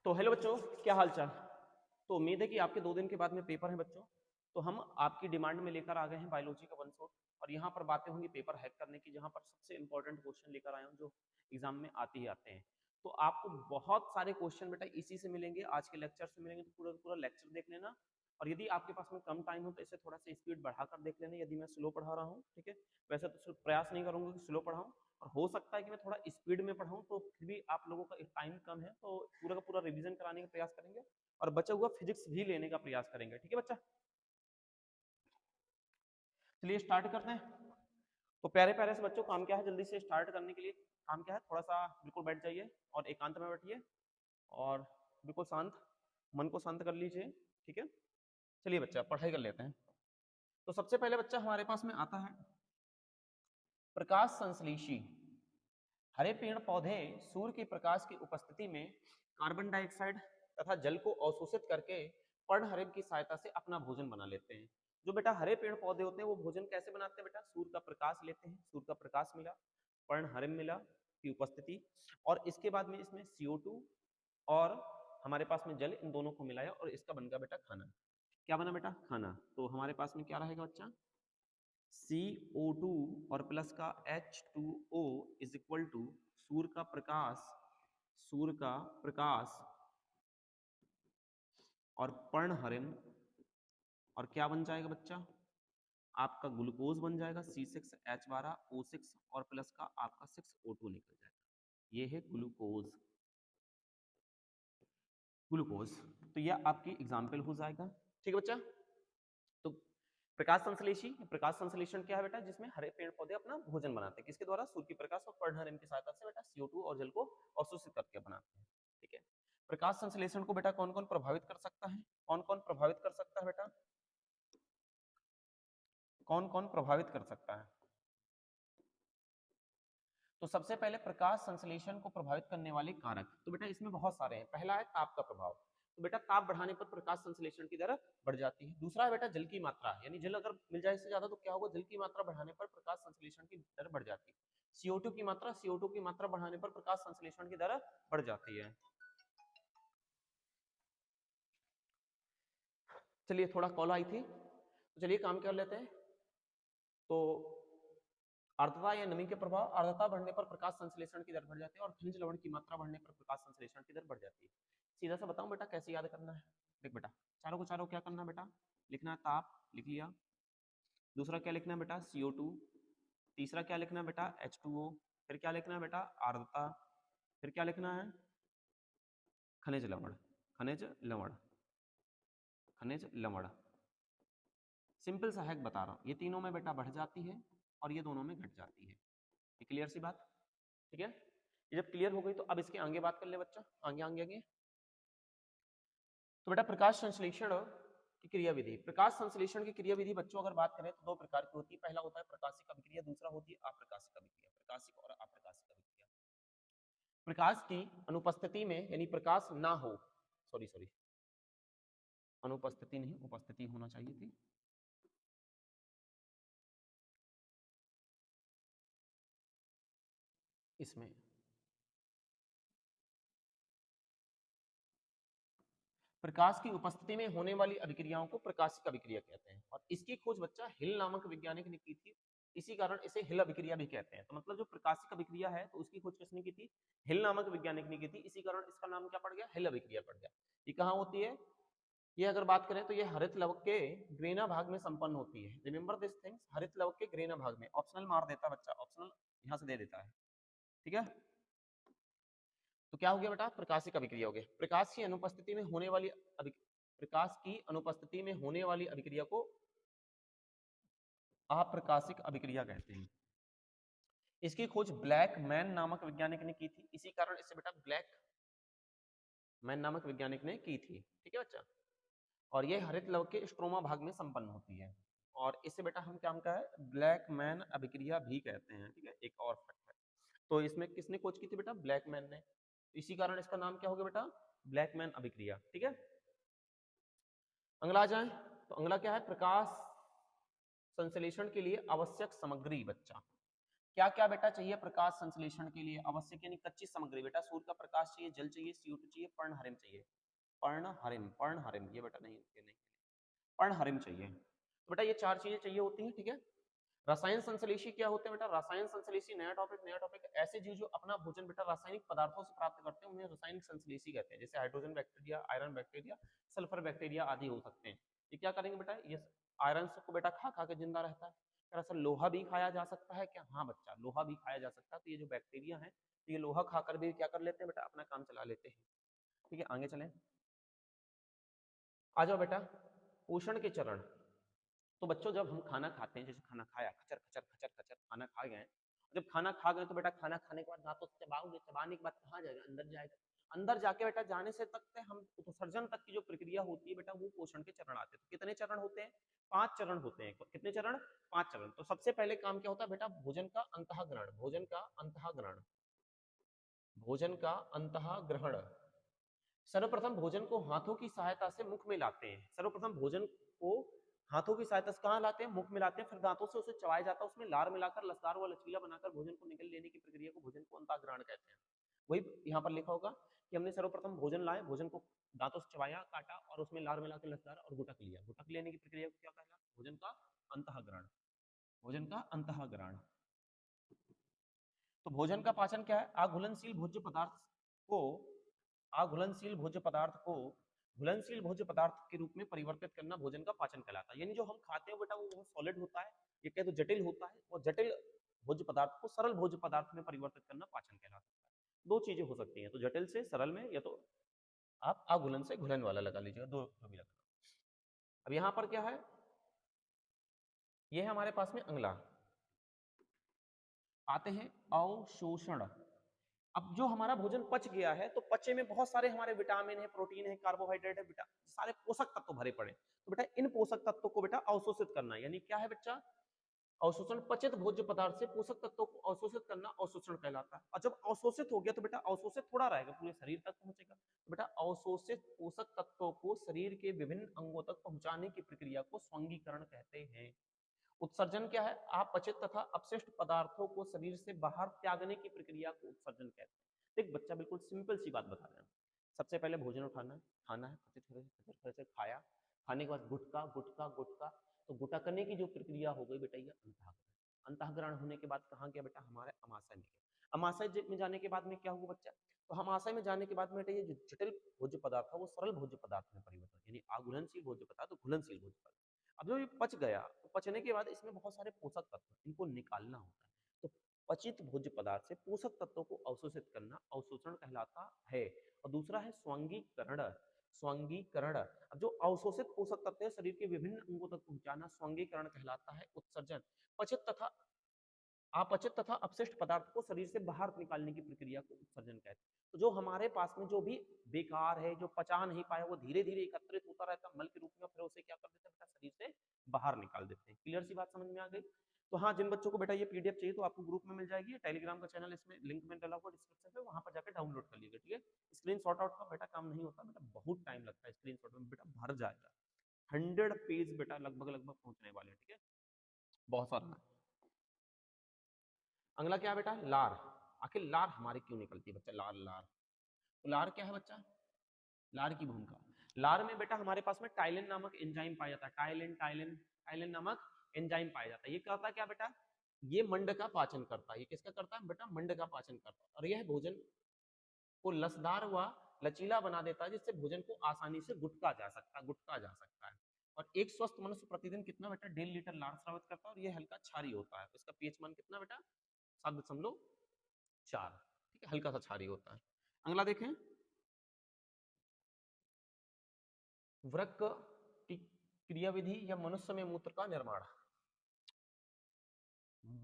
तो हेलो बच्चों, क्या हाल चाल। तो उम्मीद है कि आपके 2 दिन के बाद में पेपर है बच्चों। तो हम आपकी डिमांड में लेकर आ गए हैं बायोलॉजी का वन शॉट, और यहाँ पर बातें होंगी पेपर हैक करने की, जहाँ पर सबसे इंपॉर्टेंट क्वेश्चन लेकर आया हूँ जो एग्जाम में आते ही आते हैं। तो आपको बहुत सारे क्वेश्चन बेटा इसी से मिलेंगे, आज के लेक्चर से मिलेंगे। तो पूरा पूरा लेक्चर देख लेना, और यदि आपके पास में कम टाइम हो तो इसे थोड़ा सा स्पीड बढ़ाकर देख लेना यदि मैं स्लो पढ़ा रहा हूँ, ठीक है। वैसे तो प्रयास नहीं करूंगा कि स्लो पढ़ाऊँ, और हो सकता है कि मैं थोड़ा स्पीड में पढ़ाऊं, तो फिर भी आप लोगों का टाइम कम है तो पूरा का पूरा रिवीजन कराने का प्रयास करेंगे, और बचा हुआ फिजिक्स भी लेने का प्रयास करेंगे, ठीक है बच्चा। चलिए स्टार्ट करते हैं। तो प्यारे प्यारे से बच्चों, काम क्या है जल्दी से स्टार्ट करने के लिए। काम क्या है, थोड़ा सा बिल्कुल बैठ जाइए और एकांत में बैठिए, और बिल्कुल शांत मन को शांत कर लीजिए, ठीक है। चलिए बच्चा पढ़ाई कर लेते हैं। तो सबसे पहले बच्चा हमारे पास में आता है प्रकाश संश्लेषी। हरे पेड़ पौधे सूर्य के प्रकाश की उपस्थिति में कार्बन डाइऑक्साइड तथा जल को अवशोषित करके पर्णहरित की सहायता से अपना भोजन बना लेते हैं। जो बेटा हरे पेड़ पौधे होते हैं वो भोजन कैसे बनाते हैं बेटा, सूर्य का प्रकाश लेते हैं, सूर्य का प्रकाश मिला, पर्णहरित मिला की उपस्थिति, और इसके बाद में इसमें CO2 और हमारे पास में जल, इन दोनों को मिलाया और इसका बन गया बेटा खाना। क्या बना बेटा, खाना। तो हमारे पास में क्या रहेगा बच्चा, CO2 और प्लस का H2O इज इक्वल टू सूर्य का प्रकाश, सूर्य का प्रकाश और पर्णहरित, और क्या बन जाएगा बच्चा, आपका ग्लूकोज बन जाएगा C6H12O6 और प्लस का आपका 6O2 निकल जाएगा। ये है ग्लूकोज, ग्लूकोज। तो यह आपकी एग्जाम्पल हो जाएगा, ठीक है बच्चा। तो प्रकाश संश्लेषी, प्रकाश संश्लेषण क्या है बेटा, जिसमें हरे पेड़ पौधे अपना भोजन बनाते हैं, किसके द्वारा, सूर्य के प्रकाश और पर्णहरित की सहायता से बेटा CO2 और जल को अवशोषित करके बनाते हैं, ठीक है। प्रकाश संश्लेषण को बेटा कौन कौन प्रभावित कर सकता है, कौन कौन प्रभावित कर सकता है बेटा, कौन कौन प्रभावित कर सकता है। तो सबसे पहले प्रकाश संश्लेषण को प्रभावित करने वाले कारक, तो बेटा इसमें बहुत सारे हैं। पहला है ताप का प्रभाव, तो बेटा ताप बढ़ाने पर प्रकाश संश्लेषण की दर बढ़ जाती है। दूसरा है बेटा जल की मात्रा, यानी जल अगर मिल जाए इससे ज्यादा तो क्या होगा, जल की मात्रा बढ़ाने पर प्रकाश संश्लेषण की दर बढ़ जाती है। CO2 की मात्रा, CO2 की मात्रा बढ़ाने पर प्रकाश संश्लेषण की दर बढ़ जाती है। चलिए थोड़ा कॉल आई थी, तो चलिए काम कर लेते हैं। तो आर्द्रता या नमी के प्रभाव, आर्द्रता बढ़ने पर प्रकाश संश्लेषण की दर बढ़ जाती है, और खनिज लवण की मात्रा बढ़ने पर प्रकाश संश्लेषण की दर बढ़ जाती है। सीधा सा बताऊं बेटा कैसे याद करना है। देख बेटा, चारों को चारों क्या करना है बेटा, लिखना है ताप, लिख लिया। दूसरा क्या लिखना है बेटा, CO2। तीसरा क्या लिखना है बेटा, H2O। फिर क्या लिखना है बेटा, आर्द्रता। फिर क्या लिखना है, खनिज लवण, खनिज लवण, खनिज लवण। सिंपल सा हैक बता रहा हूं, ये तीनों में बेटा बढ़ जाती है और ये दोनों में घट जाती है। ये क्लियर सी बात, ठीक है। ये जब क्लियर हो गई तो अब इसके आगे बात कर ले बच्चा, आगे आगे आगे। तो बेटा प्रकाश संश्लेषण की क्रियाविधि, प्रकाश संश्लेषण की क्रियाविधि बच्चों अगर बात करें तो दो प्रकार की होती है। पहला होता है प्रकाशिक अभिक्रिया, दूसरा होती है अप्रकाशिक अभिक्रिया। प्रकाशिक और अप्रकाशिक अभिक्रिया। प्रकाश की अनुपस्थिति में, यानी प्रकाश ना हो, सॉरी सॉरी, अनुपस्थिति नहीं, उपस्थिति होना चाहिए थी। इसमें प्रकाश की उपस्थिति में होने वाली अभिक्रियाओं को प्रकाशिक अभिक्रिया कहते हैं, और इसकी खोज बच्चा हिल नामक वैज्ञानिक ने की थी, इसी कारण इसे हिल अभिक्रिया भी कहते हैं। तो मतलब जो प्रकाशिक अभिक्रिया है तो उसकी खोज किसने की थी, हिल नामक वैज्ञानिक ने की थी, इसी कारण इसका नाम क्या पड़ गया, हिल अभिक्रिया पड़ गया। ये कहाँ होती है, ये अगर बात करें तो ये हरित लवक के ग्रेना भाग में संपन्न होती है। रिमेंबर दिस थिंग्स, हरित लवक के ग्रेना भाग में। ऑप्शनल मार देता बच्चा, ऑप्शनल यहाँ से दे देता है, ठीक है। तो क्या हो गया बेटा, प्रकाशिक अभिक्रिया हो गया। प्रकाश की अनुपस्थिति में होने वाली प्रकाश की अनुपस्थिति में होने वाली अभिक्रिया को अप्रकाशिक अभिक्रिया कहते हैं। इसकी खोज ब्लैक मैन नामक वैज्ञानिक ने की थी, इसी कारण इसे बेटा ब्लैक मैन नामक वैज्ञानिक ने की थी, ठीक है बच्चा। और ये हरित लवक के स्ट्रोमा भाग में संपन्न होती है, और इसे बेटा हम क्या का है, ब्लैक मैन अभिक्रिया भी कहते हैं, ठीक है। एक और फैक्ट है, तो इसमें किसने खोज की थी बेटा, ब्लैक मैन ने, इसी कारण इसका नाम क्या हो गया बेटा, ब्लैक मैन अभिक्रिया, ठीक है। अगला आ जाए, तो अगला क्या है, प्रकाश संश्लेषण के लिए आवश्यक सामग्री बच्चा। क्या क्या बेटा चाहिए प्रकाश संश्लेषण के लिए? आवश्यक यानी कच्ची सामग्री बेटा, सूर्य का प्रकाश चाहिए, जल चाहिए, CO2 चाहिए, पर्णहरिम चाहिए। पर्णहरिम, पर्णहरिम ये बेटा नहीं, ये नहीं, पर्णहरिम चाहिए। तो बेटा ये 4 चीजें चाहिए होती हैं, ठीक है। रसायन संश्लेषी क्या होते हैं बेटा? रसायन संश्लेषी, नया टॉपिक, नया टॉपिक। ऐसे जीव जो अपना भोजन बेटा रासायनिक पदार्थों से प्राप्त करते हैं उन्हें रासायनिक संश्लेषी कहते हैं। जैसे hydrogen bacteria, iron bacteria, sulphur bacteria आदि हो सकते हैं। ये क्या करेंगे बेटा? ये आयरन को बेटा खा खा के जिंदा रहता है। दरअसल लोहा भी खाया जा सकता है क्या? हाँ बच्चा, लोहा भी खाया जा सकता है। तो ये जो बैक्टीरिया है ये लोहा खाकर भी क्या कर लेते हैं बेटा? अपना काम चला लेते हैं। ठीक है, आगे चलें। आ जाओ बेटा, पोषण के चरण। तो बच्चों जब हम खाना खाते हैं, जैसे खाना खाया, खचर खचर खचर खचर खाना खा गए, जब खाना खा गए तो बेटा खाना खाने के बाद दांतों से चबाओगे, चबाने के बाद कहाँ जाएगा? अंदर जाएगा। अंदर जाके बेटा जाने से तक से हम उत्सर्जन तक की जो प्रक्रिया होती है बेटा वो पोषण के चरण आते हैं। तो कितने चरण होते हैं? 5 चरण होते हैं। कितने चरण? 5 चरण। तो सबसे पहले काम क्या होता है बेटा? भोजन का अंतःग्रहण, भोजन का अंतःग्रहण, भोजन का अंतःग्रहण। सर्वप्रथम भोजन को हाथों की सहायता से मुख में लाते हैं। सर्वप्रथम भोजन को हाथों की सहायता से कहाँ लाते हैं? मुख में लाते हैं। फिर दांतों से उसे चबाया जाता है, उसमें लार मिलाकर लसदार व लचीला बनाकर भोजन को निगल लेने की प्रक्रिया को भोजन को अंतःग्रहण कहते हैं। वही यहाँ पर लिखा होगा कि हमने सर्वप्रथम भोजन लाए, भोजन को दांतों से चबाया, काटा और उसमें लार मिलाकर लसदार और गुटक लिया। गुटक लेने की प्रक्रिया को क्या कहला? भोजन का अंतःग्रहण, भोजन का अंतःग्रहण। तो भोजन का पाचन क्या है? आघुलनशील भोज्य पदार्थ को, आघुलनशील भोज्य पदार्थ को घुलनशील भोज्य पदार्थ के रूप में परिवर्तित करना भोजन का पाचन कहलाता है। यानी जो हम खाते हैं बेटा वो बहुत सॉलिड होता है, ये कह दो जटिल होता है, और जटिल भोज्य पदार्थ को सरल भोज्य पदार्थ में परिवर्तित करना पाचन कहलाता है। दो चीजें हो सकती हैं, तो जटिल से सरल में, या तो आप आघुलन से घुलन वाला लगा लीजिएगा, दो जो भी लगा। अब यहाँ पर क्या है? ये है हमारे पास में अगला, आते हैं अवशोषण। अब जो हमारा भोजन पच गया है तो पचे में बहुत सारे हमारे विटामिन है, प्रोटीन है, कार्बोहाइड्रेट है, सारे पोषक तत्व भरे पड़े। तो बेटा इन पोषक तत्वों को बेटा अवशोषित करना है। यानी क्या है बच्चा? अवशोषण। पचित भोज्य पदार्थ से पोषक तत्वों को अवशोषित करना अवशोषण कहलाता है। और जब अवशोषित हो गया तो बेटा अवशोषित थोड़ा रहेगा, पूरे शरीर तक पहुंचेगा। तो बेटा अवशोषित पोषक तत्वों को शरीर के विभिन्न अंगों तक पहुंचाने की प्रक्रिया को स्वंगीकरण कहते हैं। उत्सर्जन क्या है? अपचित तथा अपशिष्ट पदार्थों को शरीर से बाहर त्यागने की प्रक्रिया को उत्सर्जन कहते हैं। एक बच्चा बिल्कुल सिंपल सी बात बता रहे हैं। सबसे पहले भोजन उठाना है, खाना है, से खाया, खाने के बाद गुटका गुटका गुटका, तो गुटकने की जो प्रक्रिया हो गई बेटा ये अंतःग्रहण। अंतःग्रहण होने के बाद कहाँ गया बेटा? हमारे अमाशय में गया। अमाशय में जाने के बाद में क्या होगा बच्चा? तो अमाशय में जाने के बाद में बेटा ये जो जटिल भोज्य पदार्थ था वो सरल भोज्य पदार्थ में परिवर्तन, यानी आघुलनशील भोज्य पदार्थ तो घुलनशील भोज्य पदार्थ। अब जो ये पच गया तो पचने के बाद इसमें बहुत सारे पोषक तत्व, इनको निकालना होता है। तो पचित भोज्य पदार्थ से पोषक तत्वों को अवशोषित करना अवशोषण कहलाता है। और दूसरा है स्वांगीकरण। स्वांगीकरण, अब जो अवशोषित पोषक तत्व है शरीर के विभिन्न अंगों तक पहुंचाना स्वांगीकरण कहलाता है। उत्सर्जन, पचित तथा अपचित तथा अपशिष्ट पदार्थ को शरीर से बाहर निकालने की प्रक्रिया को उत्सर्जन कहते हैं। तो जो हमारे पास में जो भी बेकार है, जो पचा नहीं पाया, वो धीरे धीरे एकत्रित होता रहता है मल के रूप में, फिर उसे क्या कर देते हैं बेटा? शरीर से बाहर निकाल देते हैं। क्लियर सी बात समझ में आ गई? तो हाँ, जिन बच्चों को बेटा ये पीडीएफ चाहिए तो आपको ग्रुप में मिल जाएगी, टेलीग्राम का चैनल इसमें लिंक में डाला हुआ डिस्क्रिप्शन पे, वहां पर जाकर डाउनलोड कर लीजिएगा। ठीक है, स्क्रीन शॉट आउट का बेटा काम नहीं होता बेटा, बहुत टाइम लगता है स्क्रीन शॉट में बेटा, भर जाएगा 100 पेज बेटा लगभग लगभग पहुंचने वाले हैं। ठीक है, बहुत सारा। अगला क्या है बेटा? लार। आखिर लार हमारी क्यों निकलती है बच्चा? लार, लार, तो लार क्या है बच्चा? लार की भूमिका, लार में बेटा हमारे पास में टाइलिन नामक एंजाइम पाया जाता है। टाइलिन, टाइलिन, टाइलिन नामक एंजाइम पाया जाता है। ये करता है क्या बेटा? ये मंड का पाचन करता है। ये किसका करता है बेटा? मंड का पाचन करता है। और यह भोजन को लसदार व लचीला बना देता है, जिससे भोजन को आसानी से गुटका जा सकता है, गुटका जा सकता है। और एक स्वस्थ मनुष्य प्रतिदिन कितना बेटा? 1.5 लीटर लार स्रावित करता है। और यह हल्का क्षारी होता है। तो इसका पीएच मान कितना बेटा? 7.4। ठीक है, हल्का सा क्षारी होता है। अगला देखें, वृक्क की क्रियाविधि या मनुष्य में मूत्र का निर्माण।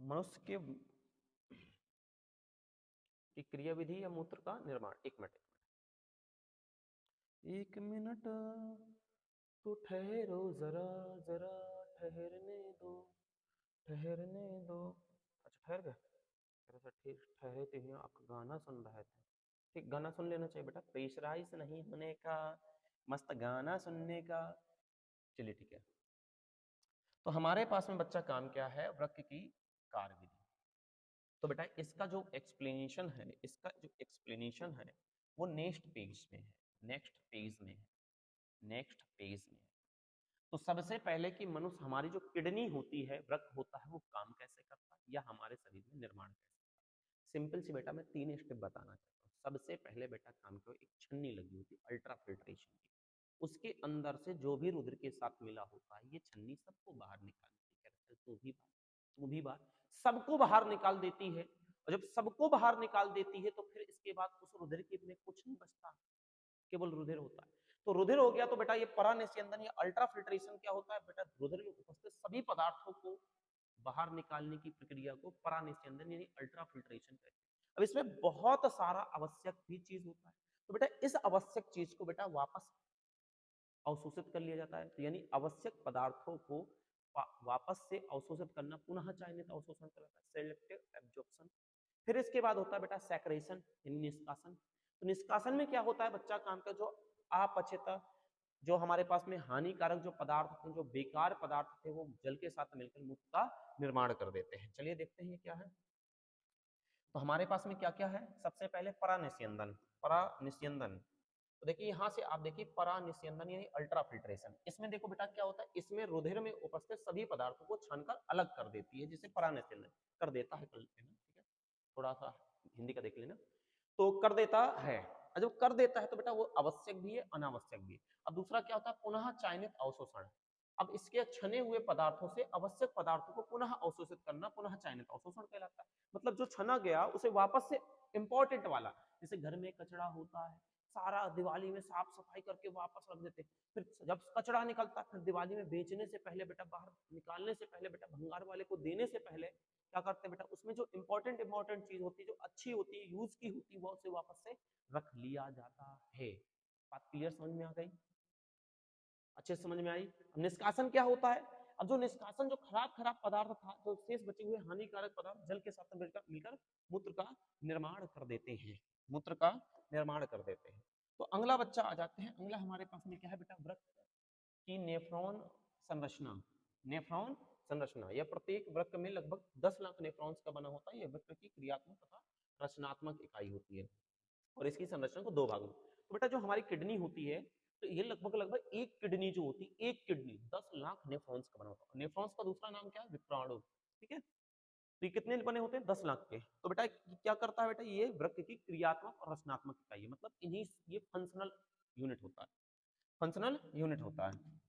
मनुष्य के की क्रियाविधि या मूत्र का निर्माण। एक मिनट, एक मिनट तो ठहरो जरा, जरा ठहरने दो, ठहरने दो। अच्छा ठहर गए? ठीक, ठहरे थे, आपका गाना सुन रहे थे। ठीक, गाना सुन लेना चाहिए बेटा, प्रेशराइज नहीं होने का, मस्त गाना सुनने का। चलिए ठीक है, तो हमारे पास में बच्चा काम क्या है? वृक्क की कार्यविधि। तो बेटा इसका जो एक्सप्लेनेशन है वो नेक्स्ट पेज में है, नेक्स्ट पेज में है, नेक्स्ट पेज में है। तो सबसे पहले कि मनुष्य, हमारी जो किडनी होती है, वृक्क होता है, वो काम कैसे करता है या हमारे शरीर में निर्माण कैसे करता है। सिंपल सी बेटा मैं 3 स्टेप बताना चाहता हूँ। सबसे पहले बेटा काम करो, एक छन्नी लगी होती है अल्ट्रा फिल्ट्रेशन की, उसके अंदर से जो भी रुधिर के साथ मिला होता है, ये छन्नी सबको बाहर निकालती है, तू भी बाहर सबको बाहर निकाल देती है। और जब सबको बाहर निकाल देती है तो फिर इसके बाद उस रुधिर के में कुछ नहीं बचता, केवल रुधिर होता है। तो रुधिर हो गया तो बेटा ये परानिस्यंदन या अल्ट्रा फिल्ट्रेशन क्या होता है बेटा, रुधिर में उपस्थित सभी पदार्थों को बाहर निकालने की प्रक्रिया को परानिस्यंदन यानी अल्ट्रा फिल्ट्रेशन कहते हैं। अब इसमें बहुत सारा आवश्यक भी चीज होता है, तो बेटा इस आवश्यक चीज को बेटा वापस अवशोषित कर लिया जाता है। तो यानी आवश्यक पदार्थों को वापस से अवशोषित करना पुनः चयनित अवशोषण कहलाता है, सेलेक्टिव एब्जॉर्प्शन। फिर इसके बाद होता है बेटा सेक्रेशन यानी निष्कासन। तो निष्कासन में क्या होता है बच्चा काम का, जो अपचित, जो हमारे पास में हानिकारक जो पदार्थ थे, जो बेकार पदार्थ थे, वो जल के साथ मिलकर मूत्र का निर्माण कर देते हैं। चलिए देखते हैं ये क्या है। तो हमारे पास में क्या क्या है, सबसे पहले परानिस्यंदन। परानिस्यंदन तो देखिए यहां से आप देखिए परानिस्यंदन यानी अल्ट्रा फिल्ट्रेशन। इसमें देखो बेटा क्या होता है, इसमें रुधिर में उपस्थित सभी पदार्थों को छानकर अलग कर देती है, जिसे परानिस्यंदन कर देता है। कर लेना ठीक है, थोड़ा सा हिंदी का देख लेना। तो कर देता है, और जब कर देता है तो बेटा वो आवश्यक भी है अनावश्यक भी है। अब दूसरा क्या होता है, पुनः चयनित अवशोषण। अब इसके छने हुए पदार्थों से आवश्यक पदार्थों को पुनः अवशोषित करना पुनः चयनित अवशोषण कहलाता है। मतलब जो छना गया उसे वापस से इंपॉर्टेंट वाला, जैसे घर में कचरा होता है, सारा दिवाली में साफ सफाई करके वापस रख देते, फिर जब कचरा निकलता है फिर दिवाली में बेचने से पहले बेटा, बाहर निकालने से पहले बेटा, भंगार वाले को देने से पहले क्या करते हैं बेटा, उसमें जो इंपॉर्टेंट चीज होती है, जो अच्छी होती है, यूज की होती है, वो उसे वापस से रख लिया जाता है। बात क्लियर समझ में आ गई, अच्छे समझ में आई। निष्कासन क्या होता है, अब जो निष्कासन, जो खराब खराब पदार्थ था, जो शेष बचे हुए हानिकारक पदार्थ जल के साथ मिलकर मिलकर मूत्र का निर्माण कर देते हैं, मूत्र का निर्माण कर देते हैं। तो अगला बच्चा आ जाते हैं, अगला हमारे पास में क्या है बेटा, वृक्क की नेफ्रॉन संरचना। नेफ्रॉन संरचना, यह प्रत्येक वृक्क में लगभग 10 लाख नेफ्रॉन्स का बना होता है। यह वृक्क की क्रियात्मक तथा रचनात्मक इकाई होती है और इसकी संरचना को 2 भागों में। तो बेटा जो हमारी किडनी होती है, तो ये लगभग लगभग एक किडनी जो होती है, एक किडनी 10 लाख नेफ्रॉन्स का बना होता है। नेफ्रॉन्स का दूसरा नाम क्या है, विप्राणु। ठीक है, तो ये कितने बने होते हैं, 10 लाख के। तो बेटा क्या करता है बेटा, ये वृक्क की क्रियात्मक और रचनात्मक इकाई है, मतलब इन्हीं ये फंक्शनल यूनिट होता है, फंक्शनल यूनिट होता है।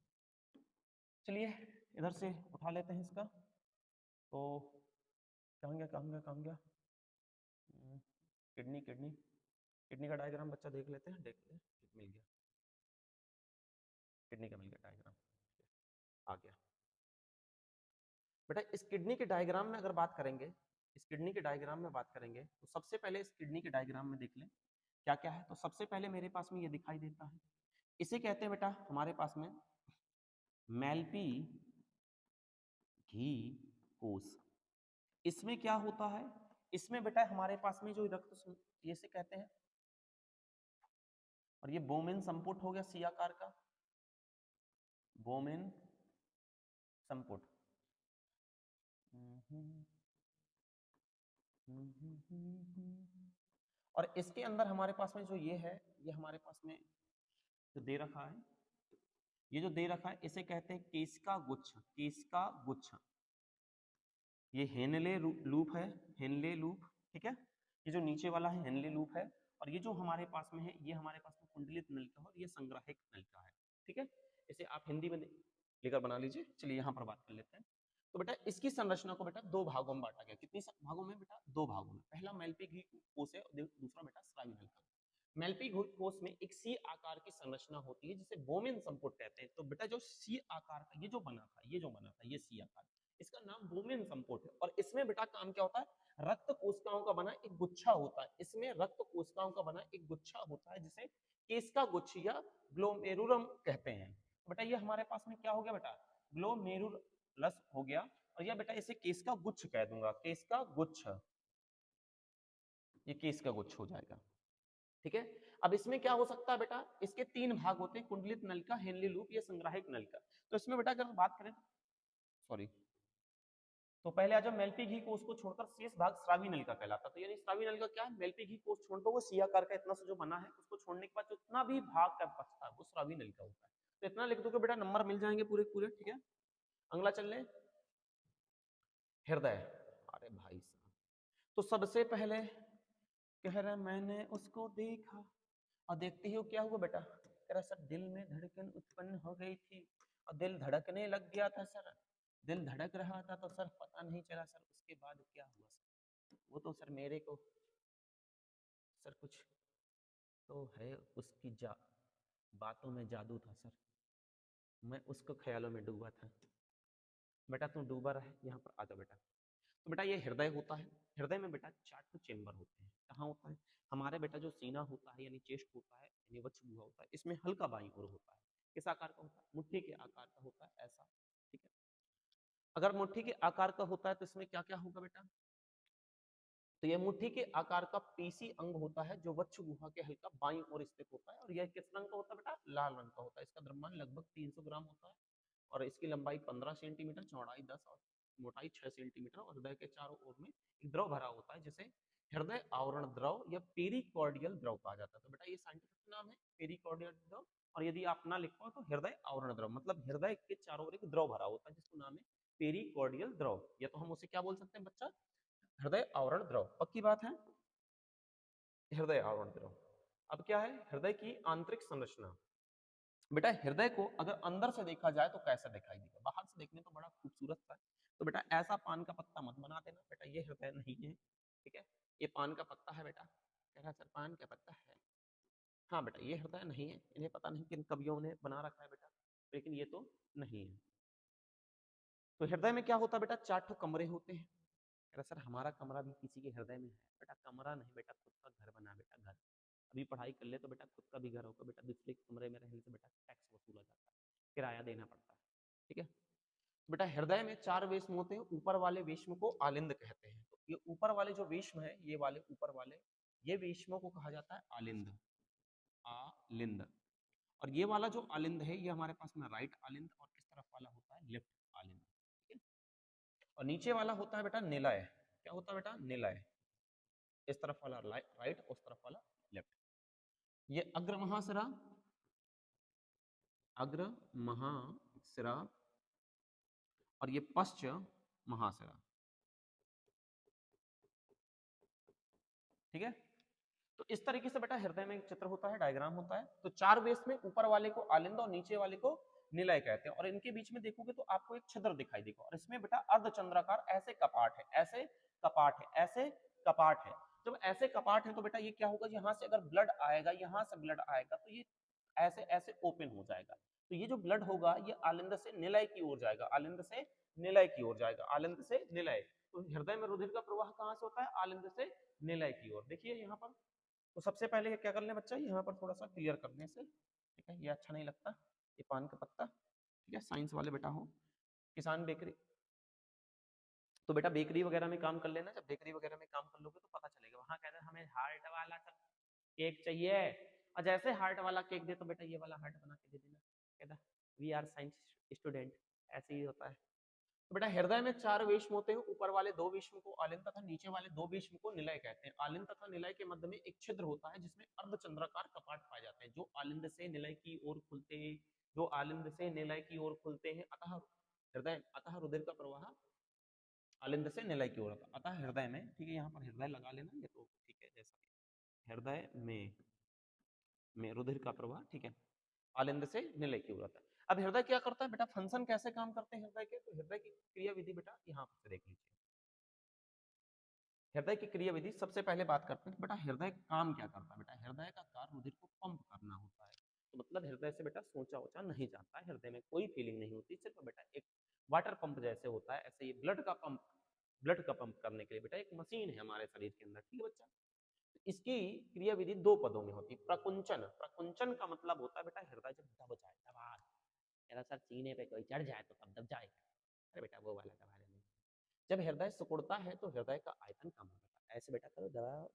चलिए इधर से उठा लेते हैं इसका। तो कहाँ गया कहाँ गया कहाँ गया, किडनी किडनी किडनी का डायग्राम बच्चा देख लेते हैं, देख ले मिल गया, किडनी का मिल गया डायग्राम, आ गया बेटा। इस किडनी के डायग्राम में अगर बात करेंगे, इस किडनी के डायग्राम में बात करेंगे, तो सबसे पहले इस किडनी के डायग्राम में देख लें क्या क्या है। तो सबसे पहले मेरे पास में ये दिखाई देता है, इसे कहते हैं बेटा हमारे पास में मैल्पी घी कोश। इसमें क्या होता है, इसमें बेटा हमारे पास में जो रक्त ये से कहते हैं, और ये बोमेन संपुट हो गया सी आकार का, बोमेन संपुट। और इसके अंदर हमारे पास में जो ये है, ये हमारे पास में जो दे रखा है, ये जो दे रखा है इसे कहते हैं केशिका गुच्छ, केशिका गुच्छ। ये हेनले लूप है, हेनले लूप। ठीक है, ये जो नीचे वाला है हेनले लूप है, और ये जो हमारे पास में है, ये हमारे पास में कुंडलित नलिका और ये संग्राहक नलिका है। ठीक है, इसे आप हिंदी में लेकर बना लीजिए। चलिए यहाँ पर बात कर लेते हैं। तो बेटा इसकी संरचना को बेटा 2 भागों में बांटा गया। कितनी भागों में बेटा, 2 भागों में। पहला मैल्पी घी कोश है और दूसरा बेटा स्रावी नलिका। मैल्पी घी कोश में एक सी आकार की संरचना होती है जिसे बोमेन संपुट कहते हैं। तो बेटा जो सी आकार का ये जो बना था, ये जो बना था, ये सी आकार, इसका नाम बोमेन संपुट है। और इसमें बेटा काम क्या होता है, रक्त कोशिकाओं का बना एक गुच्छा होता है। इसमें रक्त कोशिकाओं का बना एक गुच्छा होता है जिसे केशिका गुच्छ या ग्लोमेरुलम कहते हैं। तो बेटा ये हमारे पास में क्या हो गया बेटा, ग्लोमेरुलस हो गया। और यह बेटा इसे केशिका गुच्छ कह दूंगा, केशिका गुच्छ, ये केशिका गुच्छ हो जाएगा। ठीक है, अब इसमें क्या हो सकता है बेटा, इसके 3 भाग होते हैं, कुंडलित नलिका, हेनली लूप, ये संग्राहक नलिका। तो इसमें बेटा अगर बात करें, सॉरी तो पहले आ जाओ, मेल्पी घी को उसको छोड़कर शेष भाग स्रावी नलिका कहलाता है। तो यानी स्रावी नलिका क्या है, मेल्पी घी को छोड़ दो, वो सी आकार का इतना सा जो बना है उसको छोड़ने के बाद जितना भी भाग का बचता है वो स्रावी नलिका होता है। तो इतना लिख दोगे बेटा, नंबर मिल जाएंगे पूरे पूरे, ठीक है। अगला चल ले, हृदय। अरे भाई साहब, तो सबसे पहले कह रहा मैंने उसको देखा, और देखते ही वो क्या हुआ बेटा, कह रहा सर दिल में धड़कन उत्पन्न हो गई थी और दिल धड़कने लग गया था सर, दिल धड़क रहा था तो सर पता नहीं चला सर उसके बाद क्या हुआ सर। वो तो सर मेरे को सर कुछ तो है उसकी बातों में जादू था सर, मैं उसको ख्यालों में डूबा था। बेटा तू डूबा रहा है, यहाँ पर आ जा बेटा। तो बेटा ये हृदय होता है, हृदय में बेटा 4 चेंबर होते हैं। कहाँ होता है, हमारे बेटा जो सीना होता है यानी चेस्ट होता है यानी वक्ष गुहा होता है, इसमें हल्का बाईं ओर होता है। किस आकार का होता है, मुट्ठी के आकार का होता है ऐसा, ठीक है। अगर मुट्ठी के आकार का होता है तो इसमें क्या क्या होगा बेटा, तो यह मुट्ठी के आकार का पेशी अंग होता है जो वक्ष गुहा के हल्का बाईं ओर स्थित होता है, और यह किस रंग का होता है बेटा, लाल रंग का होता है। इसका द्रव्यमान लगभग 300 ग्राम होता है, और इसकी लंबाई 15 सेंटीमीटर, चौड़ाई 10 और मोटाई 6 सेंटीमीटर, और हृदय के चारों ओर में एक द्रव भरा होता है जिसे हृदय आवरण द्रव या पेरिकार्डियल द्रव कहा जाता है। तो बेटा ये साइंटिफिक नाम है पेरिकार्डियल द्रव, और यदि आप ना लिख पाओ तो हृदय आवरण द्रव, मतलब हृदय के चारों ओर एक द्रव भरा होता है जिसका नाम है पेरिकार्डियल द्रव, या तो हम उसे क्या बोल सकते हैं बच्चा, हृदय आवरण द्रव। पक्की बात है, हृदय आवरण द्रव। अब क्या है हृदय की आंतरिक संरचना। बेटा हृदय को अगर अंदर से देखा जाए तो कैसा दिखाई देगा, बाहर से देखने तो बड़ा खूबसूरत सा है। तो बेटा ऐसा पान का पत्ता मत बना देना बेटा, ये हृदय नहीं है, ठीक है। ये पान का पत्ता है बेटा, कह रहा सर पान का पत्ता है, हाँ बेटा ये हृदय नहीं है, इन्हें पता नहीं किन कवियों ने बना रखा है बेटा, लेकिन ये तो नहीं है। तो हृदय में क्या होता है बेटा, 4 कमरे होते हैं। कह रहा सर हमारा कमरा भी किसी के हृदय में है, बेटा कमरा नहीं बेटा, खुद का घर बना बेटा, घर। अभी पढ़ाई कर ले तो बेटा खुद का भी घर होगा बेटा, दूसरे के कमरे में रहने से बेटा टैक्स वसूला जाता है, किराया देना पड़ता है, ठीक है। बेटा हृदय में 4 वेश्म होते हैं, ऊपर वाले वेश्म को आलिंद कहते हैं। तो ये ऊपर वाले जो वेश्म है, ये वाले ऊपर वाले ये वेश्मों को कहा जाता है आलिंद, आलिंद। और ये वाला जो आलिंद है ये हमारे पास में राइट आलिंद, और इस तरफ वाला होता है लेफ्ट आलिंद, ठीक है। और नीचे वाला होता है बेटा निलय, क्या होता है बेटा, निलय। इस तरफ वाला राइट, उस तरफ वाला लेफ्ट। ये अग्र महाशिरा, अग्र महाशिरा, और ये पश्च महाशिरा, ठीक है। तो इस तरीके से बेटा हृदय में एक चित्र होता है, डायग्राम होता है। तो 4 बेस में ऊपर वाले को आलिंद और नीचे वाले को निलय कहते हैं, और इनके बीच में देखोगे तो आपको एक छिद्र दिखाई देगा, और इसमें बेटा अर्धचंद्राकार ऐसे कपाट है, ऐसे कपाट है, ऐसे कपाट है। जब ऐसे कपाट है तो बेटा ये क्या होगा, यहाँ से अगर ब्लड आएगा, यहाँ से ब्लड आएगा तो ये ऐसे ऐसे ओपन हो जाएगा। तो ये जो ब्लड होगा ये आलिंद से निलय की ओर जाएगा, आलिंद से निलय की ओर जाएगा, आलिंद से निलय। तो हृदय में रुधिर का प्रवाह कहाँ से होता है, आलिंद से निलय की ओर। देखिए यहाँ पर, तो सबसे पहले क्या कर लें बच्चा, यहाँ पर थोड़ा सा क्लियर करने से, ठीक है, ये अच्छा नहीं लगता, ये पान का पत्ता, ठीक है। साइंस वाले बेटा हो, किसान बेकरी, तो बेटा बेकरी वगैरह में काम कर लेना। जब बेकरी वगैरह में काम कर लोगे तो पता चलेगा, वहां कहते हैं हमें हार्ट वाला सब केक चाहिए, और जैसे हार्ट वाला केक दे तो बेटा ये वाला हार्ट बना के दे देना, कहता वी आर साइंस स्टूडेंट, ऐसे ही होता है। तो बेटा हृदय में 4 वेश्म होते हैं, ऊपर वाले 2 वेश्म को आलिंद तथा नीचे वाले 2 वेश्म को निलय कहते हैं। आलिंद तथा निलय के मध्य में एक छिद्र होता है जिसमें अर्धचंद्राकार कपाट पाए जाते हैं, जो आलिंद से निलय की ओर खुलते हैं, जो आलिंद से निलय की ओर खुलते हैं। अतः रुधिर का प्रवाह आलिंद से निलय की ओर होता है, अतः हृदय में, ठीक है। यहाँ पर हृदय लगा लेना, ये तो ठीक है, जैसा हृदय में रुधिर का प्रवाह, ठीक है, आलिंद से निलय की ओर होता है। अब हृदय क्या करता है बेटा, फंक्शन कैसे काम करते हैं हृदय के, तो हृदय की क्रिया विधि बेटा यहाँ से देख लीजिए। हृदय की क्रिया विधि सबसे पहले बात करते हैं बेटा, हृदय काम क्या करता है। बेटा हृदय का कार्य रुधिर को पंप करना होता है, तो मतलब हृदय से बेटा सोचा ओचा नहीं जाता है, हृदय में कोई फीलिंग नहीं होती, सिर्फ बेटा एक वाटर पंप जैसे होता है, ऐसे ये ब्लड का पंप करने के लिए बेटा एक मशीन है हमारे शरीर के अंदर, ठीक है बच्चा। इसकी क्रिया विधि 2 पदों में होती है। प्रकुंचन, प्रकुंचन का मतलब होता है बेटा हृदय जब दब जाए, दबा सर सीने पे कोई चढ़ जाए तो तब दब जाएगा, अरे बेटा वो वाला दबा नहीं। जब हृदय सिकुड़ता है तो हृदय का आयतन कम होगा, ऐसे बेटा करो,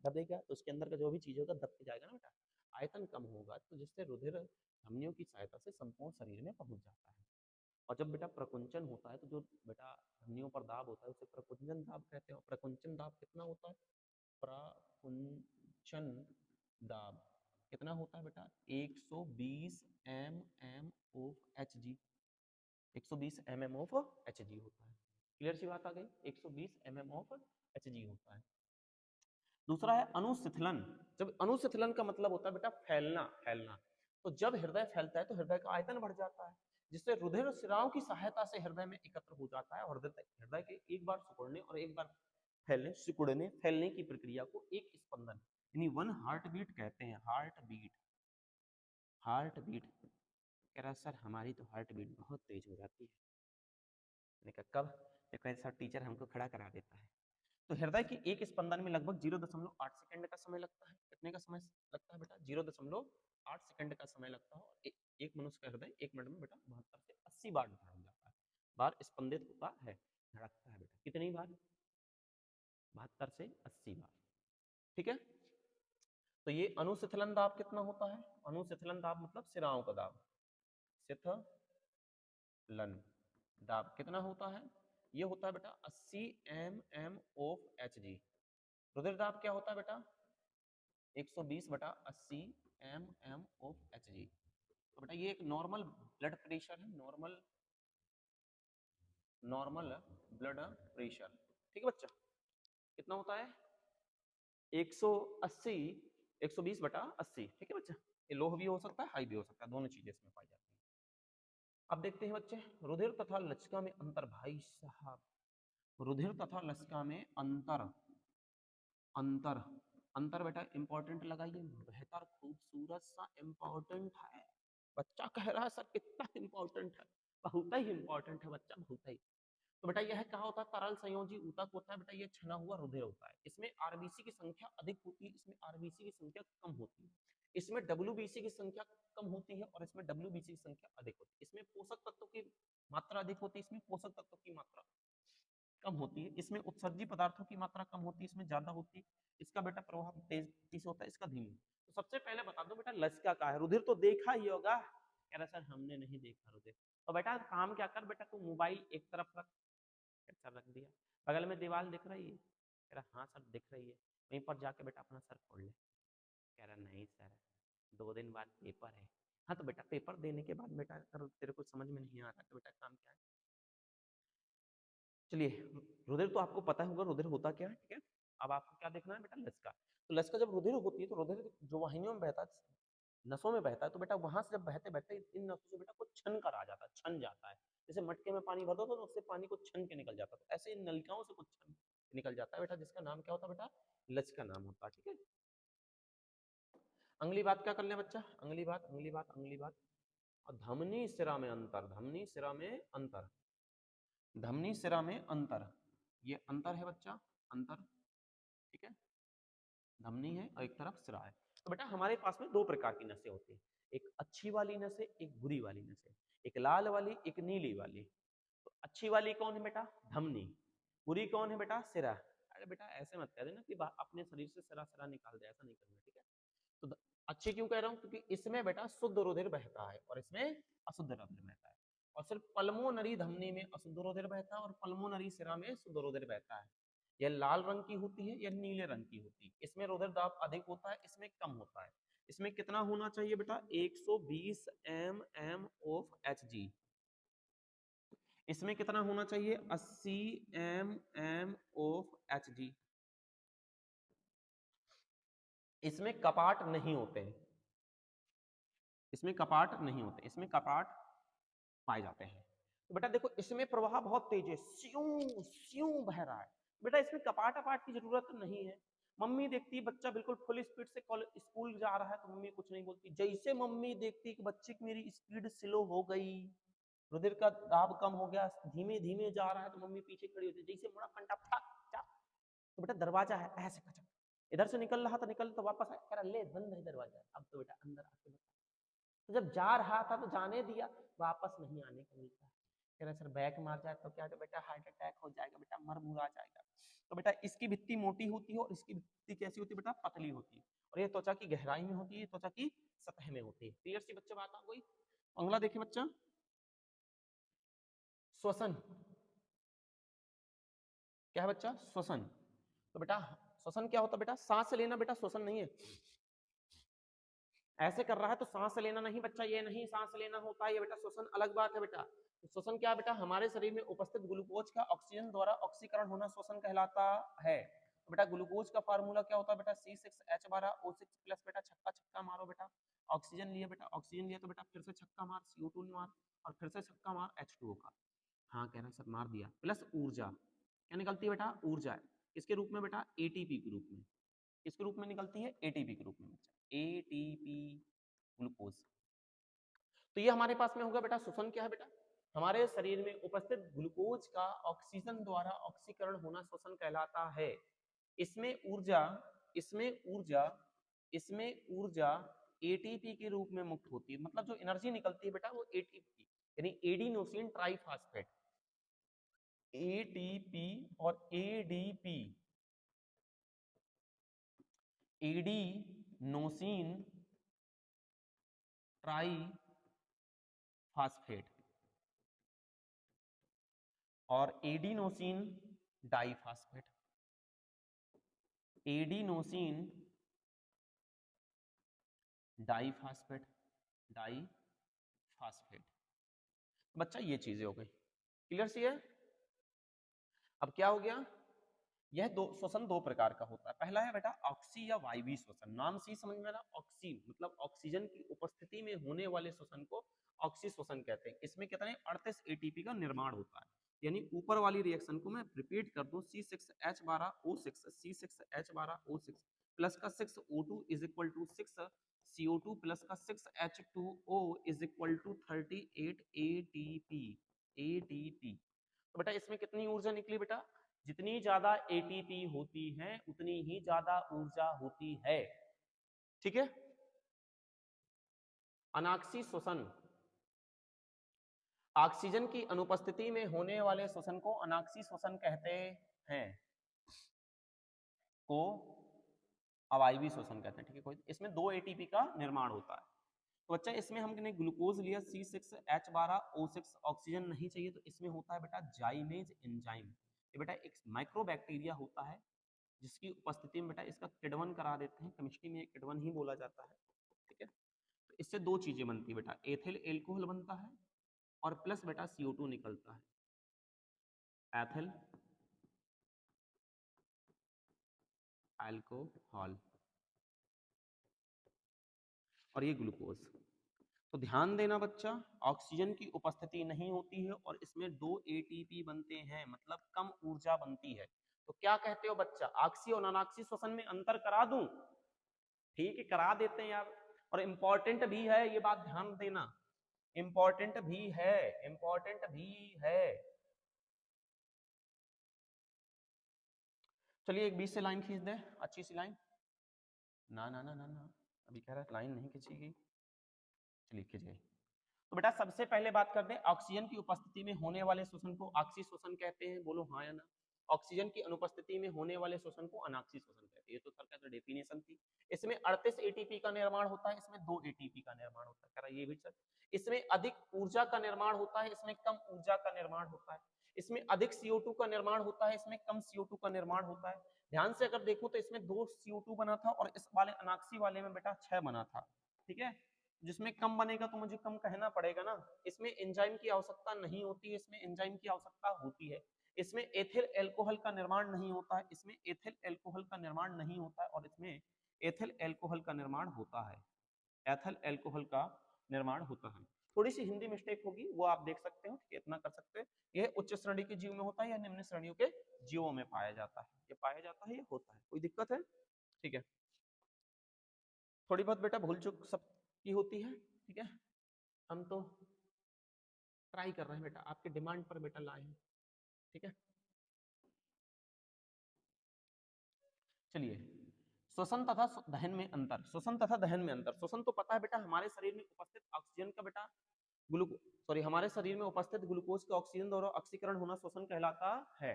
दबेगा तो उसके अंदर का जो भी चीज होगा दब के जाएगा ना बेटा, आयतन कम होगा, तो जिससे रुधिर धमनियों की सहायता से संपूर्ण शरीर में पहुंच जाता है। और जब बेटा प्रकुंचन होता है तो जो बेटा धमनियों पर दाब होता है उसे प्रकुंचन दाब कहते हैं। प्रकुंचन दाब कितना होता है? प्रकुंचन दाब कितना होता है बेटा? 120 mm of Hg। 120 mm of Hg होता है। क्लियर सी बात आ गई? 120 mm ऑफ Hg होता है। दूसरा है अनुशिथिलन। जब अनुशिथिलन का मतलब होता है बेटा फैलना, फैलना। तो जब हृदय फैलता है तो हृदय का आयतन बढ़ जाता है, जिससे रुधिर सिराओं की सहायता से हृदय में एकत्र हो जाता है और हृदय के एक बार सिकुड़ने और एक बार फैलने, सिकुड़ने फैलने की प्रक्रिया को एक स्पंदन यानी वन हार्ट बीट कहते हैं। Heart beat, heart beat. कह रहा सर हमारी तो हार्ट बीट बहुत तेज हो जाती है। मैंने कहा कब? देखो ऐसा टीचर हमको खड़ा करा देता है। तो हृदय की एक स्पंदन में लगभग 0.8 सेकंड का समय लगता है। कितने का समय लगता है बेटा? 0.8 सेकंड का समय लगता है। और एक मनुष्य का हृदय 1 मिनट में बेटा 72 से 80 बार धड़क जाता है, बार स्पंदित होता है, धड़कता है बेटा। कितनी बार? 72 से 80 बार। ठीक है। तो ये अनुशिथिलन दाब कितना होता है? अनुशिथिलन दाब मतलब सिराओं का दाब। शिथिलन दाब कितना होता है? ये होता है बेटा 80 mm ऑफ Hg। रुधिर दाब क्या होता है बेटा? 120/80 mm ऑफ Hg। तो बेटा ये एक नॉर्मल ब्लड प्रेशर है, नॉर्मल नॉर्मल ब्लड प्रेशर। ठीक है बच्चा? कितना होता है? 180 120/80। ठीक है बच्चा? ये लो भी हो सकता है, हाई भी हो सकता है, दोनों चीजें इसमें पाई जाती हैं। अब देखते हैं बच्चे रुधिर तथा लसिका में अंतर। भाई साहब, रुधिर तथा लसिका में अंतर, अंतर अंतर बेटा इंपॉर्टेंट लगाइए, बेहतर खूबसूरत सा इंपॉर्टेंट है। बच्चा कह रहा है सर कितना इंपॉर्टेंट है। बहुत ही इंपॉर्टेंट है बच्चा, बहुत ही। तो बेटा यह क्या होता है? तरल संयोजी ऊतक होता है बेटा, ये छना हुआ रुधिर होता है। इसमें आरबीसी की संख्या अधिक होती है, इसमें आरबीसी की संख्या कम होती है। इसमें डब्ल्यूबीसी की संख्या कम होती है और इसमें डब्ल्यूबीसी की संख्या अधिक होती है। इसमें पोषक तत्वों की मात्रा अधिक होती है, इसमें पोषक तत्वों की मात्रा कम होती है। इसमें उत्सर्जी पदार्थों की मात्रा कम होती है, इसमें ज्यादा होती है। इसका बेटा प्रभाव तेजी से होता है, इसका धीमी। तो सबसे पहले बता दो बेटा लसिका का है। रुधिर तो देखा ही होगा। कह रहा सर हमने नहीं देखा रुधिर। तो बेटा काम क्या कर बेटा, तू मोबाइल एक तरफ रख, सर रख दिया। बगल में दीवार दिख रही है? कह रहा हाँ सर दिख रही है। वहीं पर जाके बेटा अपना सर खोल ले। कह रहा नहीं सर 2 दिन बाद पेपर है। हाँ तो बेटा पेपर देने के बाद बेटा अगर तेरे को समझ में नहीं आ रहा तो बेटा काम क्या है? चलिए, रुधिर तो आपको पता होगा रुधिर होता क्या है। ठीक है, अब आपको क्या देखना है बेटा? लसिका। तो लसिका जब रुधिर होती है तो रुधिर जो वाहिनियों में बहता है, नसों में बहता है, तो बेटा वहां से जब बहते बहते इन नसों से बेटा कुछ छन कर आ जाता है, छन जाता है। जैसे मटके में पानी भर दो तो उससे पानी को छन के निकल जाता है, तो ऐसे इन नलिकाओं से कुछ छन निकल जाता है बेटा, जिसका नाम क्या होता है बेटा? लसिका नाम होता है। ठीक है। अगली बात क्या कर ले बच्चा? अगली बात और धमनी सिरा में अंतर। धमनी सिरा में अंतर, धमनी सिरा में अंतर, ये अंतर है बच्चा, अंतर। ठीक है, धमनी है और एक तरफ सिरा है। तो बेटा हमारे पास में दो प्रकार की नसें होती हैं, एक अच्छी वाली नसें, एक बुरी वाली नसें, एक लाल वाली, एक नीली वाली। तो अच्छी वाली कौन है बेटा? धमनी। बुरी कौन है बेटा? सिरा। अरे बेटा ऐसे मत कह देना कि अपने शरीर से सिरा सिरा निकाल दे, ऐसा नहीं करना। ठीक है, तो अच्छी क्यों कह रहा हूं? क्योंकि इसमें बेटा शुद्ध रुधिर बहता है और इसमें अशुद्ध रुधिर बहता है। और सिर्फ पल्मोनरी धमनी में अशुद्ध रुधिर बहता है और पल्मोनरी सिरा में शुद्ध रुधिर बहता है। यह लाल रंग की होती है या नीले रंग की होती है। इसमें रुधिर दाब अधिक होता है, इसमें कम होता है। इसमें कितना होना चाहिए बेटा? 120 mm ऑफ Hg। इसमें कितना होना चाहिए? 80 mm ऑफ Hg। इसमें कपाट नहीं होते हैं, इसमें कपाट नहीं होते, इसमें कपाट पाए जाते हैं। तो बेटा देखो इसमें प्रवाह बहुत तेज है, स्यूं स्यूं बह रहा है। बेटा इसमें कपाट अपाट की जरूरत नहीं है। मम्मी देखती है बच्चा बिल्कुल फुल स्पीड से स्कूल जा रहा है तो मम्मी कुछ नहीं बोलती। जैसे मम्मी देखती कि बच्चे की मेरी स्पीड स्लो हो गई, रुधिर का दाब कम हो गया, धीमे धीमे जा रहा है, तो मम्मी पीछे खड़ी होती है। जैसे मुड़ा फंटा फट जा, तो बेटा दरवाजा है ऐसे खचक, इधर से निकल रहा था, निकल तो वापस आया, कह रहा ले बंद है दरवाजा, अब तो बेटा अंदर आके बता। तो जब जा रहा था तो जाने दिया, वापस नहीं आने को मिलता। कह रहा सर बैक मार जाए तो क्या? तो बेटा हार्ट अटैक हो जाएगा, बेटा मर मुरा जाएगा। तो बेटा इसकी भित्ति मोटी होती है और इसकी भित्ति कैसी होती है बेटा? पतली होती है। और ये त्वचा की गहराई में होती है, त्वचा की सतह में होती है। क्लियर सी बच्चे बात आ गई? अगला देखिए बच्चा, श्वसन क्या है बच्चा? श्वसन। तो बेटा श्वसन क्या होता है बेटा? सांस लेना बेटा श्वसन नहीं है। ऐसे कर रहा है तो सांस लेना नहीं बच्चा, ये नहीं सांस लेना होता है, ये बेटा श्वसन अलग बात है बेटा। तो श्वसन क्या है बेटा? हमारे शरीर में उपस्थित ग्लूकोज का ऑक्सीजन द्वारा ऑक्सीकरण होना श्वसन कहलाता है। तो बेटा ग्लूकोज का फार्मूला क्या होता है बेटा? C6H12O6 प्लस बेटा छक्का छक्का मारो बेटा, ऑक्सीजन लिया बेटा, ऑक्सीजन लिया तो बेटा फिर से छक्का मार, CO2 मार और फिर से छक्का मार H2O का। हाँ कह रहा है सर मार दिया, प्लस ऊर्जा क्या निकलती है बेटा? ऊर्जा है। किसके रूप में बेटा? ATP के रूप में। किसके रूप में निकलती है? ATP के रूप में बच्चा, ATP ग्लूकोज। तो ये हमारे पास में होगा बेटा श्वसन क्या है बेटा? हमारे शरीर में उपस्थित ग्लूकोज का ऑक्सीजन द्वारा ऑक्सीकरण होना श्वसन कहलाता है। इसमें ऊर्जा इसमें ऊर्जा इसमें ऊर्जा एटीपी के रूप में मुक्त होती है, मतलब जो एनर्जी निकलती है बेटा वो एटीपी यानी एडिनोसिन ट्राइफॉस्फेट, एटीपी और एडीपी, एडिनोसिन ट्राइफॉस्फेट और adenosine diphosphate, adenosine diphosphate, diphosphate. बच्चा ये चीजें हो गई, क्लियर सी है? अब क्या हो गया? यह दो श्वसन दो प्रकार का होता है। पहला है बेटा ऑक्सी या वायवीय श्वसन, नाम से ही समझ में आ रहा, ऑक्सी मतलब ऑक्सीजन की उपस्थिति में होने वाले श्वसन को ऑक्सी श्वसन कहते हैं। इसमें कितने 38 एटीपी का निर्माण होता है, यानी ऊपर वाली रिएक्शन को मैं रिपीट कर दूं, C6H12O6 C6H12O6 प्लस का 6O2 is equal to 6 CO2 plus का 6H2O is equal to 38 ATP। तो बेटा इसमें कितनी ऊर्जा निकली बेटा? जितनी ज्यादा एटीपी होती है उतनी ही ज्यादा ऊर्जा होती है, ठीक है? अनाक्सी श्वसन, ऑक्सीजन की अनुपस्थिति में होने वाले श्वसन को अनाक्सी श्वसन कहते हैं, को अवायवीय श्वसन कहते हैं, ठीक है? कोई इसमें 2 एटीपी का निर्माण होता है। तो बच्चा इसमें हमने ग्लूकोज लिया C6H12O6, ऑक्सीजन नहीं चाहिए तो इसमें होता है बेटा जाइमेज एंजाइम। ये बेटा एक माइक्रोबैक्टीरिया होता है जिसकी उपस्थिति में बेटा इसका किण्वन करा देते हैं, केमिस्ट्री में किण्वन ही बोला जाता है, ठीक है? तो इससे दो चीजें बनती है बेटा, एथिल एल्कोहल बनता है और प्लस बेटा CO2 निकलता है, एथिल अल्कोहल और ये ग्लूकोज। तो ध्यान देना बच्चा, ऑक्सीजन की उपस्थिति नहीं होती है और इसमें 2 एटीपी बनते हैं, मतलब कम ऊर्जा बनती है। तो क्या कहते हो बच्चा? ऑक्सी और अनाक्सी श्वसन में अंतर करा दूं? ठीक है करा देते हैं यार, और इंपॉर्टेंट भी है ये बात, ध्यान देना, इंपॉर्टेंट भी है, इंपॉर्टेंट भी है। चलिए एक बीच से लाइन खींच दे, अच्छी सी लाइन। ना ना ना ना ना, अभी कह रहा है लाइन नहीं खींचेगी, चलिए खींच गई। तो बेटा सबसे पहले बात करते हैं ऑक्सीजन की उपस्थिति में होने वाले श्वसन को ऑक्सी श्वसन कहते हैं, बोलो हाँ या ना? ऑक्सीजन की अनुपस्थिति में होने वाले श्वसन को अनाक्सी श्वसन कहते हैं। ये तो सर का तो डेफिनेशन थी। इसमें 38 एटीपी का निर्माण होता है, इसमें 2 एटीपी का निर्माण होता है, कह रहा ये भी सर। इसमें अधिक ऊर्जा का निर्माण होता है, इसमें कम ऊर्जा का निर्माण होता है। इसमें अधिक CO2 का निर्माण होता है, इसमें कम CO2 का निर्माण होता है। ध्यान से अगर देखो तो इसमें 2 CO2 बना था और इस वाले अनाक्सी वाले में बेटा 6 बना था, ठीक है? जिसमें कम बनेगा तो मुझे कम कहना पड़ेगा ना। इसमें एंजाइम की आवश्यकता नहीं होती है, इसमें एंजाइम की आवश्यकता होती है। इसमें एथिल अल्कोहल का निर्माण नहीं होता है, इसमें एथिल अल्कोहल का निर्माण नहीं होता है और इसमें एथिल अल्कोहल का निर्माण होता है, एथिल अल्कोहल का निर्माण होता है। थोड़ी सी हिंदी मिस्टेक होगी वो आप देख सकते हो, ठीक है? इतना कर सकते हैं। यह उच्च श्रेणी के जीव में होता है या निम्न श्रेणियों के जीवों में पाया जाता है? ये पाया जाता है, ये होता है, कोई दिक्कत है? ठीक है, थोड़ी बहुत बेटा भूल चूक सब की होती है, ठीक है? हम तो ट्राई कर रहे हैं बेटा, आपके डिमांड पर बेटा लाए हैं, ठीक है? चलिए श्वसन तथा दहन में अंतर, श्वसन तथा दहन में अंतर। श्वसन तो पता है बेटा, हमारे शरीर में उपस्थित ऑक्सीजन का बेटा हमारे शरीर में उपस्थित ग्लूकोज के ऑक्सीजन द्वारा ऑक्सीकरण होना श्वसन कहलाता है।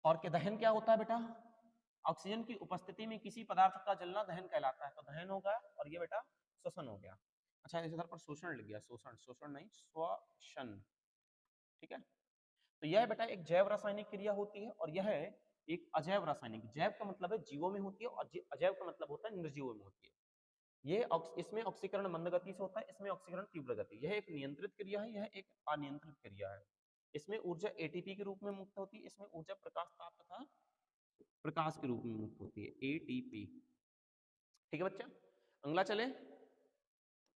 और के दहन क्या होता है बेटा? ऑक्सीजन की उपस्थिति में किसी पदार्थ का जलना दहन कहलाता है, तो दहन होगा और ये बेटा श्वसन हो गया। अच्छा इस इधर पर शोषण लिख गया, शोषण, शोषण नहीं श्वसन, ठीक है। तो यह बेटा एक जैव रासायनिक क्रिया होती है और यह एक अजैव रासायनिक, जैव का मतलब है जीवों में होती है और अजैव का मतलब होता है निर्जीवों में होती है। ये इसमें ऑक्सीकरण मंद गति से होता है, इसमें ऑक्सीकरण तीव्र गति। यह एक नियंत्रित क्रिया है, यह एक अनियंत्रित क्रिया है। इसमें ऊर्जा एटीपी के रूप में मुक्त होती है, इसमें ऊर्जा प्रकाश ताप तथा प्रकाश के रूप में मुक्त होती है, एटीपी। ठीक है बच्चा, अगला चले,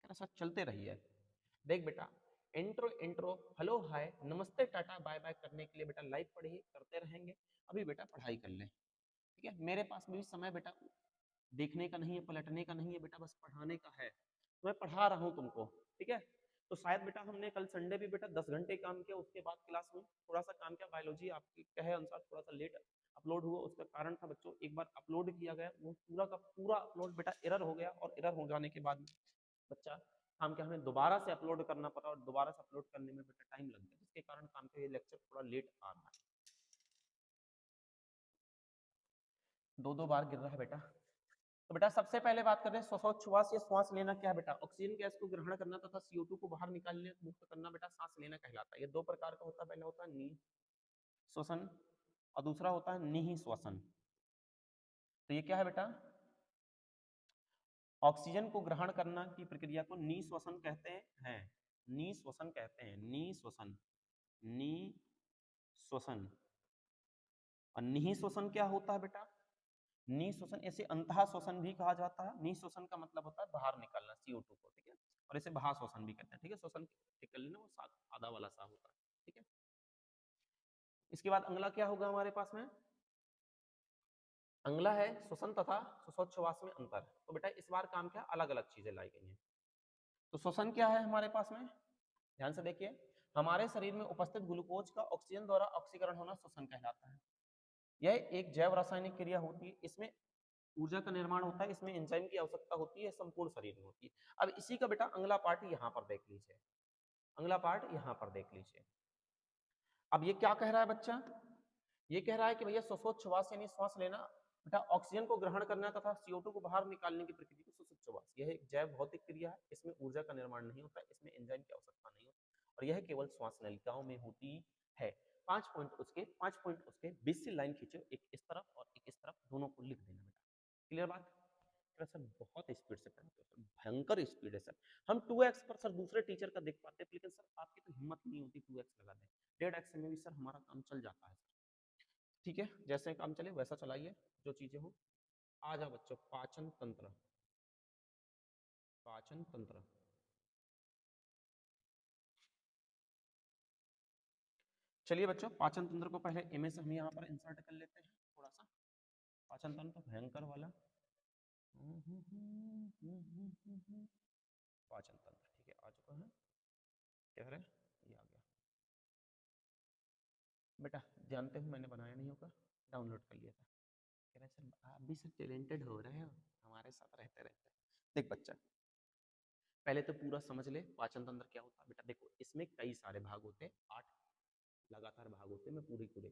ऐसा चलते रहिए। देख बेटा, इंट्रो इंट्रो हेलो हाय नमस्ते टाटा बाय बाय करने के लिए बेटा लाइव पढ़िए, करते रहेंगे। अभी बेटा पढ़ाई कर ले, ठीक है। मेरे पास में भी समय बेटा देखने का नहीं है, पलटने का नहीं है बेटा, बस पढ़ाने का है। तो मैं पढ़ा रहा हूँ तुमको, ठीक है। तो शायद बेटा हमने कल संडे भी बेटा 10 घंटे काम किया, उसके बाद क्लास में थोड़ा सा काम किया। बायोलॉजी आपके कहे अनुसार थोड़ा सा लेट अपलोड हुआ, उसका कारण था बच्चों, एक बार अपलोड किया गया वो पूरा का पूरा अपलोड बेटा एरर हो गया, और एरर हो जाने के बाद बच्चा काम क्या, हमें दोबारा से अपलोड करना पड़ा, और दोबारा से अपलोड करने में बेटा टाइम लग गया, जिसके कारण काम का ये लेक्चर थोड़ा लेट आ रहा है। दो बार गिर रहा है बेटा। तो बेटा सबसे पहले बात कर रहे हैं श्वासोच्छ्वास या श्वास लेना क्या है बेटा, ऑक्सीजन गैस को ग्रहण करना तथा CO2 को बाहर निकालने मुक्त करना बेटा सांस लेना कहलाता है। ये दो प्रकार का होता है, पहला होता है नि श्वसन और दूसरा होता है निहि श्वसन। तो ये क्या है बेटा, ऑक्सीजन को ग्रहण करना की प्रक्रिया को निश्वसन कहते हैं, निश्वसन कहते हैं, निश्वसन, निश्वसन। और निःश्वसन क्या होता है बेटा, निःश्वसन ऐसे अंतः श्वसन भी कहा जाता है। निःश्वसन का मतलब होता है बाहर निकालना CO2 को, ठीक है, और इसे महाश्वसन भी कहते हैं, ठीक है। श्वसन निकल लेना वो आधा वाला सा होता है, ठीक है। इसके बाद अगला क्या होगा हमारे पास में, अगला है श्वसन तथा श्वासोच्छ्वास में अंतर। तो बेटा इस बार काम क्या, अलग अलग चीजें लाई गई हैं। तो श्वसन क्या है हमारे पास में, ध्यान से देखिए, हमारे शरीर में उपस्थित ग्लूकोज का ऑक्सीजन द्वारा ऑक्सीकरण होना श्वसन कहलाता है। यह एक जैव रासायनिक क्रिया होती है, इसमें ऊर्जा का निर्माण होता है, इसमें एंजाइम की आवश्यकता होती है, संपूर्ण शरीर में होती है। अब इसी का बेटा अगला पार्ट यहाँ पर देख लीजिए, अगला पार्ट यहाँ पर देख लीजिए। अब ये क्या कह रहा है बच्चा, ये कह रहा है कि भैया श्वासोच्छ्वास यानी श्वास लेना बेटा ऑक्सीजन को ग्रहण करना तथा CO2 को बाहर निकालने की प्रक्रिया को श्वासोच्छ्वास, यह एक जैव भौतिक क्रिया है, इसमें ऊर्जा का निर्माण नहीं होता, इसमें एंजाइम की आवश्यकता नहीं होती, और यह केवल श्वास नलिकाओं में होती है। 5 पॉइंट उसके 20 लाइन खींचो, एक इस तरफ और एक इस तरफ, दोनों को लिख देना बेटा। क्लियर बात, सर बहुत स्पीड से पढ़ाते हो सर, भयंकर स्पीड है सर। हम 2x पर सर दूसरे टीचर का देख पाते हैं, लेकिन सर आपकी तो हिम्मत नहीं होती 2x लगा दें, 1.5x में भी सर हमारा काम चल जाता है सर। ठीक है, जैसे काम चले वैसा चलाइए, जो चीजें हो। आ जाओ बच्चों, पाचन तंत्र, पाचन तंत्र। चलिए बच्चों, पाचन तंत्र को पहले इमेज हम यहाँ पर इंसर्ट कर लेते हैं थोड़ा सा। पाचन तंत्र भयंकर वाला, पाचन तंत्र, ठीक है, आ चुका है। क्या है ये, आ गया बेटा, जानते हो मैंने बनाया नहीं होगा, डाउनलोड कर लिया था। कह रहे सर आप भी सर टैलेंटेड हो रहे हो, हमारे साथ रहते रहते। देख बच्चा, पहले तो पूरा समझ ले पाचन तंत्र क्या होता है बेटा। देखो इसमें कई सारे भाग होते हैं, 8 लगातार भाग होते हैं, मैं पूरे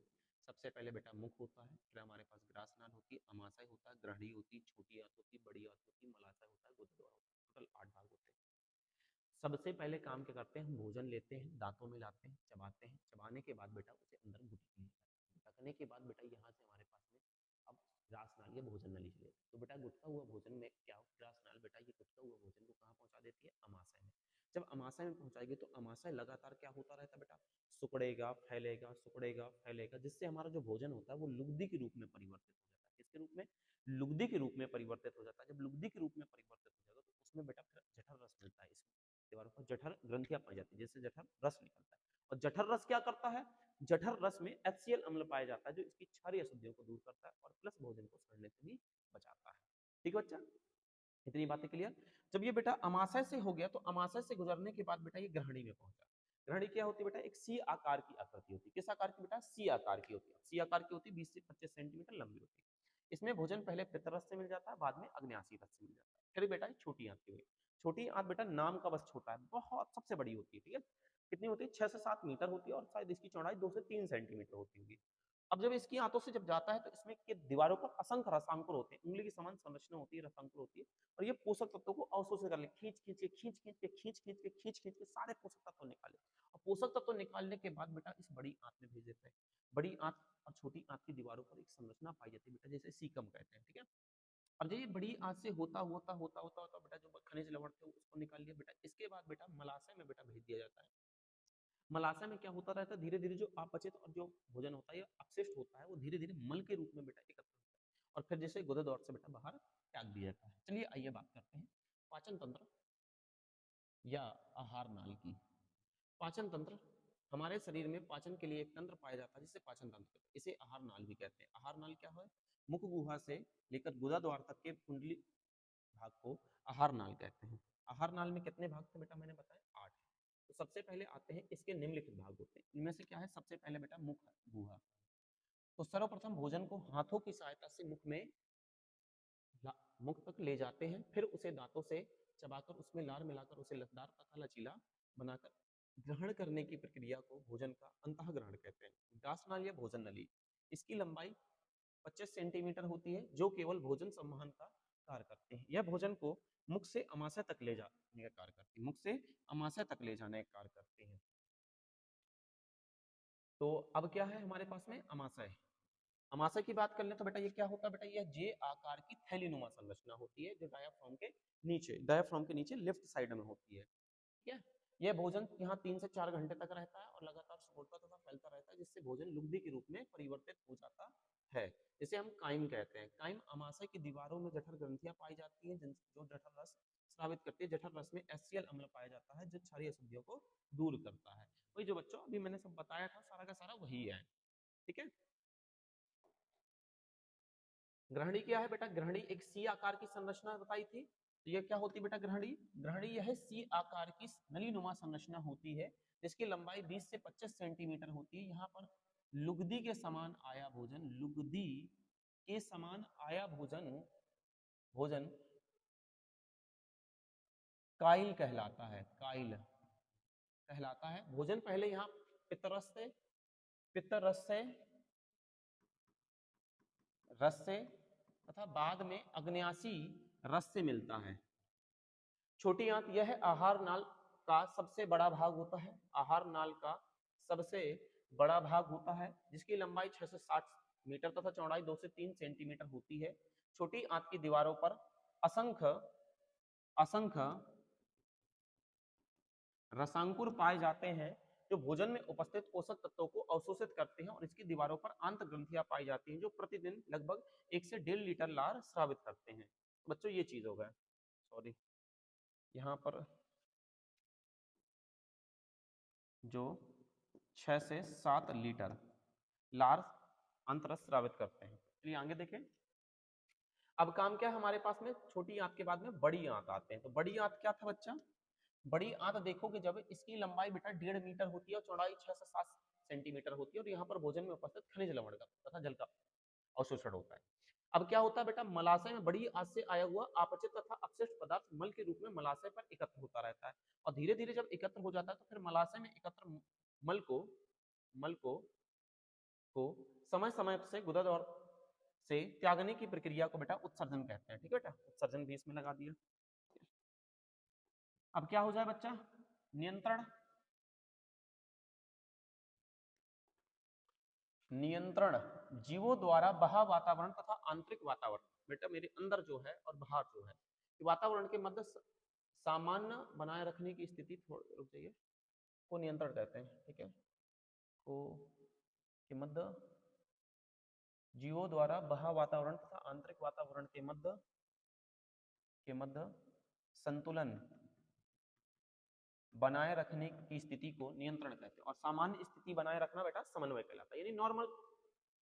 सबसे पहले बेटा मुख होता है, फिर हमारे पास ग्रासनाल होती है, अमाशय होता है, ग्रहणी होती है, छोटी आंत होती है, बड़ी आंत होती है, मलाशय होता है, गुदद्वार होता है, टोटल 8 भाग होते हैं। सबसे पहले काम क्या करते हैं, हम भोजन लेते हैं, दांतों में लाते हैं, चबाते हैं, चबाने के बाद बेटा उसे अंदर गुटकी गुटकने के बाद बेटा यहाँ से हमारे पास में अब ग्रास नाल या भोजन नली चले। तो बेटा गुटका हुआ भोजन में क्या हो, ग्रास नाल बेटा ये गुटका हुआ भोजन को कहाँ पहुंचा देती है, अमाशय में। जब अमाशय में पहुंचाएगी तो अमाशय लगातार क्या होता रहता है बेटा, सिकुड़ेगा फैलेगा, सिकुड़ेगा फैलेगा, जिससे हमारा जो भोजन होता है वो लुगदी के रूप में परिवर्तित हो जाता है। किसके रूप में, लुगदी के रूप में परिवर्तित हो जाता है। जब लुगदी के रूप में परिवर्तित हो जाएगा तो उसमें बेटा फिर जठर रस मिलता है, इसमें दीवारों पर जठर ग्रंथियां पाई जाती है, जिससे जठर रस निकलता है। और जठर रस क्या करता है, जठर रस में HCl अम्ल पाया जाता है, जो इसकी क्षारीय अशुद्धियों को दूर करता है और प्लस भोजन को सड़ने से भी बचाता है। ठीक है बच्चा, इतनी बातें क्लियर। जब ये बेटा अमाशय से हो गया तो अमाशय से गुजरने के बाद बेटा ये ग्रहणी में पहुंचा। ग्रहणी क्या होती है बेटा, एक सी आकार की आकृति होती है। किस आकार की बेटा, सी आकार की होती है। सी आकार की होती है, 20 से 25 सेंटीमीटर लंबी होती है। इसमें भोजन पहले पित्तरस से मिल जाता है, बाद में अग्न्याशी रस से मिल जाता है। फिर बेटा छोटी आंत की हुई, छोटी आंत बेटा नाम का बस छोटा है, बहुत सबसे बड़ी होती है, ठीक है। कितनी होती है, 6 से 7 मीटर होती है, और शायद इसकी चौड़ाई 2 से 3 सेंटीमीटर होती होगी। अब जब इसकी आंतों से जब जाता है तो इसमें के दीवारों पर असंख्य रसांकुर होते हैं, उंगली की समान संरचना होती है, रसांकुर होती है, और ये पोषक तत्वों को अवशोषित कर ले, खींच खींच के खींच खींच के खींच खींच के खींच खींच के सारे पोषक तत्व निकाले, और पोषक तत्व निकालने के बाद बेटा इस बड़ी आंत में भेज देते हैं। बड़ी आंत और छोटी आंत की दीवारों पर एक संरचना पाई जाती है बेटा, जैसे सीकम कहते हैं, ठीक है। अब जब ये बड़ी आंत से होता बेटा जो खनिज लवण थे उसको निकाल लिया बेटा, इसके बाद बेटा मलाशय में बेटा भेज दिया जाता है। मलाशय में क्या होता रहता है, धीरे धीरे जो अपचित और जो भोजन होता है या अपशिष्ट होता है वो धीरे धीरे मल के रूप में बेटा एकत्र होता है और फिर जैसे गुदे से बेटा बाहर त्याग दिया जाता है। चलिए आइए बात करते हैं पाचन तंत्र या आहार नाल की। पाचन तंत्र, हमारे शरीर में पाचन के लिए एक तंत्र पाया जाता है जिसे पाचन तंत्र कहते हैं, इसे आहार नाल भी कहते हैं। आहार नाल क्या है, मुख गुहा से लेकर गुदा द्वार तक के कुंडली भाग को आहार नाल कहते हैं। आहार नाल में कितने भाग थे बेटा, मैंने बताया 8। तो सबसे पहले आते हैं इसके निम्नलिखित भाग होते हैं, इनमें से क्या है, सबसे पहले बेटा मुख गुहा। तो सर्वप्रथम भोजन को हाथों की सहायता से मुख तक ले जाते हैं, फिर उसे दांतों से चबाकर उसमें लार मिलाकर उसे लसदार तथा लचीला बनाकर ग्रहण करने की प्रक्रिया को भोजन का अंतः ग्रहण कहते हैं। व्यासनाल या भोजन नली, इसकी लंबाई 25 सेंटीमीटर होती है जो केवल भोजन संवहन का कार्य करते हैं। यह भोजन को मुख से अमाशय तक ले जाने का कार्य करती है, मुख से अमाशय तक ले जाने का कार्य करते हैं। तो अब क्या है हमारे पास में अमाशय। अमाशय की बात कर ले तो बेटा ये क्या होता है बेटा, यह जे आकार की थैलीनुमा संरचना होती है जो डायाफ्राम के नीचे लेफ्ट साइड में होती है, ठीक है। यह भोजन यहाँ 3 से 4 घंटे तक रहता है और लगातार सिकुड़ता तथा फैलता रहता है, जिससे भोजन लुगदी के रूप में परिवर्तित हो जाता है, जिसे हम काइम कहते हैं। काइम अमाशय की दीवारों में जठर ग्रंथियां पाई जाती हैं जो जठर रस स्रावित करती है। जठर रस में HCl अम्ल पाया जाता है जो क्षारीय अशुद्धियों को दूर करता है। वही जो बच्चों अभी मैंने सब बताया था सारा का सारा वही है, ठीक है। ग्रहणी क्या है बेटा, ग्रहणी एक सी आकार की संरचना बताई थी। तो ये क्या होती है बेटा ग्रहणी, ग्रहणी यह सी आकार की नलीनुमा संरचना होती है जिसकी लंबाई 20 से 25 सेंटीमीटर होती है। यहाँ पर लुगदी के समान आया भोजन, लुगदी के समान आया भोजन भोजन काइल कहलाता है, काइल कहलाता है। भोजन पहले यहाँ पित्तरस से रस से तथा बाद में अग्न्यासी रस से मिलता है। छोटी आंत यह आहार नाल का सबसे बड़ा भाग होता है, आहार नाल का सबसे बड़ा भाग होता है जिसकी लंबाई 6 से 7 मीटर तथा चौड़ाई 2 से 3 सेंटीमीटर होती है। छोटी आंत की दीवारों पर असंख्य असंख्य रसांकुर पाए जाते हैं जो भोजन में उपस्थित पोषक तत्वों को अवशोषित करते हैं और इसकी दीवारों पर आंत ग्रंथियां पाई जाती हैं जो प्रतिदिन लगभग 1 से 1.5 लीटर लार स्रावित करते हैं। बच्चों ये चीज हो गया, सॉरी यहाँ पर जो 6 से 7 लीटर लार अंतरस स्रावित करते हैं। चलिए आगे देखें। अब काम क्या है हमारे पास में, छोटी आंत के बाद में बड़ी आंत आते हैं। तो बड़ी आंत क्या था बच्चा, बड़ी आंत देखोगे जब इसकी लंबाई बेटा 1.5 मीटर होती है और चौड़ाई 6 से 7 सेंटीमीटर होती है और यहाँ पर भोजन में उपस्थित खनिज लवण का तथा जल का अवशोषण होता है। अब क्या होता है बेटा, मलाशय में बड़ी आंत से आया हुआ अपचित तथा अपशिष्ट पदार्थ मल के रूप में मलाशय पर एकत्र होता रहता है और धीरे धीरे जब एकत्र हो जाता है तो फिर मलाशय में एकत्र मल को समय समय से गुदा और से त्यागने की प्रक्रिया को बेटा उत्सर्जन कहते हैं, ठीक है बेटा। उत्सर्जन भी इसमें लगा दिया। अब क्या हो जाए बच्चा, नियंत्रण। नियंत्रण जीवों द्वारा बाह्य वातावरण तथा आंतरिक वातावरण, बेटा मेरे अंदर जो है और बाहर जो है वातावरण के मध्य सामान्य बनाए रखने की स्थिति, थोड़ा रुक जाइए, को नियंत्रण कहते हैं, ठीक है। को के मध्य जीवों द्वारा बाह्य वातावरण तथा आंतरिक वातावरण के मध्य संतुलन बनाए रखने की स्थिति को नियंत्रण कहते हैं और सामान्य स्थिति बनाए रखना बेटा समन्वय कहलाता है। यानी नॉर्मल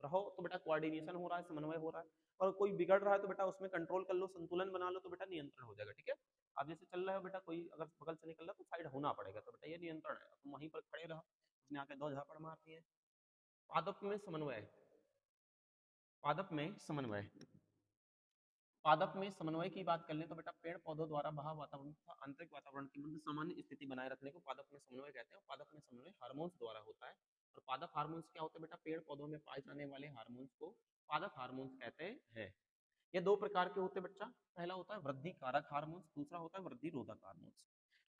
रहो तो बेटा कोऑर्डिनेशन हो रहा है, समन्वय हो रहा है, और कोई बिगड़ रहा है तो बेटा उसमें कंट्रोल कर लो, संतुलन बना लो तो बेटा नियंत्रण हो जाएगा, ठीक है। आप जैसे चल रहे हो बेटा, कोई अगर बगल से निकल रहा है तो साइड होना पड़ेगा, तो बेटा ये नियंत्रण है। तुम वहीं पर खड़े रहो, उसने आके 2 झापड़ मार दिए। पादप में समन्वय, पादप में समन्वय, पादप में समन्वय की बात कर लें तो बेटा पेड़ पौधों द्वारा बाह्य वातावरण तथा आंतरिक वातावरण के मध्य सामान्य स्थिति बनाए रखने को पादप में समन्वय कहते हैं। पादप में समन्वय हार्मोन्स द्वारा होता है और पादप हार्मोन्स क्या होते हैं बेटा, पेड़ पौधों में पाए जाने वाले हार्मोन्स को पादप हार्मोन्स कहते हैं। ये 2 प्रकार के होते हैं बच्चा, पहला होता है वृद्धि कारक हार्मोन्स, दूसरा होता है वृद्धि रोधक हार्मोन्स।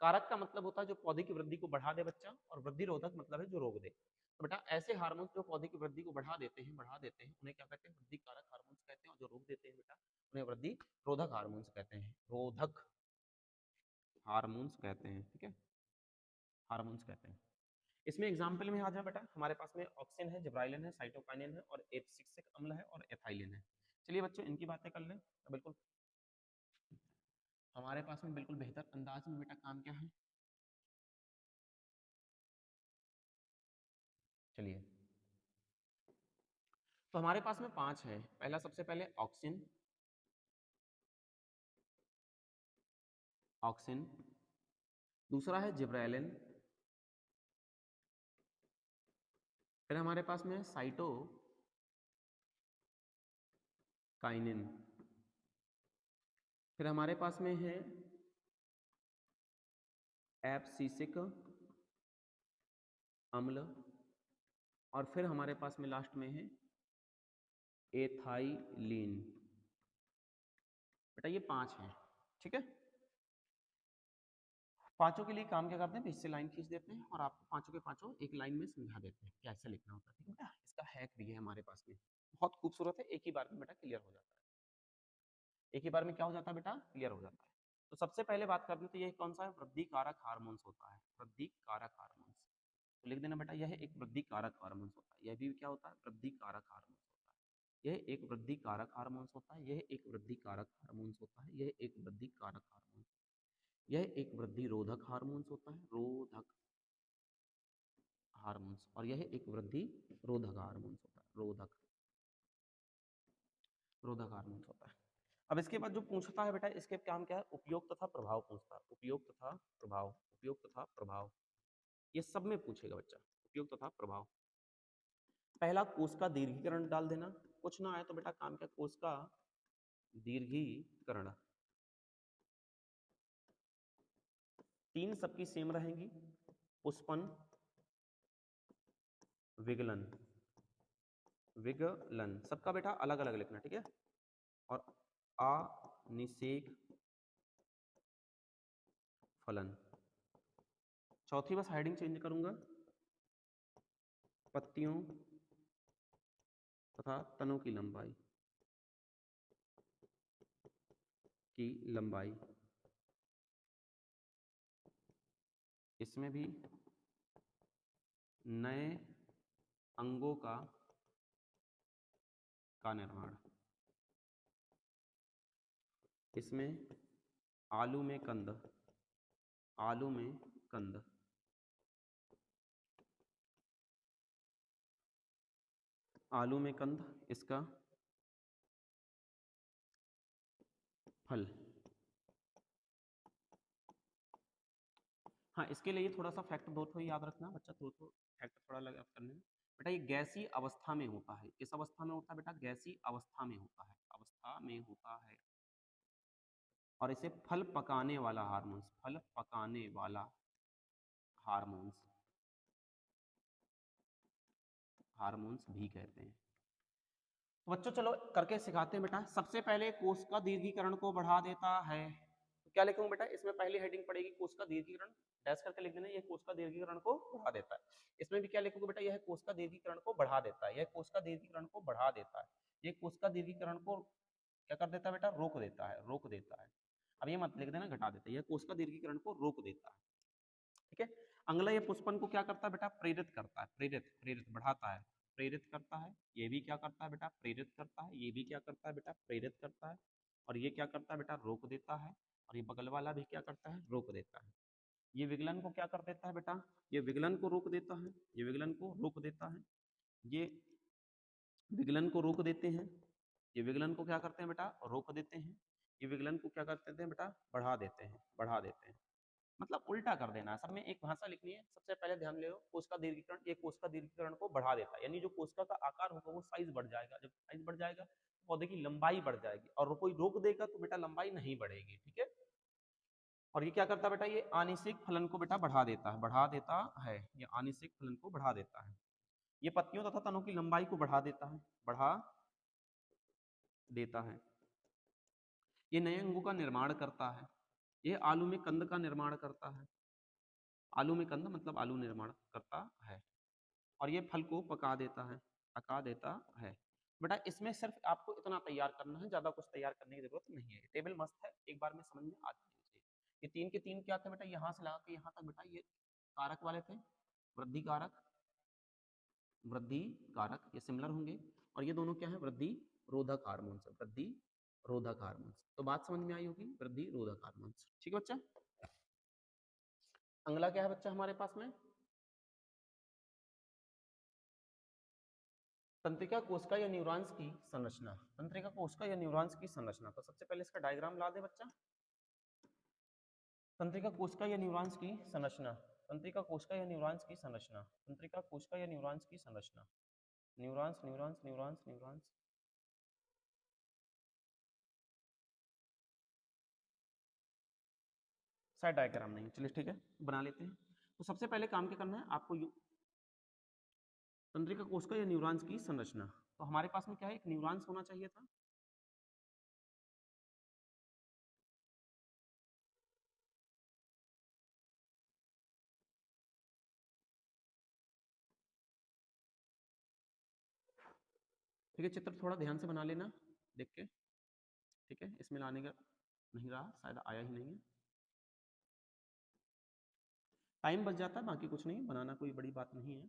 कारक का मतलब होता है जो पौधे की वृद्धि को बढ़ा दे बच्चा, और वृद्धि रोधक मतलब है जो रोक दे। तो बेटा ऐसे हार्मोन्स जो पौधे की वृद्धि को बढ़ा देते हैं उन्हें क्या कहते हैं? वृद्धि कारक हार्मोन्स कहते हैं, और जो रोक देते हैं बेटा उन्हें वृद्धि रोधक हार्मोन्स कहते हैं। रोधक हार्मोन्स कहते हैं, ठीक है, हार्मोन्स कहते हैं। इसमें एग्जाम्पल में आ जाए बेटा, हमारे पास में ऑक्सिन है, जिब्राइलिन है, साइटोकाइनिन है, और एब्सिक्सिक अम्ल है, और एथाइलिन है। चलिए बच्चों इनकी बातें कर लें। तो बिल्कुल हमारे पास में बिल्कुल बेहतर अंदाज में बेटा काम क्या है, चलिए। तो हमारे पास में 5 है। पहला सबसे पहले ऑक्सिन, ऑक्सिन। दूसरा है जिब्रेलिन। फिर हमारे पास में साइटोकाइनिन। फिर हमारे पास में है एब्सिसिक अम्ल, और फिर हमारे पास में लास्ट में है एथाइलिन। बेटा ये 5 है, ठीक है। पांचों के लिए काम क्या करते हैं, बीच से लाइन खींच देते हैं और आपको पांचों के पांचों एक लाइन में समझा देते हैं कैसे लिखना होता है, ठीक है बेटा। इसका हैक भी है हमारे पास में, बहुत खूबसूरत है, एक ही बार में बेटा क्लियर हो जाता है। एक ही बार में क्या हो जाता है बेटा, क्लियर हो जाता है। तो सबसे पहले बात करते हैं, तो ये कौन सा है, वृद्धि कारक हार्मोन्स होता है, वृद्धि कारक हार्मोन्स। तो लिख देना बेटा यह एक वृद्धि कारक हार्मोन्स होता है, यह भी क्या होता है, वृद्धि कारक हार्मोन्स होता है। यह एक वृद्धि कारक हार्मोन्स होता है, यह एक वृद्धि कारक हार्मोन्स होता है, यह एक वृद्धि कारक हार्मोन्स, यह एक वृद्धि रोधक हार्मोन्स होता है, रोधक हार्मोन्स, और यह एक वृद्धि रोधक हार्मोन्स होता है, रोधक रोधक हार्मोन्स होता है। अब इसके बाद जो पूछता है बेटा, इसके काम क्या है, उपयोग तथा प्रभाव पूछता है, उपयोग तथा प्रभाव, उपयोग तथा प्रभाव, ये सब में पूछेगा बच्चा, उपयोग तथा प्रभाव। पहला कोश का दीर्घीकरण डाल देना, कुछ ना आए तो बेटा काम क्या, कोश का दीर्घीकरण। 3 सबकी सेम रहेंगी, पुष्पन, विगलन, विगलन सबका बेटा अलग अलग लिखना, ठीक है। और अनिषेक फलन। चौथी बस हेडिंग चेंज करूंगा, पत्तियों तथा तनों की लंबाई, की लंबाई। इसमें भी नए अंगों का निर्माण। इसमें आलू में कंद, आलू में कंद, आलू में कंद, इसका फल। हाँ इसके लिए थोड़ा सा फैक्ट दो तो याद रखना बच्चा, दो तो फैक्ट थोड़ा लगा करने में। बेटा ये गैसीय अवस्था में होता है, किस अवस्था में होता है बेटा, गैसीय अवस्था में होता है, अवस्था में होता है। और इसे फल पकाने वाला हार्मोन्स, फल पकाने वाला हार्मोन्स, हार्मोन्स भी कहते हैं। तो बच्चों चलो करके सिखाते हैं बेटा। सबसे पहले कोश का दीर्घीकरण को बढ़ा देता है, तो क्या लिखूंगा बेटा, इसमें पहली हेडिंग पड़ेगी कोश का दीर्घीकरण, डैश करके लिख देना, यह कोश का दीर्घीकरण को बढ़ा देता है। इसमें भी क्या लिखोगे बेटा, यह कोश का दीर्घीकरण को बढ़ा देता है, यह कोश का दीर्घीकरण को बढ़ा देता है, यह कोश का दीर्घीकरण को क्या कर देता है बेटा, रोक देता है, रोक देता है। अब ये मत लिख देना घटा देता है, यह कोश का दीर्घीकरण को रोक देता है, ठीक है। अगला ये पुष्पन को क्या करता है बेटा, प्रेरित करता है, प्रेरित, प्रेरित बढ़ाता है, प्रेरित करता है। ये भी क्या करता है बेटा, प्रेरित करता है। ये भी क्या करता है बेटा, प्रेरित करता है। और ये क्या करता है बेटा, रोक देता है। और ये बगल वाला भी क्या करता है, रोक देता है। ये विगलन को क्या कर देता है बेटा, ये विगलन को रोक देता है, ये विगलन को रोक देता है, ये विगलन को रोक देते हैं, ये विगलन को क्या करते हैं बेटा, रोक देते हैं। ये विगलन को क्या करते हैं बेटा, बढ़ा देते हैं, बढ़ा देते हैं। मतलब उल्टा कर देना है, सब में एक भाषा लिखनी है। सबसे पहले ध्यान ले लो, कोशिका दीर्घीकरण, ये कोशिका दीर्घीकरण को बढ़ा देता है, यानी जो कोशिका का आकार होगा वो साइज बढ़ जाएगा, जब साइज बढ़ जाएगा तो पौधे की लंबाई बढ़ जाएगी, और कोई रोक देगा तो बेटा लंबाई नहीं बढ़ेगी, ठीक है। और ये क्या करता है बेटा, ये आनिशिक फलन को बेटा बढ़ा देता है, बढ़ा देता है, ये आनिशिक फलन को बढ़ा देता है। ये पत्तियों तथा तनों की लंबाई को बढ़ा देता है, बढ़ा देता है। ये नए अंगों का निर्माण करता है, ये आलू में कंद का निर्माण करता है। आलू में कंद मतलब आलू निर्माण करता है और ये फल को पका देता है। बेटा इसमें सिर्फ आपको इतना तैयार करना है, ज्यादा कुछ तैयार करने की जरूरत नहीं है। टेबल मस्त है, एक बार में समझ में आ जानी चाहिए। ये तीन के तीन क्या थे बेटा, यहाँ से लगा के यहाँ तक बेटा ये कारक वाले थे, वृद्धि कारक, वृद्धि कारक ये सिमिलर होंगे, और ये दोनों क्या है, वृद्धि रोधक हार्मोन्स, वृद्धि रोधक हार्मोन्स। तो बात समझ में आई होगी, वृद्धि रोधक हार्मोन्स। ठीक है बच्चा। अगला क्या है बच्चा हमारे पास में, तंत्रिका कोशिका या न्यूरॉन्स की संरचना। तंत्रिका कोशिका या न्यूरॉन्स की संरचना, तो सबसे पहले इसका डायग्राम ला दे बच्चा। तंत्रिका कोशिका या न्यूरॉन्स की संरचना, तंत्रिका कोशिका या न्यूरॉन्स की संरचना, तंत्रिका कोशिका या न्यूरॉन्स की संरचना। न्यूरॉन्स न्यूरॉन्स न्यूरॉन्स न्यूरॉन्स, शायद डायग्राम नहीं, चलिए ठीक है बना लेते हैं। तो सबसे पहले काम क्या करना है आपको, तंत्रिका कोशिका या न्यूरॉन्स की संरचना। तो हमारे पास में क्या है, एक न्यूरॉन्स होना चाहिए था, ठीक है। चित्र थोड़ा ध्यान से बना लेना देख के, ठीक है। इसमें लाने का नहीं रहा, शायद आया ही नहीं है, टाइम बच जाता है, बाकी कुछ नहीं, बनाना कोई बड़ी बात नहीं है।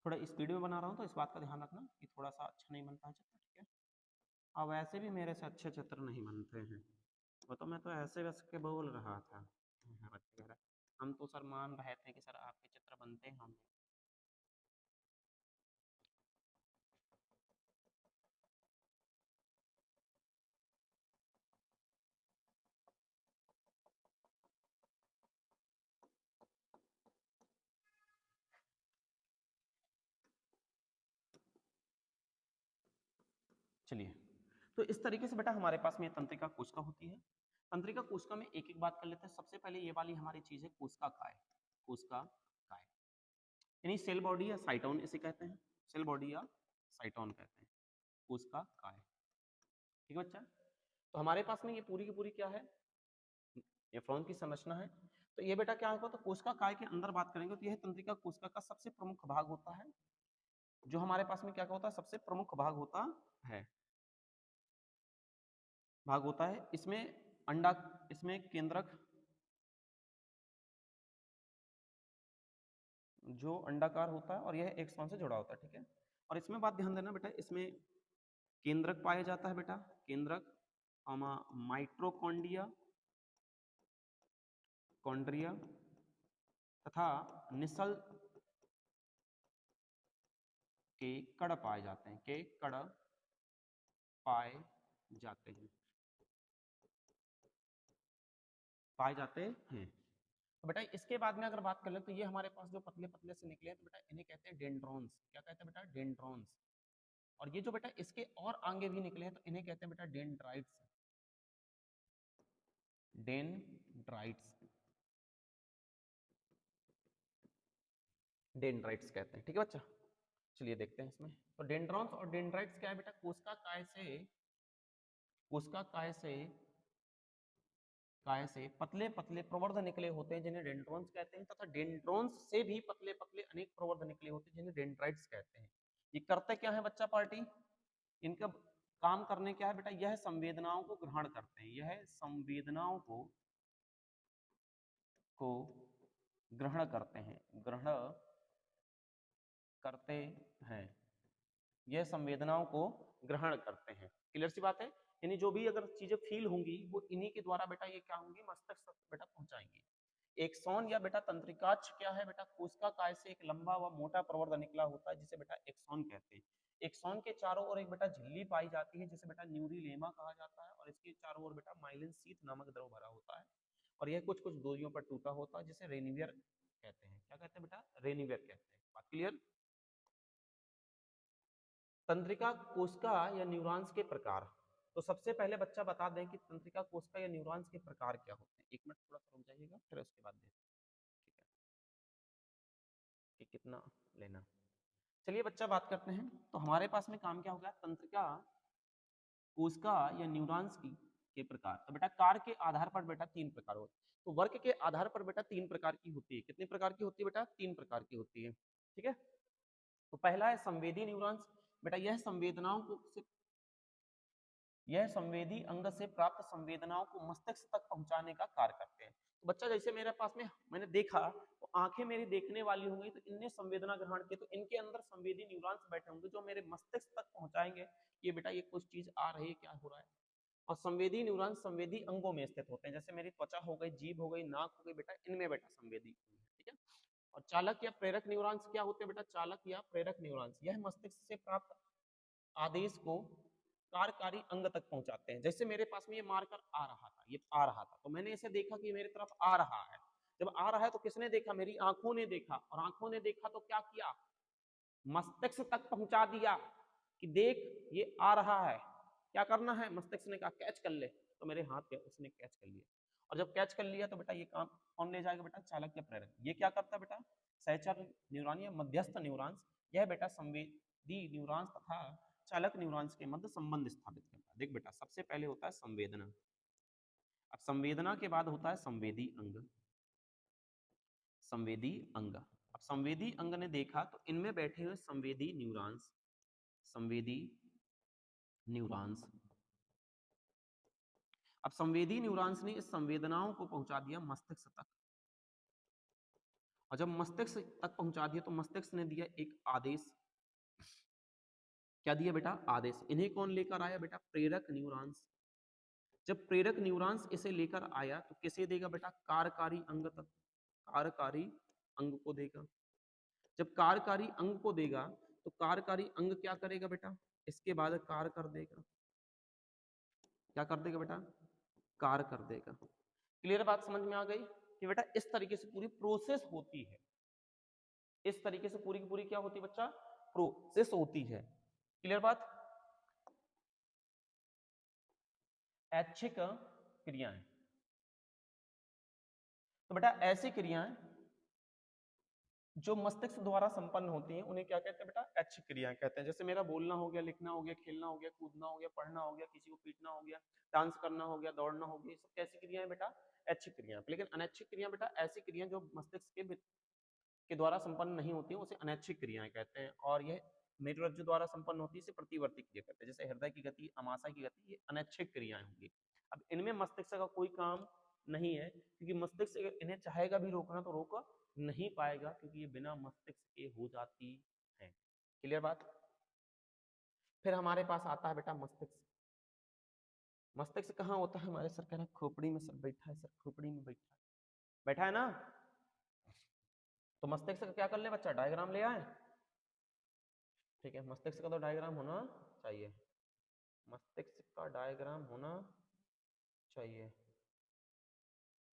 थोड़ा स्पीड में बना रहा हूँ तो इस बात का ध्यान रखना कि थोड़ा सा अच्छा नहीं बनता है चित्र, ठीक है। अब वैसे भी मेरे से अच्छे चित्र नहीं बनते हैं, वो तो मैं तो ऐसे बस के बोल रहा था। बच्चे कह रहा, हम तो सर मान रहे थे कि सर आपके चित्र बनते हैं। चलिए, तो इस तरीके से बेटा हमारे पास में तंत्रिका कोशिका होती है। तंत्रिका कोशिका में एक एक बात कर लेते हैं। सबसे पहले ये वाली हमारी चीज है कोशिका काय। कोशिका काय यानी सेल बॉडी या साइटोन इसे कहते हैं, सेल बॉडी या साइटोन कहते हैं, कोशिका काय। ठीक है बच्चा। तो हमारे पास में ये पूरी की पूरी क्या है, नेफ्रॉन की संरचना है। तो ये बेटा क्या होगा, तो कोशिका काय के अंदर बात करेंगे तो यह तंत्रिका कोशिका का सबसे प्रमुख भाग होता है, जो हमारे पास में क्या होता है, सबसे प्रमुख भाग होता है, इसमें अंडा, इसमें केंद्रक जो अंडाकार होता है और यह एक्सॉन से जुड़ा होता है, ठीक है। और इसमें बात ध्यान देना बेटा, इसमें केंद्रक पाया जाता है बेटा, केंद्रक, माइट्रोकॉन्ड्रिया, कॉन्ड्रिया तथा निसल के कण पाए जाते हैं, के कण पाए जाते हैं, पाए जाते हैं। तो बेटा इसके बाद में अगर बात कर ले तो ये हमारे पास जो पतले पतले से निकले हैं तो बेटा इन्हें कहते हैं डेंड्रॉन्स। क्या कहते हैं बेटा, डेंड्रॉन्स। और ये जो बेटा इसके और आगे भी निकले हैं तो इन्हें कहते हैं बेटा डेंड्राइट्स, डेंड्राइट्स, डेंड्राइट्स कहते हैं, ठीक है बच्चा। चलिए देखते हैं इसमें, तो डेंड्रॉन्स और डेंड्राइट्स क्या है बेटा, कोशिका काय से, कोशिका काय से पतले पतले प्रवर्ध निकले होते हैं जिन्हें डेंड्रॉन्स कहते हैं, तथा डेंड्रॉन्स से भी पतले पतले अनेक प्रवर्ध निकले होते हैं जिन्हें डेंड्राइट्स कहते हैं। ये करते क्या है बच्चा पार्टी, इनका काम करने क्या है बेटा, यह संवेदनाओं को ग्रहण करते हैं, यह संवेदनाओं को ग्रहण करते हैं, ग्रहण करते हैं, यह संवेदनाओं को ग्रहण करते हैं। क्लियर सी बात है, यानी जो भी अगर चीजें फील होंगी वो इन्हीं के द्वारा बेटा ये क्या होंगी, मस्तिष्क तक बेटा पहुंचाएंगे। एक्सॉन या बेटा तंत्रिकाक्ष क्या है बेटा, कोशिका काय से एक लंबा व मोटा प्रवर्ध निकला होता है जिसे बेटा एक्सॉन कहते हैं। एक्सॉन के चारों ओर एक बेटा झिल्ली पाई जाती है जिसे बेटा न्यूरिलेमा कहा जाता है, और इसके चारों ओर बेटा माइलिन शीथ नामक द्रव भरा होता है, और यह कुछ कुछ दूरियों पर टूटा होता है जिसे रेनिवियर कहते हैं। क्या कहते हैं बेटा, रेनिवियर कहते हैं। बात क्लियर। तंत्रिका कोशिका या न्यूरॉन्स के प्रकार, तो सबसे पहले बच्चा बता दें कि तंत्रिका कोशिका या न्यूरॉन्स के प्रकार क्या होते हैं। 1 मिनट थोड़ा सा रुक जाइएगा, फिर उसके बाद दें, ठीक है, कि कितना लेना। चलिए बच्चा बात करते हैं। तो हमारे पास में काम क्या हो गया, तंत्रिका कोशिका या न्यूरॉन्स की के प्रकार। तो बेटा कार्य के आधार पर बेटा 3 प्रकार होते हैं। तो वर्ग के आधार पर बेटा 3 प्रकार की होती है। कितने प्रकार की होती है बेटा, 3 प्रकार की होती है, ठीक है। तो पहला है संवेदी न्यूरॉन्स। बेटा यह संवेदनाओं को यह संवेदी अंग से प्राप्त संवेदनाओं को मस्तिष्क तक पहुंचाने का कार्य करते हैं। तो बच्चा जैसे मेरे पास में मैंने देखा तो आंखें मेरी देखने वाली होंगी, तो इनने संवेदना ग्रहण की, तो इनके अंदर संवेदी न्यूरॉन्स बैठे होंगे जो मेरे मस्तिष्क तक पहुंचाएंगे कि बेटा ये कुछ चीज आ रही है, क्या हो रहा है। और संवेदी न्यूरॉन्स संवेदी अंगों में स्थित होते हैं, जैसे मेरी त्वचा हो गई, जीभ हो गई, नाक हो गई, बेटा इनमें बेटा संवेदी, ठीक है। और चालक या प्रेरक न्यूरॉन्स क्या होते हैं बेटा, चालक या प्रेरक न्यूरॉन्स यह मस्तिष्क से प्राप्त आदेश को कार्यकारी अंग तक पहुंचाते हैं। जैसे मेरे पास में ये मार्कर आ रहा था, ये आ रहा था, तो मैंने इसे देखा कि मेरी तरफ आ रहा है। जब आ रहा है तो किसने देखा, मेरी आंखों ने देखा, और आंखों ने देखा तो क्या किया, मस्तिष्क तक पहुंचा दिया कि देख ये आ रहा है, क्या करना है, मस्तिष्क ने कहा कैच कर ले, तो मेरे हाथ पे उसने कैच कर लिया। और जब कैच कर लिया तो बेटा ये काम कौन ले जाएगा बेटा, चालक या प्रेरक। ये क्या करता है बेटा, सहचर न्यूरॉन या मध्यस्थ न्यूरॉन्स, यह बेटा संवेदी न्यूरॉन्स तथा चालक न्यूरॉन्स के मध्य संबंध स्थापित करता है। देख बेटा सबसे पहले होता है संवेदना, अब संवेदना के बाद होता है संवेदी अंग, संवेदी अंग। अब संवेदी अंग ने देखा तो इनमें बैठे हुए संवेदी न्यूरॉन्स, संवेदी न्यूरॉन्स, अब संवेदी न्यूरॉन्स ने इस संवेदनाओं को पहुंचा दिया मस्तिष्क तक, और जब मस्तिष्क तक पहुंचा दिया तो मस्तिष्क ने दिया एक आदेश, क्या दिया बेटा, आदेश। इन्हें कौन लेकर आया बेटा, प्रेरक न्यूरॉन्स। जब प्रेरक न्यूरॉन्स इसे लेकर आया तो किसे देगा बेटा, कार्यकारी अंग तक, कार्यकारी अंग को देगा। जब कार्यकारी अंग को देगा तो कार्यकारी अंग क्या करेगा बेटा, इसके बाद कार्य कर देगा, क्या कर देगा बेटा, कार्य कर देगा। क्लियर बात समझ में आ गई कि बेटा इस तरीके से पूरी प्रोसेस होती है, इस तरीके से पूरी की पूरी क्या होती है बच्चा, प्रोसेस होती है। क्लियर बात। ऐच्छिक क्रियाएं, तो बेटा ऐसी क्रियाएं जो मस्तिष्क द्वारा संपन्न होती हैं उन्हें क्या कहते हैं बेटा, ऐच्छिक क्रियाएं कहते हैं। जैसे मेरा बोलना हो गया, लिखना हो गया, खेलना हो गया, कूदना हो गया, पढ़ना हो गया, किसी को पीटना हो गया, डांस करना हो गया, दौड़ना हो गया, ये सब कैसी क्रियाएं बेटा, ऐच्छिक क्रियाएं। लेकिन अनैच्छिक क्रियाएं बेटा ऐसी क्रियाएं जो मस्तिष्क के द्वारा संपन्न नहीं होती है, उसे अनैच्छिक क्रियाएं कहते हैं। और यह मेरुरज्जु द्वारा संपन्न होती है, इसे प्रतिवर्ती क्रिया कहते हैं। जैसे हृदय की गति, आमाशय की गति, ये अनैच्छिक क्रियाएं होंगी। अब इनमें मस्तिष्क का कोई काम नहीं है, क्योंकि मस्तिष्क इन्हें चाहेगा भी रोकना तो रोक नहीं पाएगा, क्योंकि ये बिना मस्तिष्क के हो जाती है। क्लियर बात। फिर हमारे पास आता है बेटा मस्तिष्क। मस्तिष्क कहाँ होता है, हमारे सर कह रहे हैं खोपड़ी में, सर बैठा है, सर खोपड़ी में बैठा है, बैठा है ना। तो मस्तिष्क का क्या कर ले बच्चा, डायग्राम ले आए, ठीक है। मस्तिष्क का तो डायग्राम होना चाहिए, मस्तिष्क का डायग्राम होना चाहिए।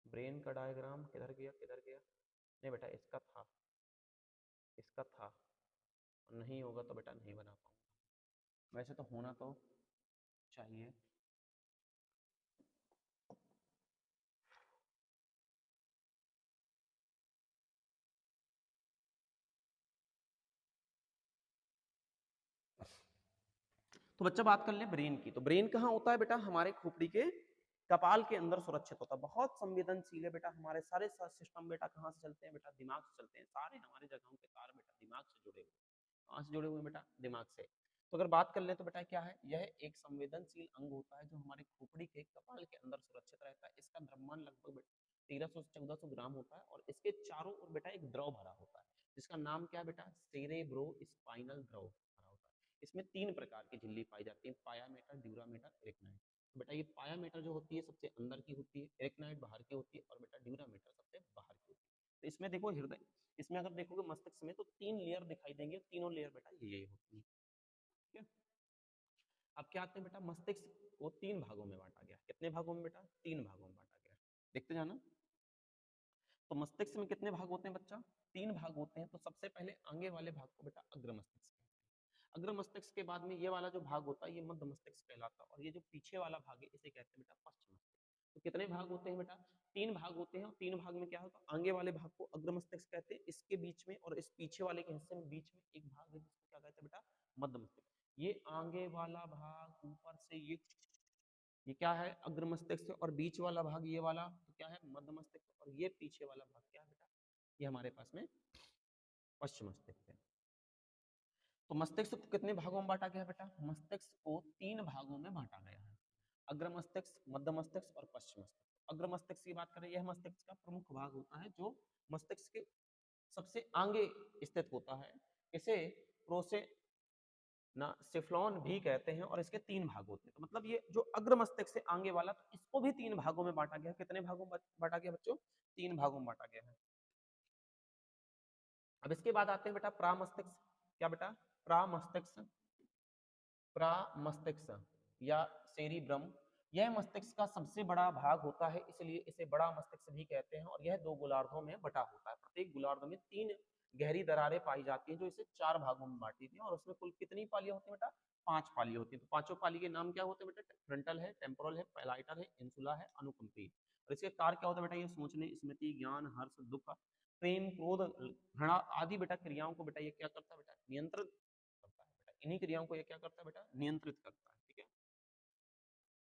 ब्रेन का डायग्राम किधर गया, किधर गया, नहीं बेटा इसका था, इसका था, नहीं होगा तो बेटा नहीं बना पाऊंगा, वैसे तो होना तो चाहिए। तो बच्चा बात कर ले ब्रेन की। तो ब्रेन कहाँ होता है बेटा, हमारे खोपड़ी के कपाल के अंदर सुरक्षित होता है, बहुत संवेदनशील है बेटा। हमारे सारे सिस्टम बेटा कहाँ से चलते हैं बेटा, दिमाग से चलते हैं। सारे हमारे जगहों के तार बेटा दिमाग से जुड़े हुए, कहाँ से जुड़े हुए बेटा, दिमाग से। तो अगर बात कर ले तो बेटा क्या है, यह एक संवेदनशील अंग होता है जो हमारे खोपड़ी के कपाल के अंदर सुरक्षित रहता है। इसका द्रव्यमान लगभग 1300 से 1400 ग्राम होता है, और इसके चारों ओर बेटा एक द्रव भरा होता है, जिसका नाम क्या है बेटा, सेरेब्रो स्पाइनल द्रव भरा होता है। इसमें 3 प्रकार की झिल्ली पाई जाती है, पायामेटर, ड्यूरामेटर, एरिकनाइड। तो बेटा ये पायामेटर जो होती है सबसे अंदर की होती है, एरिकनाइड बाहर की होती है, और बेटा ड्यूरामेटर सबसे बाहर की होती है। तो इसमें देखो हृदय, इसमें अगर देखोगे मस्तिष्क में तो 3 लेयर दिखाई देंगे, तीनों लेयर बेटा ये होती है, ठीक है। अब क्या आते हैं बेटा, मस्तिष्क को 3 भागों में बांटा गया। कितने भागों में बेटा, 3 भागों में बांटा गया, देखते जाना। तो मस्तिष्क में कितने भाग होते हैं बच्चा, 3 भाग होते हैं। तो सबसे पहले आगे वाले भाग को बेटा अग्र मस्तिष्क, अग्र मस्तिष्क के बाद में ये वाला जो भाग होता है ये मध्य मस्तिष्क कहलाता है, और ये जो पीछे वाला भाग है इसे कहते हैं बेटा पश्च मस्तिष्क। तो कितने भाग होते हैं बेटा? 3 भाग होते हैं, और 3 भाग में क्या होता है, आगे वाले भाग को अग्र मस्तिष्क कहते हैं, इसके बीच में और इस पीछे वाले के हिस्से में बीच में एक भाग है जिसको क्या कहते हैं बेटा? मध्य मस्तिष्क। ये आगे वाला भाग ऊपर से ये क्या है? अग्र मस्तिष्क, और बीच वाला भाग ये वाला तो क्या है? मध्य मस्तिष्क, और ये पीछे वाला भाग क्या है बेटा? ये हमारे पास में पश्चिम मस्तिष्क है। तो मस्तिष्क को कितने भागों में बांटा गया बेटा? मस्तिष्क को 3 भागों में बांटा गया है, अग्र मस्तिष्क, मध्य मस्तिष्क और पश्चिम मस्तिष्क। अग्र मस्तिष्क की बात करें, यह मस्तिष्क का प्रमुख भाग होता है जो मस्तिष्क के सबसे आगे स्थित होता है। इसे प्रोसेनसिफ्लॉन भी कहते हैं, और इसके 3 भाग होते हैं। तो मतलब ये जो अग्र मस्तिष्क से आगे वाला, तो इसको भी 3 भागों में बांटा गया। कितने भागों में बांटा गया बच्चों? 3 भागों में बांटा गया है। अब इसके बाद आते हैं बेटा प्रामस्तिष्क। क्या बेटा? प्रामस्तिष्क, प्रामस्तिष्क या सेरिब्रम, यह मस्तिष्क का सबसे बड़ा भाग होता है, इसलिए इसे बड़ा मस्तिष्क भी कहते हैं, और यह 2 गोलार्धों में बटा होता है। प्रत्येक गोलार्ध में 3 गहरी दरारें पाई जाती हैं जो इसे 4 भागों में बांटी थी, और उसमें कुल कितनी पालियां होती हैं बेटा? 5 पालियां होती हैं। तो पांचों पाली के नाम क्या होते हैं बेटा? फ्रंटल है, टेम्पोरल है, पैलाइटर है, इंसुला है, अनुकंपी। और इसके कार्य क्या होता है बेटा? ये सोचने, स्मृति, ज्ञान, हर्ष, दुख, प्रेम, क्रोध, घृणा आदि बेटा क्रियाओं को बेटा ये क्या करता है बेटा? नियंत्रित करता है बेटा। इन्हीं क्रियाओं को ये क्या करता है बेटा? नियंत्रित करता है। ठीक है।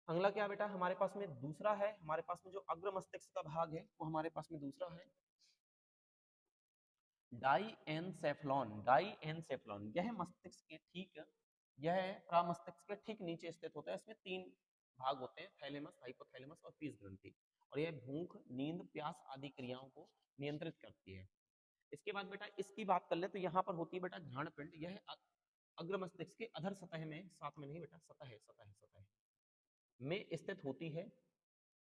अगला क्या बेटा हमारे पास में दूसरा है, हमारे पास में जो अग्र मस्तिष्क का भाग है वो हमारे पास में दूसरा है डाईएनसेफ्लॉन। डाईएनसेफ्लॉन यह मस्तिष्क के ठीक, यह प्रामस्तिष्क के ठीक नीचे स्थित होता है। इसमें 3 भाग होते हैं, थैलेमस, हाइपोथैलेमस और पीस ग्रंथि, और यह भूख, नींद, प्यास आदि क्रियाओं को नियंत्रित करती है। इसके बाद बेटा इसकी बात कर ले तो यहाँ पर होती है बेटा घ्राण पिंड। यह अग्र मस्तिष्क के अधर सतह में, साथ में नहीं बेटा, सतह में स्थित होती है,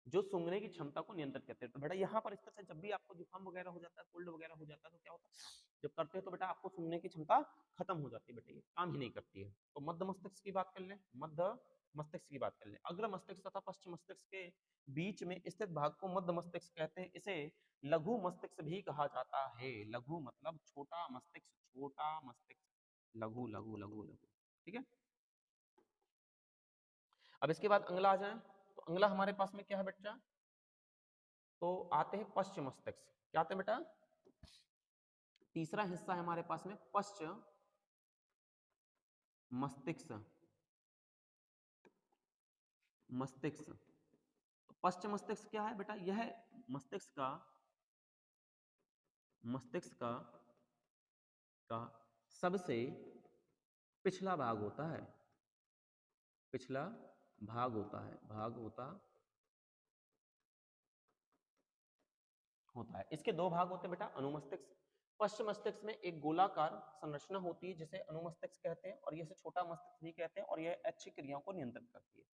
जो सूंघने की क्षमता को नियंत्रित करते हैं। तो बेटा यहाँ पर स्थित है। जब भी आपको जुकाम वगैरह हो जाता है, कोल्ड वगैरह हो जाता है, तो क्या होता है, जब करते हो तो बेटा आपको सूंघने की क्षमता खत्म हो जाती है, बेटा ये काम ही नहीं करती है। तो मध्य मस्तिष्क की बात कर ले, मध्य मस्तिष्क की बात कर ले। अग्र मस्तिष्क तथा पश्चिम मस्तिष्क के बीच में स्थित भाग को मध्य मस्तिष्क कहते हैं। इसे लघु मस्तिष्क भी कहा जाता है। लघु मतलब छोटा मस्तिष्क, छोटा मस्तिष्क, लघु लघु लघु लघु। ठीक है। अब इसके बाद अगला आ जाए, तो अगला हमारे पास में क्या है बच्चा? तो आते हैं पश्चिम मस्तिष्क। क्या आते हैं बेटा? तीसरा हिस्सा है हमारे पास में पश्चिम मस्तिष्क। मस्तिष्क, तो पश्चिम मस्तिष्क क्या है बेटा? यह मस्तिष्क का मस्तिष्क का सबसे पिछला भाग होता है। पिछला भाग होता है, होता है। इसके 2 भाग होते हैं बेटा, अनुमस्तिष्क। पश्चिम मस्तिष्क में एक गोलाकार संरचना होती है जिसे अनुमस्तिष्क कहते हैं, और ये छोटा मस्तिष्क भी कहते हैं, और यह अच्छी क्रियाओं को नियंत्रित करती है।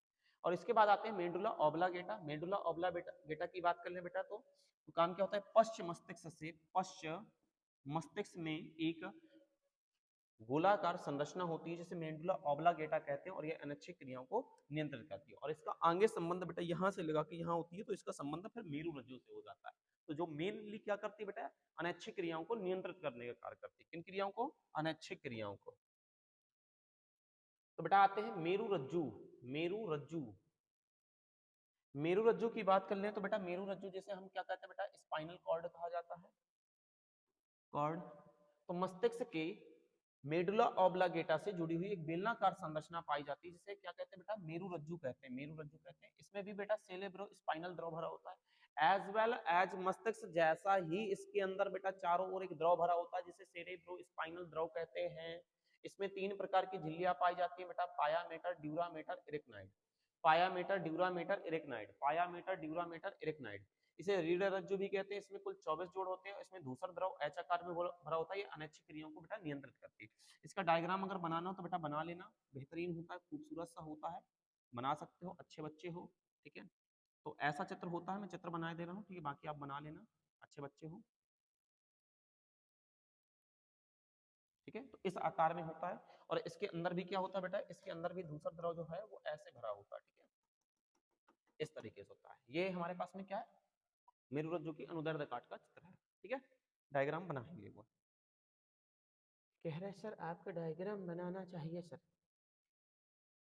और इसके बाद आते हैं मेडुला ऑब्लागेटा। मेडुला ऑब्लागेटा की बात कर ले बेटा, तो काम क्या होता है? पश्चिम मस्तिष्क से, पश्चिम मस्तिष्क में एक गोलाकार संरचना होती है जिसे मेडुला ऑब्लागेटा कहते हैं, और यह अनैच्छिक क्रियाओं को नियंत्रित करती है। और इसका आगे संबंध बेटा यहाँ से लगा के यहाँ होती है, तो इसका संबंध फिर मेरु रज्जु से हो जाता है। तो जो मेनली क्या करती है बेटा? अनैच्छिक क्रियाओं को नियंत्रित करने का कार्य करती है। किन क्रियाओं को? अनैच्छिक क्रियाओं को। तो बेटा आते हैं मेरु रज्जु। मेरु रज्जु, मेरु रज्जु की बात कर ले तो बेटा मेरु रज्जु जैसे हम क्या कहते हैं बेटा? स्पाइनल कॉर्ड कहा जाता है, कॉर्ड। तो मस्तिष्क के मेडुला ऑब्लागेटा से जुड़ी हुई एक बेलनाकार संरचना पाई जाती है जिसे क्या कहते हैं बेटा? मेरु रज्जु कहते हैं। मेरु रज्जु कहते हैं। इसमें भी बेटा सेरेब्रो स्पाइनल द्रव भरा होता है, एज वेल एज मस्तिष्क जैसा ही इसके अंदर बेटा चारों ओर एक द्रव भरा होता है जिसे सेरेब्रो स्पाइनल द्रव कहते हैं। इसमें 3 प्रकार की झिल्लियां पाई जाती है बेटा, pia mater, dura mater, arachnoid. Pia mater, dura mater, arachnoid, pia mater, dura mater, arachnoid. इसे रीढ़ रज्जु भी कहते हैं। इसमें कुल 24 जोड़ होते हैं। इसमें धूसर द्रव एच आकार में भरा होता है। ये अनैच्छिक क्रियाओं को बेटा नियंत्रित करती है। इसका डायग्राम अगर बनाना हो तो बेटा बना लेना, बेहतरीन होता है, खूबसूरत सा होता है, बना सकते हो, अच्छे बच्चे हो। ठीक है। तो ऐसा चित्र होता है, मैं चित्र बना दे रहा हूँ। ठीक है, बाकी आप बना लेना, अच्छे बच्चे हो। ठीक है। तो इस आकार में होता है, और इसके अंदर भी क्या होता है बेटा? इसके अंदर भी धूसर द्रव जो है वो ऐसे भरा होता है। ठीक है, इस तरीके से होता है। ये हमारे पास में क्या है? मेरुरज्जु की अनुदैर्ध्य काट का चित्र है। ठीक है, डायग्राम बनाएंगे वो। कह रहे सर आपका डायग्राम बनाना चाहिए सर।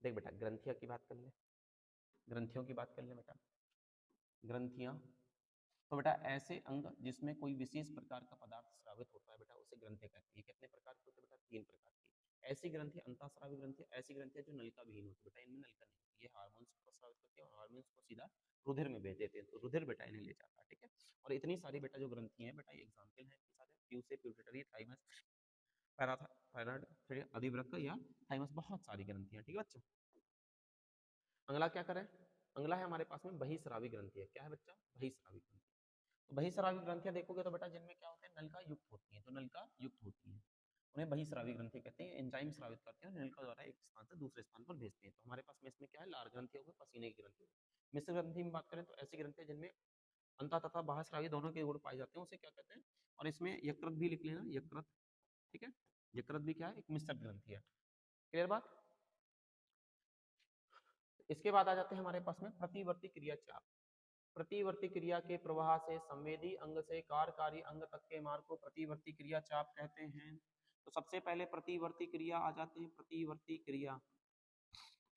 देख बेटा ग्रंथियां की बात कर ले, ग्रंथियों की बात कर ले बेटा। ग्रंथियां तो बेटा ऐसे अंग जिसमें कोई विशेष प्रकार का पदार्थ स्रावित होता है बेटा उसे ग्रंथि कहते हैं। कितने प्रकार की होती है बेटा? 3 प्रकार की। ऐसी ग्रंथि अंतःस्रावी ग्रंथि, ऐसी ग्रंथि जो नलिका विहीन होती है बेटा, इनमें नलिका नहीं होती, ये हार्मोन्स को स्रावित करती है और हार्मोन्स को सीधा रुधिर में भेज देते हैं, तो रुधिर बेटा इन्हें ले जाता है। ठीक है, और इतनी सारी बेटा जो ग्रंथि है बेटा एग्जाम्पल है इनके सारे प्यू से प्यूटेटरी, थाइमस, पैराथायरॉइड, फिर अधिवृक्क या थाइमस, बहुत सारी ग्रंथियां। ठीक है बच्चों, अगला क्या करें? अगला है हमारे पास में बहिस्रावी ग्रंथि है। क्या है बच्चा? बहिस्रावी ग्रंथि। तो बहिस्रावी ग्रंथियां देखोगे तो बेटा जिनमें क्या होते हैं? नलिका युक्त होती हैं, तो नलिका युक्त होती हैं उन्हें बहिस्रावी ग्रंथि कहते हैं। एंजाइम स्रावित करते हैं नलिका द्वारा एक स्थान से दूसरे स्थान पर भेजते हैं। तो हमारे पास में इसमें क्या है? लार ग्रंथि हो गई, पसीने की ग्रंथि। मिश्र ग्रंथि में बात करें तो ऐसी ग्रंथि जिनमें अंतः तथा बाह्यस्रावी दोनों के गुण पाए जाते हैं, उसे क्या कहते हैं? और इसमें यकृत भी लिख लेना, यकृत। ठीक है, यकृत भी क्या है? एक मिश्र ग्रंथि है। क्लियर बात? इसके बाद आ जाते हैं हमारे पास में प्रतिवर्ती क्रिया चाप। प्रतिवर्ती क्रिया के प्रवाह से संवेदी अंग से कार्यकारी अंग तक के मार्ग को प्रतिवर्ती क्रिया चाप कहते हैं। तो सबसे पहले प्रतिवर्ती क्रिया आ जाते हैं। प्रतिवर्ती क्रिया,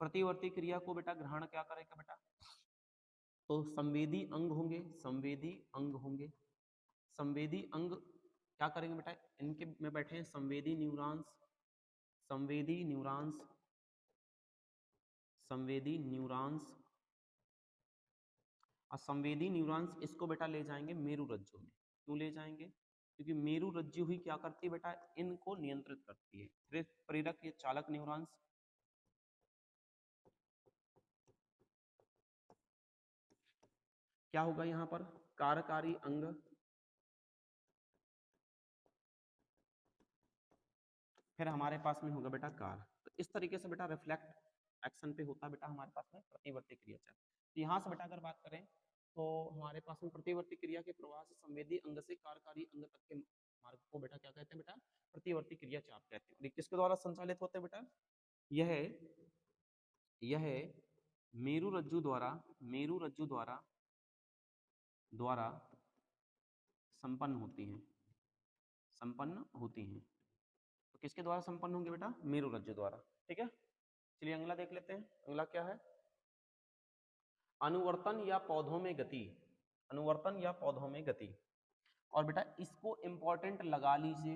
प्रतिवर्ती क्रिया को बेटा ग्रहण क्या करेगा बेटा? तो संवेदी अंग होंगे, संवेदी अंग होंगे। संवेदी अंग क्या करेंगे बेटा? इनके में बैठे हैं संवेदी न्यूरॉन्स, संवेदी न्यूरॉन्स, संवेदी न्यूरॉन्स। और संवेदी न्यूरॉन्स इसको बेटा ले जाएंगे मेरु रज्जु में। क्यों ले जाएंगे? क्योंकि मेरु रज्जु ही क्या करती है बेटा? इनको नियंत्रित करती है। फिर प्रेरक ये चालक न्यूरॉन्स, क्या होगा यहाँ पर? कार्यकारी अंग, फिर हमारे पास में होगा बेटा कार। तो इस तरीके से बेटा रिफ्लेक्ट एक्शन पे होता है बेटा हमारे पास में प्रतिवर्ती क्रिया चाप। तो यहाँ से बेटा अगर बात करें तो हमारे पास में प्रतिवर्ती क्रिया के प्रवाह से संवेदी अंग से कार्यकारी अंग तक के मार्ग को बेटा क्या कहते हैं बेटा? प्रतिवर्ती क्रिया चाप कहते हैं। और ये किसके द्वारा संचालित होते हैं बेटा? यह यह मेरु रज्जु द्वारा, मेरु रज्जु द्वारा द्वारा संपन्न होती हैं, संपन्न होती हैं। तो किसके द्वारा संपन्न होंगे बेटा? मेरु रज्जु द्वारा। ठीक है, चलिए अगला देख लेते हैं। अगला क्या है? अनुवर्तन या पौधों में गति, अनुवर्तन या पौधों में गति। और बेटा इसको इंपॉर्टेंट लगा लीजिए।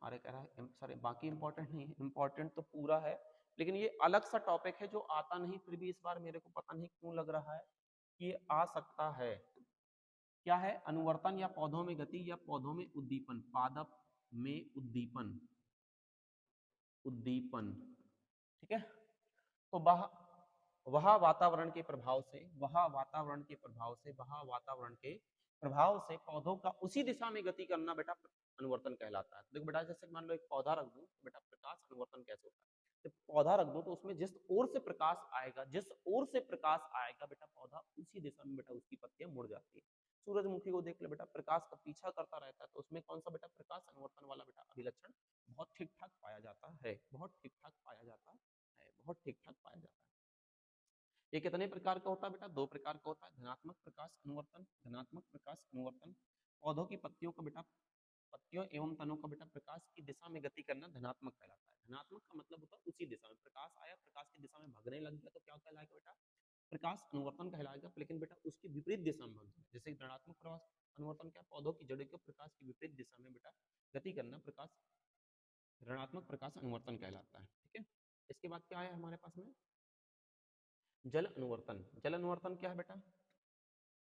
अरे कह रहा है सर बाकी इंपॉर्टेंट नहीं है, इंपॉर्टेंट तो पूरा है, लेकिन ये अलग सा टॉपिक है जो आता नहीं, फिर भी इस बार मेरे को पता नहीं क्यों लग रहा है कि ये आ सकता है। क्या है? अनुवर्तन या पौधों में गति या पौधों में उद्दीपन, पादप में उद्दीपन, उद्दीपन। ठीक है, तो वह वातावरण के प्रभाव से, वह वातावरण के प्रभाव से, वह वातावरण के प्रभाव से पौधों का उसी दिशा में गति करना बेटा अनुवर्तन कहलाता है। देखो बेटा जैसे मान लो एक पौधा रख दूं तो बेटा प्रकाश अनुवर्तन कैसे होता है? जब पौधा रख दो तो उसमें जिस ओर से प्रकाश आएगा, जिस ओर से प्रकाश आएगा बेटा पौधा उसी दिशा में बेटा उसकी पत्तियां मुड़ जाती है। सूरजमुखी को देख ले बेटा, प्रकाश का पीछा करता रहता है, तो उसमें कौन सा बेटा प्रकाश अनुवर्तन वाला बेटा अभिलक्षण बहुत ठीक ठाक पाया जाता है, बहुत ठीक ठाक पाया जाता है, बहुत ठीक ठाक पाया जाता है। ये कितने प्रकार का होता है बेटा? 2 प्रकार का होता है, धनात्मक प्रकाश अनुवर्तन, धनात्मक प्रकाश अनुवर्तन। पौधों की पत्तियों का बेटा, पत्तियों एवं तनों का बेटा प्रकाश की दिशा में गति करना धनात्मक कहलाता है। धनात्मक का मतलब होता है उसी दिशा में प्रकाश आया, प्रकाश की दिशा में भागने लग गया तो क्या कहलाएगा बेटा? प्रकाश अनुवर्तन कहलाएगा। लेकिन बेटा उसकी विपरीत दिशा में भाग जाए, जैसे ऋणात्मक प्रकाश अनुवर्तन क्या? पौधों की जड़ों को प्रकाश की विपरीत दिशा में बेटा गति करना प्रकाश, ऋणात्मक प्रकाश अनुवर्तन कहलाता है। ठीक है, इसके बाद क्या है हमारे पास में? जल अनुवर्तन। जल अनुवर्तन क्या है बेटा?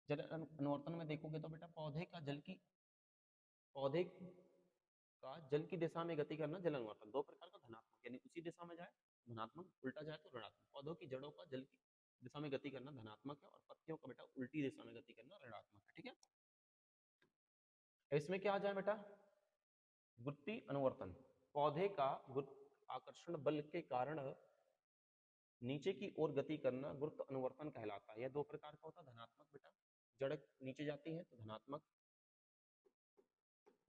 जल अनुवर्तन में देखोगे तो बेटा पौधे का जल की, पौधे का जल की दिशा में गति करना जल अनुवर्तन। 2 प्रकार का, धनात्मक यानी उसी दिशा में जाए धनात्मक, उल्टा जाए तो ऋणात्मक। पौधों की जड़ों का जल की दिशा में गति करना धनात्मक है और पत्तियों का बेटा उल्टी दिशा में गति करना ऋणात्मक है। ठीक है, इसमें क्या आ जाए बेटा? गुरुत्वीय अनुवर्तन। पौधे का गुरुत्व आकर्षण बल के कारण नीचे की ओर गति करना गुरुत्व अनुवर्तन कहलाता है। यह 2 प्रकार का होता है, धनात्मक बेटा जड़ नीचे जाती है तो धनात्मक,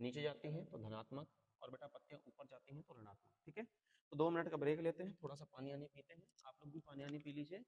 नीचे जाती है तो धनात्मक, और बेटा पत्तियां ऊपर जाती हैं तो ऋणात्मक। ठीक है, तो 2 मिनट का ब्रेक लेते हैं, थोड़ा सा पानी आनी पीते हैं, आप लोग भी पानी आनी पी लीजिए।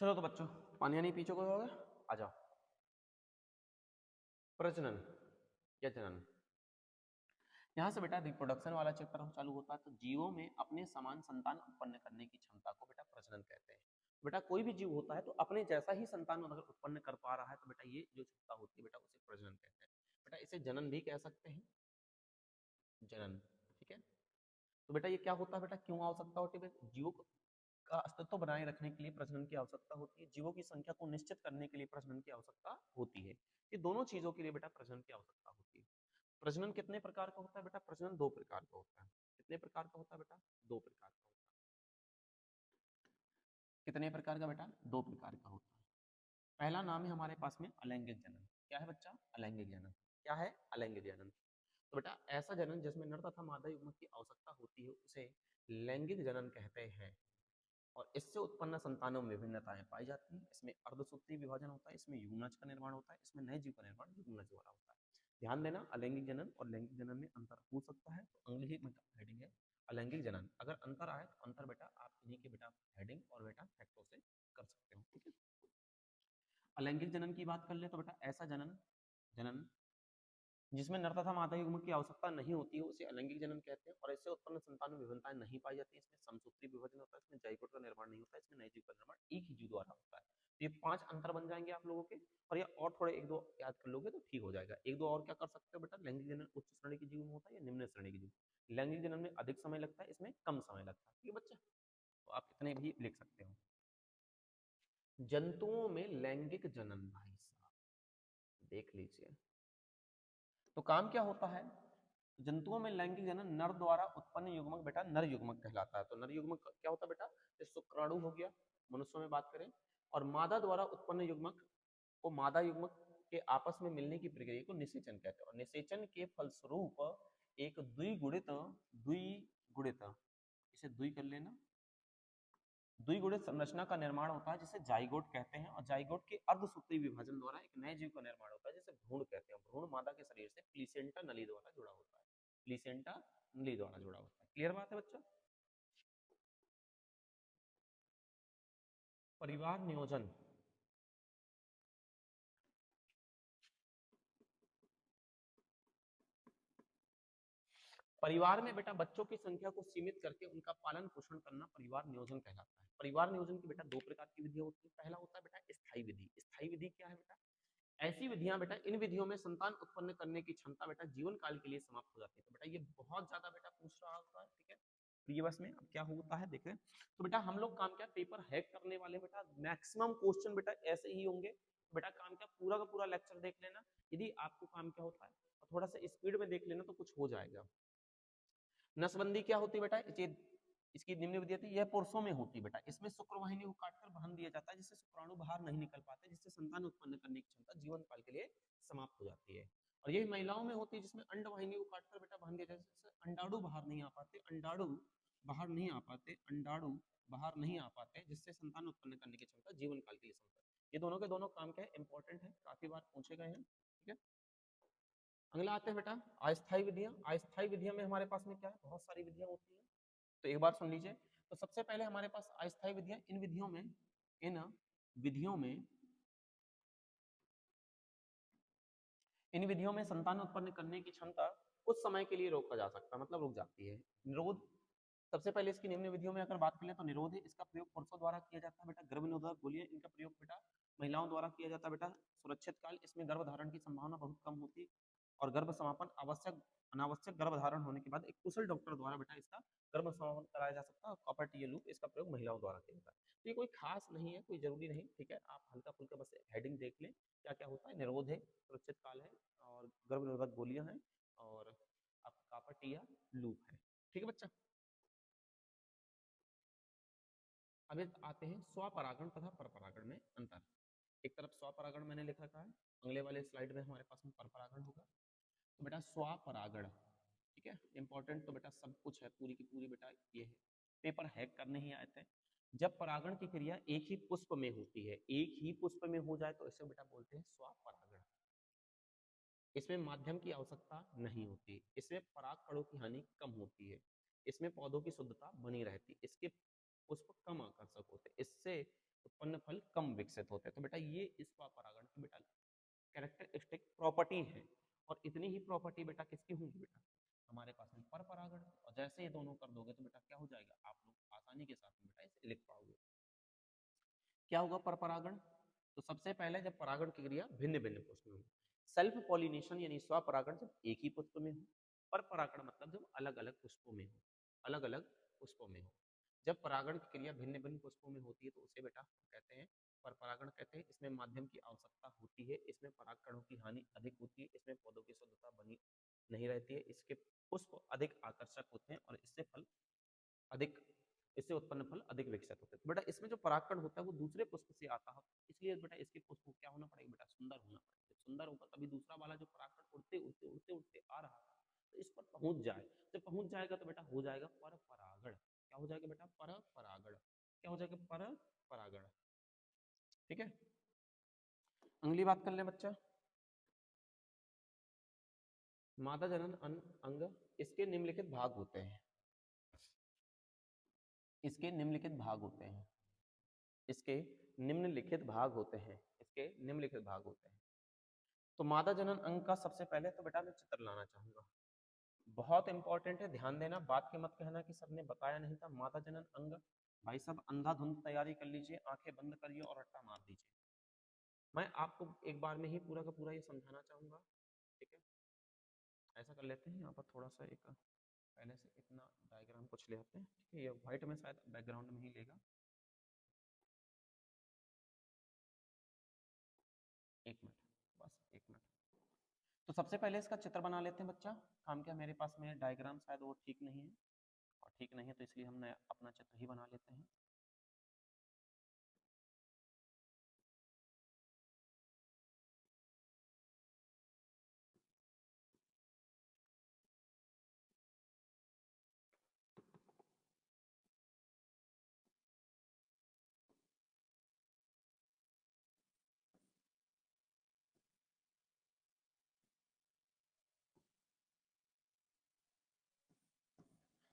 चलो तो बच्चों, पानी नहीं पी चुके होगे, आ जाओ। प्रजनन या जनन, यहाँ से बेटा रिप्रोडक्शन वाला चैप्टर चालू होता है। तो जीवों में अपने समान संतान उत्पन्न करने की क्षमता को बेटा प्रजनन कहते हैं। बेटा कोई भी जीव होता है तो अपने जैसा ही संतान अगर उत्पन्न कर पा रहा है तो बेटा ये जो क्षमता होती है बेटा उसे प्रजनन कहते हैं। बेटा इसे जनन भी कह सकते हैं, जनन, ठीक है। तो बेटा ये क्या होता है बेटा, क्यों आवश्यकता होती है? जीवों का अस्तित्व बनाए रखने के लिए प्रजनन की आवश्यकता होती है, जीवों की संख्या को निश्चित करने के लिए प्रजनन की आवश्यकता होती है। ये दोनों चीजों के लिए बेटा प्रजनन की आवश्यकता होती है। प्रजनन कितने प्रकार का होता है बेटा? प्रजनन दो प्रकार का होता है। कितने प्रकार का होता है बेटा? दो प्रकार का होता है। कितने प्रकार का बेटा? दो प्रकार का होता है। पहला नाम है हमारे पास में अलैंगिक जनन। क्या है बच्चा? अलैंगिक जनन। क्या है? अलैंगिक जनन। तो बेटा ऐसा जनन जिसमें नर तथा मादा युग्मक की आवश्यकता होती है उसे लैंगिक जनन कहते हैं। और इससे उत्पन्न संतानों में विभिन्नताएं पाई जाती हैं। इसमें अर्धसूत्री विभाजन होता है, इसमें युग्मनज का निर्माण होता है, इसमें नए जीव का निर्माण युग्मनज द्वारा होता है। ध्यान देना, अलैंगिक जनन और लैंगिक जनन में अंतर हो सकता है, तो अंग्रेजी में हेडिंग है अलैंगिक जनन। अगर अंतर आए तो अंतर बेटा आप इन्हीं के बेटा हेडिंग और बेटा फैक्टों से कर सकते हो, ठीक है। अलैंगिक जनन की बात कर ले तो बेटा ऐसा जनन जनन जिसमें नर तथा मादा युग्मक की आवश्यकता नहीं होती है उसे अलैंगिक जनन कहते हैं। और इससे उत्पन्न संतान में विभिन्नताएं नहीं पाई जाती है। इसमें समसूत्री विभाजन होता है, इसमें जाइगोट का निर्माण नहीं होता है, इसमें नए जीव का निर्माण एक ही जीव द्वारा होता है। तो ये 5 अंतर बन जाएंगे आप लोगों के, और ये और थोड़े एक दो याद कर लोगे तो ठीक हो जाएगा। एक दो और क्या कर सकते हो बेटा, लैंगिक जनन उच्च श्रेणी की जीव में होता है या निम्न श्रेणी की जीव। लैंगिक जनन में अधिक समय लगता है, इसमें कम समय लगता है, ठीक है बच्चा। तो आप इतने भी लिख सकते हो। जंतुओं में लैंगिक जनन, भाई साहब देख लीजिए, तो काम क्या होता है? जंतुओं में लैंगिक जनन नर द्वारा उत्पन्न युग्मक बेटा नर युग्मक कहलाता है। तो नर युग्मक क्या होता है बेटा? ये शुक्राणु हो गया मनुष्यों में बात करें, और मादा द्वारा उत्पन्न युग्मक को मादा युग्मक के आपस में मिलने की प्रक्रिया को निषेचन कहते हैं। और निषेचन के फलस्वरूप एक द्विगुणित, इसे द्वि कर लेना, द्विगुणित संरचना का निर्माण होता है जिसे जाइगोट कहते हैं। और जाइगोट के अर्धसूत्री विभाजन द्वारा एक नए जीव का निर्माण होता है जिसे भ्रूण कहते हैं। भ्रूण मादा के शरीर से प्लीसेंटा नली द्वारा जुड़ा होता है, प्लीसेंटा नली द्वारा जुड़ा होता है। क्लियर बात है बच्चा? परिवार नियोजन, परिवार में बेटा बच्चों की संख्या को सीमित करके उनका पालन पोषण करना परिवार नियोजन कहलाता है। परिवार नियोजन की बेटा दो प्रकार की विधियां होती है। पहला होता है बेटा स्थायी विधि। स्थायी विधि क्या है बेटा? ऐसी विधियां बेटा, इन विधियों में संतान उत्पन्न करने की क्षमता बेटा जीवन काल के लिए समाप्त हो जाती है। तो बेटा ये बहुत ज्यादा बेटा पूछ रहा होता है, ठीक है। प्रीवियस में अब क्या होता है देखें, तो बेटा हम लोग काम क्या, पेपर हैक करने वाले बेटा मैक्सिमम क्वेश्चन बेटा ऐसे ही होंगे। तो बेटा काम क्या, पूरा का पूरा लेक्चर देख लेना। यदि आपको काम क्या होता है और थोड़ा सा स्पीड में देख लेना तो कुछ हो जाएगा। नसबंदी क्या होती है बेटा? इसकी निम्न विधि थी, यह पुरुषों में होती है बेटा। इसमें शुक्रवाहिनी को काटकर बांध दिया जाता है जिससे शुक्राणु बाहर नहीं निकल पाते, जिससे संतान उत्पन्न करने की क्षमता जीवन काल के लिए समाप्त हो जाती है। और यही महिलाओं में होती है जिसमें अंडवाहिनी को काटकर बेटा बांध दिया जाता है, जिससे अंडाणु बाहर नहीं आ पाते, अंडाणु बाहर नहीं आ पाते, अंडाणु बाहर नहीं आ पाते, जिससे संतान उत्पन्न करने की क्षमता जीवन काल के लिए समाप्त। ये दोनों के दोनों काम क्या है, इंपॉर्टेंट है, काफी बार पूछे गए हैं, ठीक है। अगला आते हैं बेटा अस्थायी विधियां। अस्थायी विधियों में हमारे पास में क्या है, बहुत सारी विधियां होती हैं, तो एक बार सुन लीजिए। तो सबसे पहले हमारे पास अस्थायी विधियां, इन विधियों में संतान उत्पन्न करने की क्षमता कुछ समय के लिए रोका जा सकता है, मतलब रुक जाती है। निरोध, सबसे पहले इसकी निम्न विधियों में अगर बात करें तो निरोध है, इसका प्रयोग पुरुषों द्वारा किया जाता है बेटा। गर्भ निरोधक गोलियां, इनका प्रयोग बेटा महिलाओं द्वारा किया जाता है बेटा। सुरक्षित काल, इसमें गर्भ धारण की संभावना बहुत कम होती है। और गर्भ समापन आवश्यक अनावश्यक गर्भ धारण होने के बाद एक कुशल डॉक्टर द्वारा बेटा इसका गर्भ समापन कराया जा सकता है। कॉपर टी लूप, इसका प्रयोग महिलाओं द्वारा किया जाता है। तो ये कोई खास नहीं है, कोई जरूरी नहीं, ठीक है। आप हल्का फुल्का बस हेडिंग देख लें, क्या क्या होता है। निरोध है, सुरक्षित काल है, और गर्भ निरोधक गोलियां हैं, और आपका कॉपर टी लूप है, ठीक है बच्चा। अब आते हैं स्वपरागण तथा परपरागण में अंतर। एक तरफ स्वपरागण मैंने लिख रखा है, अगले वाले स्लाइड में हमारे पास में परपरागण होगा। तो बेटा स्वपरागण, ठीक है, इंपॉर्टेंट तो बेटा सब कुछ है, पूरी की पूरी बेटा ये है, पेपर हैक करने ही आए थे। जब परागण की क्रिया एक ही पुष्प में होती है, एक ही पुष्प में हो जाए तो इसे बेटा बोलते हैं स्वपरागण। इसमें माध्यम की आवश्यकता नहीं होती, इसमें पराग कणों की हानि कम होती है, इसमें पौधों की शुद्धता बनी रहती, इसके पुष्प कम आकर्षक होते, इससे उत्पन्न फल कम विकसित होते हैं। तो बेटा ये इस स्वपरागण की बेटा कैरेक्टरिस्टिक प्रॉपर्टी है। और इतनी ही प्रॉपर्टी बेटा किसकी होंगी बेटा, हमारे पास में पर परागण। और जैसे ये दोनों कर दोगे तो बेटा क्या हो जाएगा, आप लोग आसानी के साथ में बेटा इसे लिख पाओगे। क्या होगा पर परागण, तो सबसे पहले जब परागण की क्रिया भिन्न भिन्न पुष्प में हो, सेल्फ पॉलिनेशन यानी स्वपरागण जब एक ही पुष्प में हो, पर परागण मतलब जब अलग अलग पुष्पों में हो, अलग अलग पुष्पों में हो। जब परागण की क्रिया भिन्न भिन्न पुष्पों में होती है तो उसे बेटा कहते हैं पर परागण कहते हैं। इसमें माध्यम की आवश्यकता होती है, इसमें परागकणों की हानि अधिक होती है, इसमें पौधों की शुद्धता बनी नहीं रहती है, इसके पुष्प अधिक आकर्षक होते हैं और इससे फल अधिक, इससे उत्पन्न फल अधिक विकसित होते हैं। बेटा इसमें जो परागकण होता है वो दूसरे पुष्प से आता है, इसलिए बेटा इसके पुष्प को क्या होना पड़ेगा बेटा, सुंदर होना पड़ेगा। सुंदर होगा तभी दूसरा वाला जो परागकण उड़ते उड़ते उड़ते उड़ते आ रहा था तो इस पर पहुंच जाए। जब पहुंच जाएगा तो बेटा हो जाएगा पर परागण। क्या हो जाएगा बेटा, पर परागण। क्या हो जाएगा, पर परागण। ठीक है, अगली बात कर ले बच्चा, मादा जनन अंग, इसके निम्नलिखित भाग होते हैं, इसके निम्नलिखित भाग होते हैं, इसके निम्नलिखित भाग होते हैं, इसके निम्नलिखित भाग होते हैं। तो मादा जनन अंग का सबसे पहले तो बेटा मैं चित्र लाना चाहूंगा, बहुत इंपॉर्टेंट है, ध्यान देना, बात के मत कहना कि सर ने बताया नहीं था। मादा जनन अंग भाई साहब अंधाधुंध तैयारी कर लीजिए, आंखें बंद करिए और रट्टा मार दीजिए। मैं आपको एक बार में ही पूरा का पूरा ये समझाना चाहूंगा। ठीक है, ऐसा कर लेते हैं, यहाँ पर थोड़ा सा एक पहले से इतना डायग्राम कुछ ले आते हैं। ठीक है, ये व्हाइट में शायद बैकग्राउंड में ही लेगा, एक मिनट, बस एक मिनट। तो सबसे पहले इसका चित्र बना लेते हैं बच्चा। काम क्या, मेरे पास में डायग्राम शायद वो ठीक नहीं है, और ठीक नहीं है तो इसलिए हमने अपना चित्र ही बना लेते हैं।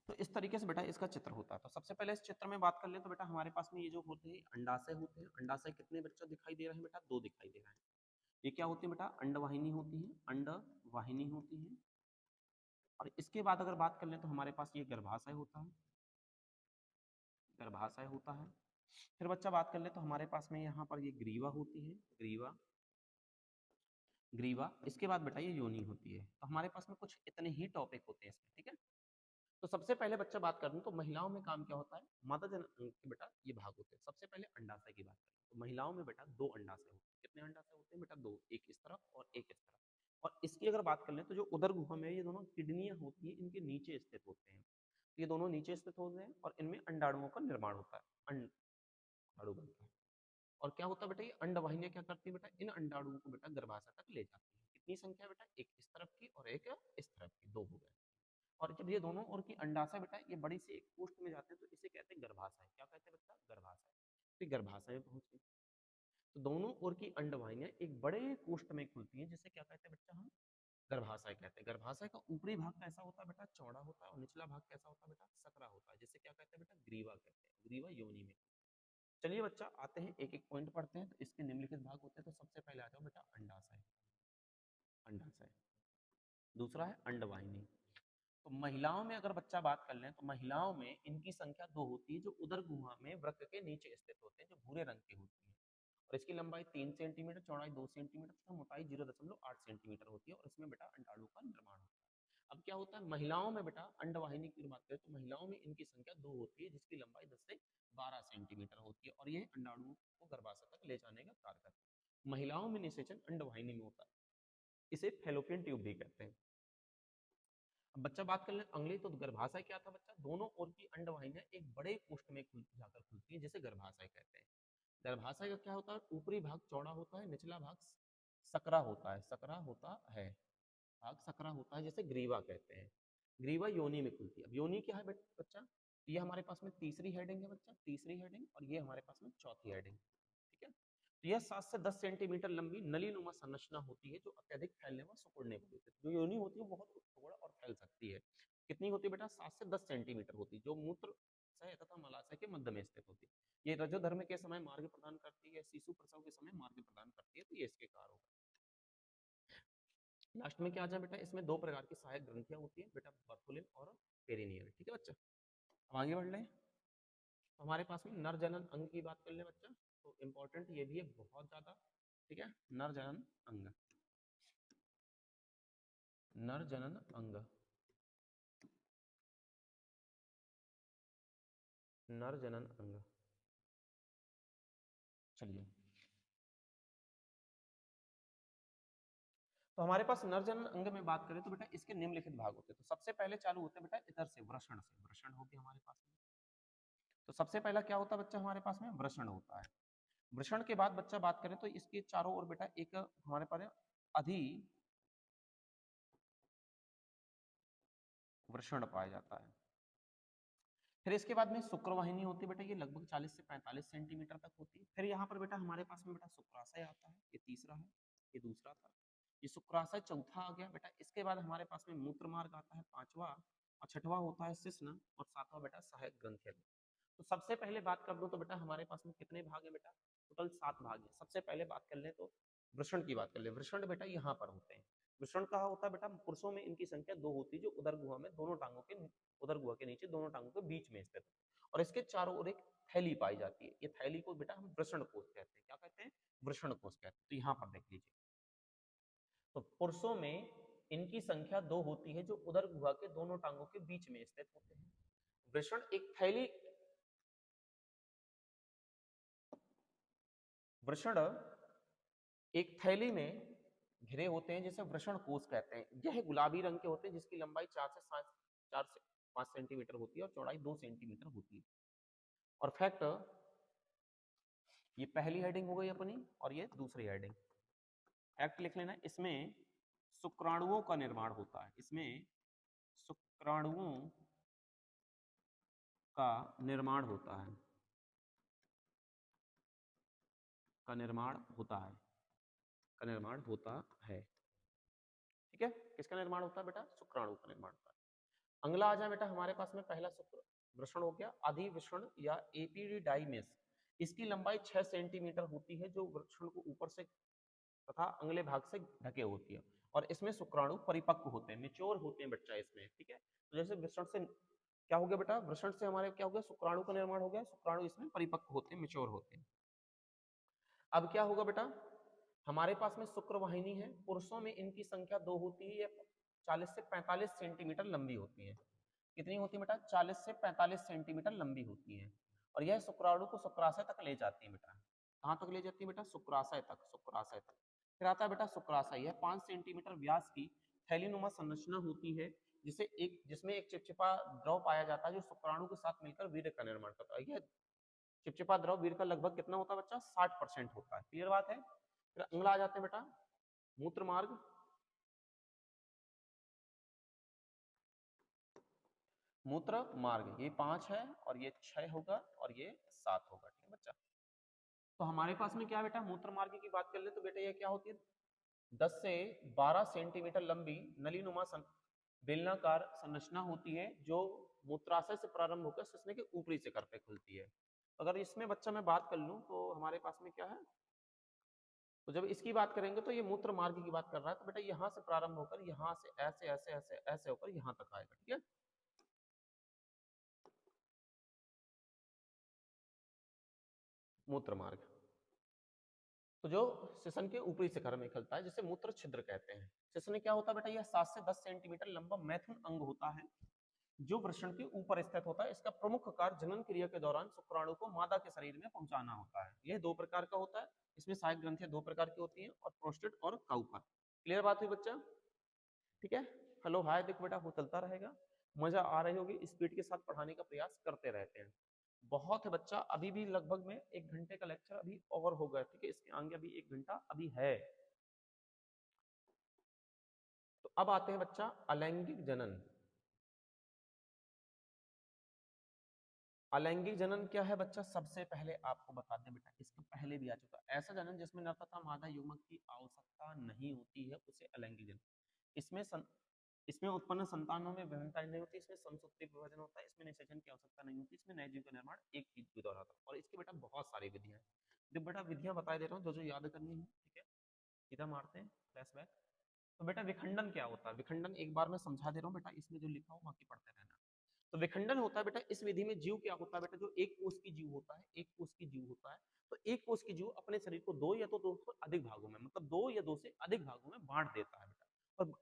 तो इस तरीके से बेटा इसका चित्र होता है। तो सबसे पहले इस चित्र में बात कर ले तो बेटा हमारे पास में ये जो होते हैं अंडाशय होते हैं। अंडाशय कितने बच्चा दिखाई दे रहे हैं बेटा, दो दिखाई दे रहे हैं। ये क्या होती है बेटा, अंडवाहिनी होती है, अंडवाहिनी होती है। और इसके बाद अगर बात कर ले तो हमारे पास ये गर्भाशय होता है, गर्भाशय होता है। फिर बच्चा बात कर ले तो हमारे पास में यहाँ पर ये ग्रीवा होती है, ग्रीवा, ग्रीवा। इसके बाद बेटा ये योनि होती है। तो हमारे पास में कुछ इतने ही टॉपिक होते हैं इसमें। ठीक है, तो सबसे पहले बच्चा बात कर दूं तो महिलाओं में काम क्या होता है, मादा जनन अंग के बेटा ये भाग होते हैं। सबसे पहले अंडाशय की बात करें तो महिलाओं में बेटा दो अंडाशय होते हैं। कितने अंडाशय होते हैं बेटा, दो, एक इस तरफ और एक इस तरफ। और इसकी अगर बात कर लें तो जो उदर गुहा में ये दोनों किडनियां होती है इनके नीचे स्थित होते हैं। ये दोनों नीचे स्थित होते हैं और इनमें अंडाणुओं का निर्माण होता है, अंडाणु बनता है। और क्या होता है बेटा, ये अंडवाहिनियां क्या करती है बेटा, इन अंडाणुओं को बेटा गर्भाशय तक ले जाती है। कितनी संख्या बेटा, एक इस तरफ की और एक इस तरफ की, दो हो गए। और जब ये दोनों ओर की अंडाशय बेटा ये बड़ी सी एक कोष्ठ में जाते हैं तो इसे कहते हैं गर्भाशय। क्या कहते हैं बच्चा, गर्भाशय। तो गर्भाशय में पहुंच गए तो दोनों ओर की अंडवाहिनियां एक बड़े कोष्ठ में खुलती हैं, जिसे क्या कहते हैं बच्चा, हम गर्भाशय कहते हैं। गर्भाशय का ऊपरी भाग कैसा होता है बेटा, चौड़ा होता है, और निचला भाग कैसा होता है बेटा, सकरा होता है, जिसे क्या कहते हैं बेटा, ग्रीवा कहते हैं। ग्रीवा योनि में। चलिए बच्चा आते हैं, एक एक पॉइंट पढ़ते हैं। तो इसके निम्नलिखित भाग होते हैं। तो सबसे पहले आ जाओ बेटा अंडाशय, अंडाशय। दूसरा है अंडवाहिनी। तो महिलाओं में अगर बच्चा बात कर लें तो महिलाओं में इनकी संख्या दो होती है, जो उदर गुहा में वृक्क के नीचे स्थित होते हैं, जो भूरे रंग की होती है। और इसकी लंबाई 3 सेंटीमीटर, चौड़ाई 2 सेंटीमीटर तथा मोटाई 0.8 सेंटीमीटर होती है। और इसमें बेटा अंडाणु का निर्माण होता है। अब क्या होता है महिलाओं में बेटा, अंडवाहिनी की बात करें तो महिलाओं में इनकी संख्या दो होती है, जिसकी लंबाई 10 से 12 सेंटीमीटर होती है। और ये अंडाणुओं को गर्भाशय तक ले जाने का कार्य करता है। महिलाओं में निषेचन अंडवाहिनी में होता है, इसे फेलोपियन ट्यूब भी कहते हैं। अब बच्चा बात कर ले अगली, तो गर्भाशय क्या था बच्चा, दोनों ओर की अंडवाहिनियां एक बड़े कोष्ठ में जाकर खुलती है, जिसे गर्भाशय कहते हैं। गर्भाशय का क्या होता है, ऊपरी भाग चौड़ा होता है, निचला भाग सकरा होता है, सकरा होता है, भाग सकरा होता है, जिसे ग्रीवा कहते हैं। ग्रीवा योनि में खुलती है। अब योनि क्या है बच्चा, ये हमारे पास में तीसरी हेडिंग है बच्चा, तीसरी हेडिंग, और ये हमारे पास में चौथी हेडिंग। ठीक है, तो यह 7 से 10 सेंटीमीटर लंबी नलीनुमा संरचना होती है, जो अत्यधिक फैलने व सिकुड़ने वाली होती है। जो योनि होती है वो बहुत सिकुड़ और फैल सकती है। कितनी होती है बेटा, 7 से 10 सेंटीमीटर होती है, जो मूत्र सह तथा मलाशय के मध्य में स्थित होती है। ये रजोधर्म के समय मार्ग प्रदान करती है, शिशु प्रसव के समय मार्ग प्रदान करती है, तो ये इसके कार होगा। लास्ट में क्या आ जाए बेटा, इसमें दो प्रकार की सहायक ग्रंथियां होती है बेटा, बर्थोलिन और पेरिनियल। ठीक है बच्चा, अब आगे बढ़ लें। हमारे पास में नर जनन अंग की बात कर ले बच्चा, तो इंपॉर्टेंट ये भी है बहुत ज्यादा। ठीक है, नर जनन अंग, नर जनन अंग, नर जनन अंग। चलिए, तो हमारे पास नर जनन अंग में बात करें तो बेटा इसके निम्नलिखित भाग होते हैं। तो सबसे पहले चालू होते हैं बेटा इधर से, वृषण से। वृषण हो गया हमारे पास में। तो सबसे पहला क्या होता है बच्चा हमारे पास में, वृषण होता है। वृषण के बाद बच्चा बात करें तो इसके चारों ओर बेटा एक हमारे पास अधि वृषण पाया जाता है। फिर इसके बाद में शुक्रवाहिनी होती है बेटा, ये लगभग 40 से 45 सेंटीमीटर तक होती है। फिर यहाँ पर बेटा हमारे पास में बेटा शुक्राशय आता है, ये तीसरा है, ये दूसरा था, ये शुक्राशय चौथा आ गया बेटा। इसके बाद हमारे पास में मूत्र मार्ग आता है पांचवा, और छठवा होता है शिश्न, और सातवां बेटा सहायक ग्रंथि। तो सबसे पहले बात कर दो तो बेटा हमारे पास में कितने भाग है बेटा, टोटल 7 भाग है। सबसे पहले बात कर ले तो वृषण की बात कर ले। वृषण बेटा यहाँ पर होते हैं। वृषण कहाँ होता है बेटा, पुरुषों में इनकी संख्या 2 होती है, जो उदर गुहा में दोनों टांगों के, उदर गुहा के नीचे दोनों टांगों के बीच में स्थित है, और इसके चारों ओर एक थैली पाई जाती है। ये थैली को बेटा हम वृषण कोश कहते हैं। क्या कहते हैं, वृषण कोश कहते हैं। तो यहाँ पर देख लीजिए, तो पुरुषों में इनकी संख्या 2 होती है, जो उदर गुहा के दोनों टांगों के बीच में स्थित होते हैं। वृषण एक थैली, वृषण एक थैली में घिरे होते हैं, जिसे वृषण कोश कहते हैं। यह गुलाबी रंग के होते हैं, जिसकी लंबाई 4 से 5 सेंटीमीटर होती है और चौड़ाई 2 सेंटीमीटर होती है। और फैक्ट, ये पहली हेडिंग हो गई अपनी, और ये दूसरी हेडिंग। फैक्ट लिख लेना, इसमें शुक्राणुओं का निर्माण होता है, इसमें शुक्राणुओं का निर्माण होता है, का निर्माण होता है, का निर्माण होता है। ठीक है, किसका निर्माण होता है बेटा, शुक्राणु का निर्माण होता है। अगला आ जाए बेटा हमारे पास में, पहला शुक्र वृषण हो गया, अधिवृषण या एपिडिडाइमिस। इसकी लंबाई 6 सेंटीमीटर होती है, जो वृषण को ऊपर से तथा अगले भाग से ढके होती है, और इसमें शुक्राणु परिपक्व होते हैं, मेच्योर होते हैं बच्चा इसमें। ठीक है, तो जैसे वृषण से क्या हो गया बेटा, वृषण से हमारे क्या हो गया, शुक्राणु का निर्माण हो गया, शुक्राणु इसमें परिपक्व होते हैं, मेच्योर होते हैं। अब क्या होगा बेटा, हमारे पास में शुक्रवाहिनी है। पुरुषों में इनकी संख्या 2 होती है, ये 40 से 45 सेंटीमीटर लंबी होती है। कितनी होती है बेटा, 40 से 45 सेंटीमीटर लंबी होती है, और यह शुक्राणु को शुक्राशय तक ले जाती है बेटा। कहाँ तक ले जाती है बेटा, शुक्राशय तक, शुक्राशय तक। फिर आता है बेटा शुक्राशय, यह 5 सेंटीमीटर व्यास की थैलीनुमा संरचना होती है, जिसमें एक चिपचिपा द्रव पाया जाता है, जो शुक्राणु के साथ मिलकर वीर्य का निर्माण करता है। यह चिपचिपा द्रव वीर्य का लगभग कितना होता है बच्चा, 60% होता है। क्लियर बात है। फिर अगला आ जाते हैं बेटा मूत्र मार्ग। मूत्र मार्ग ये 5 है, और ये 6 होगा, और ये 7 होगा। ठीक है बच्चा, तो हमारे पास में क्या बेटा, मूत्र मार्ग की बात कर ले तो बेटा ये क्या होती है, 10 से 12 सेंटीमीटर लंबी नलीनुमा बेलनाकार संरचना होती है, जो मूत्राशय से प्रारंभ होकर शिश्न के ऊपरी शिखर पे खुलती है। अगर इसमें बच्चा मैं बात कर लूं तो हमारे पास में क्या है, तो जब इसकी बात करेंगे तो ये मूत्र मार्ग की बात कर रहा है, तो बेटा यहां से प्रारंभ होकर यहां से ऐसे ऐसे ऐसे ऐसे होकर यहां तक आएगा। ठीक है, मूत्र मार्ग, तो जो शिश्न के ऊपरी शिखर में निकलता है, जिसे मूत्र छिद्र कहते हैं। शिश्न क्या होता है बेटा, यह 7 से 10 सेंटीमीटर लंबा मैथुन अंग होता है, जो वृषण के ऊपर स्थित होता है। इसका प्रमुख कार्य जनन क्रिया के दौरान शुक्राणु को मादा के शरीर में पहुंचाना होता है। यह 2 प्रकार का होता है, इसमें सहायक ग्रंथियां 2 प्रकार की होती हैं, और प्रोस्टेट और काउपर। क्लियर बात हुई बच्चा। ठीक है, हेलो हाय देखो बेटा, वो चलता रहेगा, मजा आ रही होगी, स्पीड के साथ पढ़ाने का प्रयास करते रहते हैं। बहुत है बच्चा, अभी भी लगभग में 1 घंटे का लेक्चर अभी और होगा। ठीक है, इसके आगे अभी 1 घंटा अभी है। तो अब आते हैं बच्चा अलैंगिक जनन। अलैंगिक जनन क्या है बच्चा, सबसे पहले आपको बता दें बेटा, इसके पहले भी आ चुका, ऐसा जनन जिसमें नर तथा मादा युग्मक की आवश्यकता नहीं होती है, उसे अलैंगिक जनन। इसमें इसमें उत्पन्न संतानों में विभिन्नता नहीं होती, इसमें समसूत्री विभाजन होता है, इसमें निषेचन की आवश्यकता नहीं होती, इसमें नए जीव का निर्माण एक चीज के द्वारा होता है। और इसके बेटा बहुत सारी विधियां हैं, जब बेटा विधियां बता दे रहा हूँ जो याद करनी है, ठीक है। इधर मारते हैं फ्लैशबैक। तो बेटा विखंडन क्या होता है, विखंडन एक बार मैं समझा दे रहा हूँ बेटा, इसमें जो लिखा हो बाकी पढ़ते रहना। तो विखंडन होता है बेटा, इस विधि में जीव क्या होता है बेटा, जो एक कोष की जीव होता है, एक कोष की जीव होता है, तो एक कोष की जीव अपने शरीर को दो या तो दो से अधिक भागों में, मतलब दो या दो से अधिक भागों में बांट देता है बेटा। और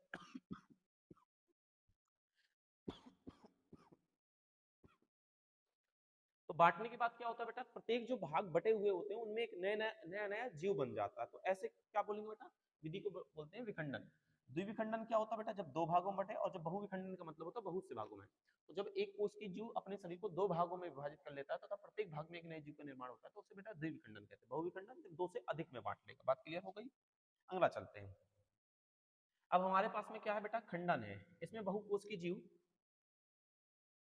तो बांटने के बाद क्या होता है बेटा, प्रत्येक जो भाग बटे हुए होते हैं उनमें एक नया नया जीव बन जाता है। तो ऐसे क्या बोलेंगे बेटा, विधि को बोलते हैं विखंडन। द्विविखंडन क्या होता है बेटा, जब दो भागों में बटे, और जब बहुविखंडन का मतलब होता है बहुत से भागों में। तो जब एक कोष की जीव अपने शरीर को दो भागों में विभाजित कर लेता है तथा प्रत्येक भाग में एक नए जीव का निर्माण होता है, तो उसे बेटा द्विविखंडन कहते हैं। बहुविखंडन जब दो से अधिक में बांट लेगा। बात क्लियर हो गई। अगला चलते हैं। अब हमारे पास में क्या है बेटा, खंडन है। इसमें बहुकोष की जीव,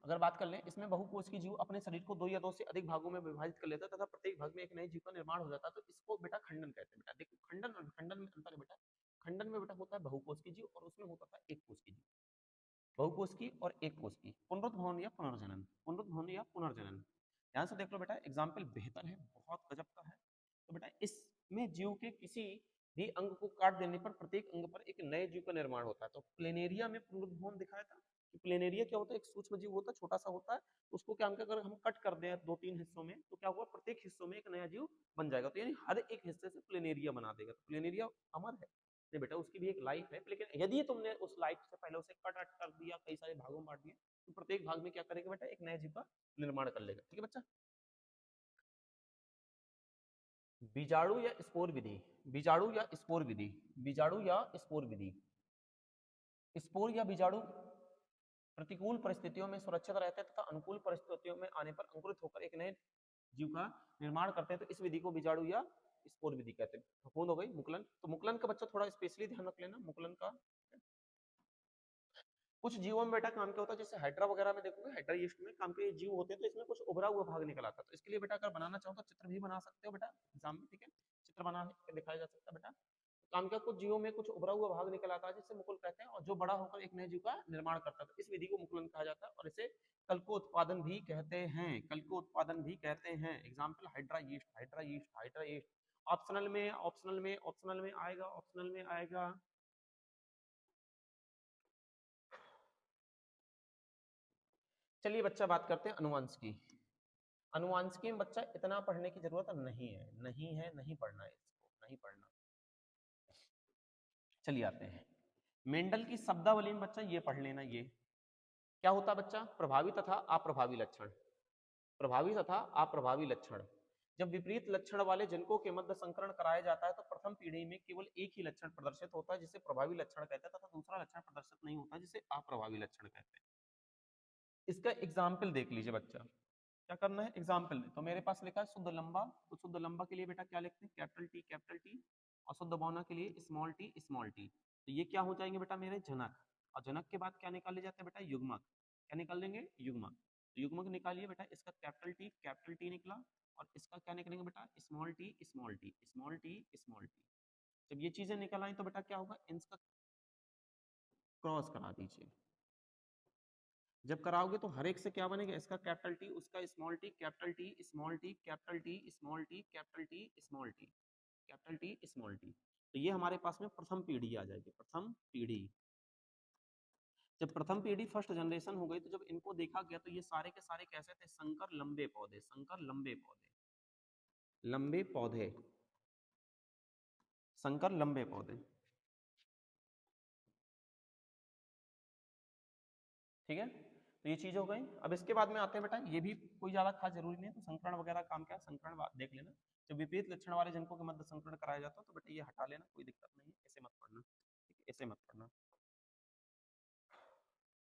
अगर बात कर लें, इसमें बहुकोष की जीव अपने शरीर को दो या दो से अधिक भागों में विभाजित कर लेता है तथा प्रत्येक भाग में एक नए जीव का निर्माण हो जाता है, तो इसको बेटा खंडन कहते हैं। बेटा देखो, खंडन और विखंडन में अंतर है बेटा। खंडन में बेटा होता है बहुकोष की जीव और उसमें होता था एक कोष की जीव। बहुकोष की और एक कोष की पुनरुत्भवन या पुनर्जनन, पुनरुत्भवन या पुनर्जनन। ध्यान से देख लो बेटा, एग्जाम्पल बेहतर है, बहुत गजब का है। तो बेटा इसमें जीव के किसी भी अंग को काट देने पर प्रत्येक अंग पर एक नए जीव का निर्माण होता है। तो प्लेनेरिया में पुनरुत्भवन दिखाया था कि प्लेनेरिया क्या होता है, एक सूक्ष्म जीव होता है, छोटा सा होता है। उसको क्या अगर हम कट कर दें दो तीन हिस्सों में, तो क्या होगा, प्रत्येक हिस्सों में एक नया जीव बन जाएगा। तो यानी हर एक हिस्से से प्लेनेरिया बना देगा। तो प्लेनेरिया अमर है नहीं बेटा, उसकी भी एक लाइफ है, लेकिन यदि तुमने उस लाइफ से पहले उसे कट कर दिया, कई सारे भागों में बांट दिया, तो प्रत्येक भाग में क्या करेगा बेटा, एक नए जीव का निर्माण कर लेगा। ठीक है बच्चा। बीजाणु या स्पोर विधि, बीजाणु या स्पोर विधि, बीजाणु या स्पोर विधि। स्पोर या बीजाणु प्रतिकूल परिस्थितियों में सुरक्षित रहते हैं तथा अनुकूल परिस्थितियों में आने पर अंकुरित होकर एक नए जीव का निर्माण करते हैं। तो इस विधि को बीजाणु या स्पोर विधि कहते हैं। फफूंद हो गई मुकुलन, तो मुकुलन का बच्चा थोड़ा स्पेशली ध्यान रख लेना मुकुलन का। कुछ जीवों में बेटा काम क्या होता है, जैसे हाइड्रा वगैरह में देखोगे, हाइड्रा यीस्ट में काम के जीव होते हैं, तो इसमें कुछ उभरा हुआ भाग निकल आता है। तो इसके लिए बेटा अगर बनाना चाहो तो चित्र भी बना सकते हो बेटा एग्जाम में, ठीक है, चित्र बना के दिखाया जा सकता है बेटा। काम क्या, कुछ जीवों में कुछ उभरा हुआ भाग निकल आता है जिससे मुकुल कहते हैं, और जो बड़ा होकर एक नए जीव का निर्माण करता है। इस विधि को मुकुलन कहा जाता है और इसे कल्कोत्पादन भी कहते हैं, कल्कोत्पादन भी कहते हैं। Example hydra yeast, hydra yeast, hydra yeast. Optional में, ऑप्शनल में, ऑप्शनल में आएगा, ऑप्शनल में आएगा। चलिए बच्चा बात करते हैं अनुवांशिकी। अनुवांशिकी में बच्चा इतना पढ़ने की जरूरत नहीं है, नहीं है, नहीं पढ़ना है इसको, नहीं पढ़ना। चलिए आते हैं मेंडल की शब्दावली में बच्चा ये पढ़ लेना। ये क्या होता है बच्चा, प्रभावी तथा अप्रभावी लक्षण, प्रभावी तथा अप्रभावी लक्षण। जब विपरीत लक्षण वाले जनकों के मध्य संकरण कराया जाता है तो प्रथम पीढ़ी में केवल एक ही लक्षण प्रदर्शित होता है जिसे प्रभावी लक्षण कहते हैं, तथा दूसरा लक्षण प्रदर्शित नहीं होता जिसे अप्रभावी लक्षण कहते हैं। इसका एग्जाम्पल देख लीजिए बच्चा, क्या करना है, एग्जाम्पल। तो मेरे पास लिखा है शुद्ध लंबा, तो शुद्ध लंबा के लिए बेटा क्या लिखते हैं, कैपिटल टी, कैपिटल टी। और शुद्ध बौना के लिए स्मॉल टी, स्मॉल टी। तो ये क्या हो जाएंगे बेटा मेरे जनक। और जनक के बाद क्या निकाले जाते हैं बेटा, युग्मक। क्या निकाल लेंगे, युग्मक। तो युग्मक निकालिए बेटा, इसका कैपिटल टी निकला, और इसका क्या निकलेंगे बेटा, small T, small T, small T, small T. जब ये चीजें निकल आई तो बेटा क्या होगा, इनका क्रॉस करा दीजिए। जब कराओगे तो हर एक से क्या बनेगा, इसका कैपिटल टी, उसका small T, capital T, small T, capital T, small T, capital T, small T, capital T, small T. तो ये हमारे पास में प्रथम पीढ़ी आ जाएगी, प्रथम पीढ़ी। जब प्रथम पीढ़ी फर्स्ट जनरेशन हो गई तो जब इनको देखा गया तो ये सारे के सारे कैसे थे, संकर लंबे पौधे, संकर लंबे पौधे, लंबे पौधे, संकर लंबे पौधे। ठीक है, तो ये चीज हो गई। अब इसके बाद में आते हैं बेटा, ये भी कोई ज्यादा खास जरूरी नहीं है, तो संकरण वगैरह काम क्या है, संकरण देख लेना। जब विपरीत लक्षण वाले जनकों के मध्य संकरण कराया जाता है तो बेटा ये हटा लेना, कोई दिक्कत नहीं है, ऐसे मत पढ़ना, ठीक है, ऐसे मत पढ़ना।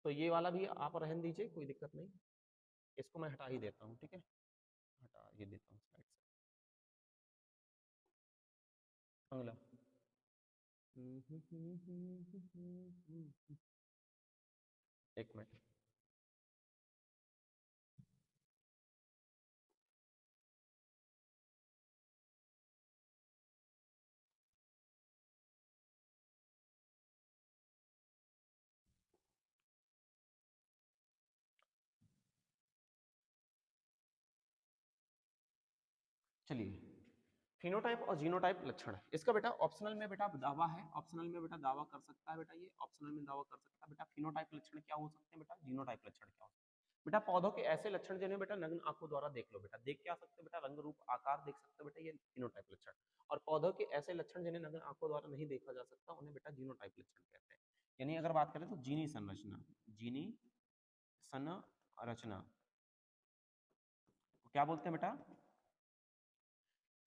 तो ये वाला भी आप रहने दीजिए, कोई दिक्कत नहीं, इसको मैं हटा ही देता हूँ, ठीक है, हटा ये देता हूँ साइड से। अगला एक मिनट। चलिए, फिनोटाइप और जीनोटाइप लक्षण, इसका बेटा ऑप्शनल में बेटा दावा है, ऑप्शनल में बेटा दावा कर सकता है बेटा, ये ऑप्शनल में दावा कर सकता है बेटा। फिनोटाइप लक्षण क्या हो सकते हैं बेटा, जीनोटाइप लक्षण क्या हो सकते हैं बेटा। पौधों के ऐसे लक्षण जिन्हें बेटा नग्न आंखों द्वारा देख लो बेटा, देख क्या सकते हो बेटा, रंग रूप आकार देख सकते हो बेटा, ये फिनोटाइप लक्षण। और पौधों के ऐसे लक्षण जिन्हें नग्न आंखों द्वारा नहीं देखा जा सकता उन्हें बेटा जीनोटाइप लक्षण कहते हैं। यानी अगर बात करें तो जीनी संरचना, जीनी संरचना क्या बोलते हैं बेटा,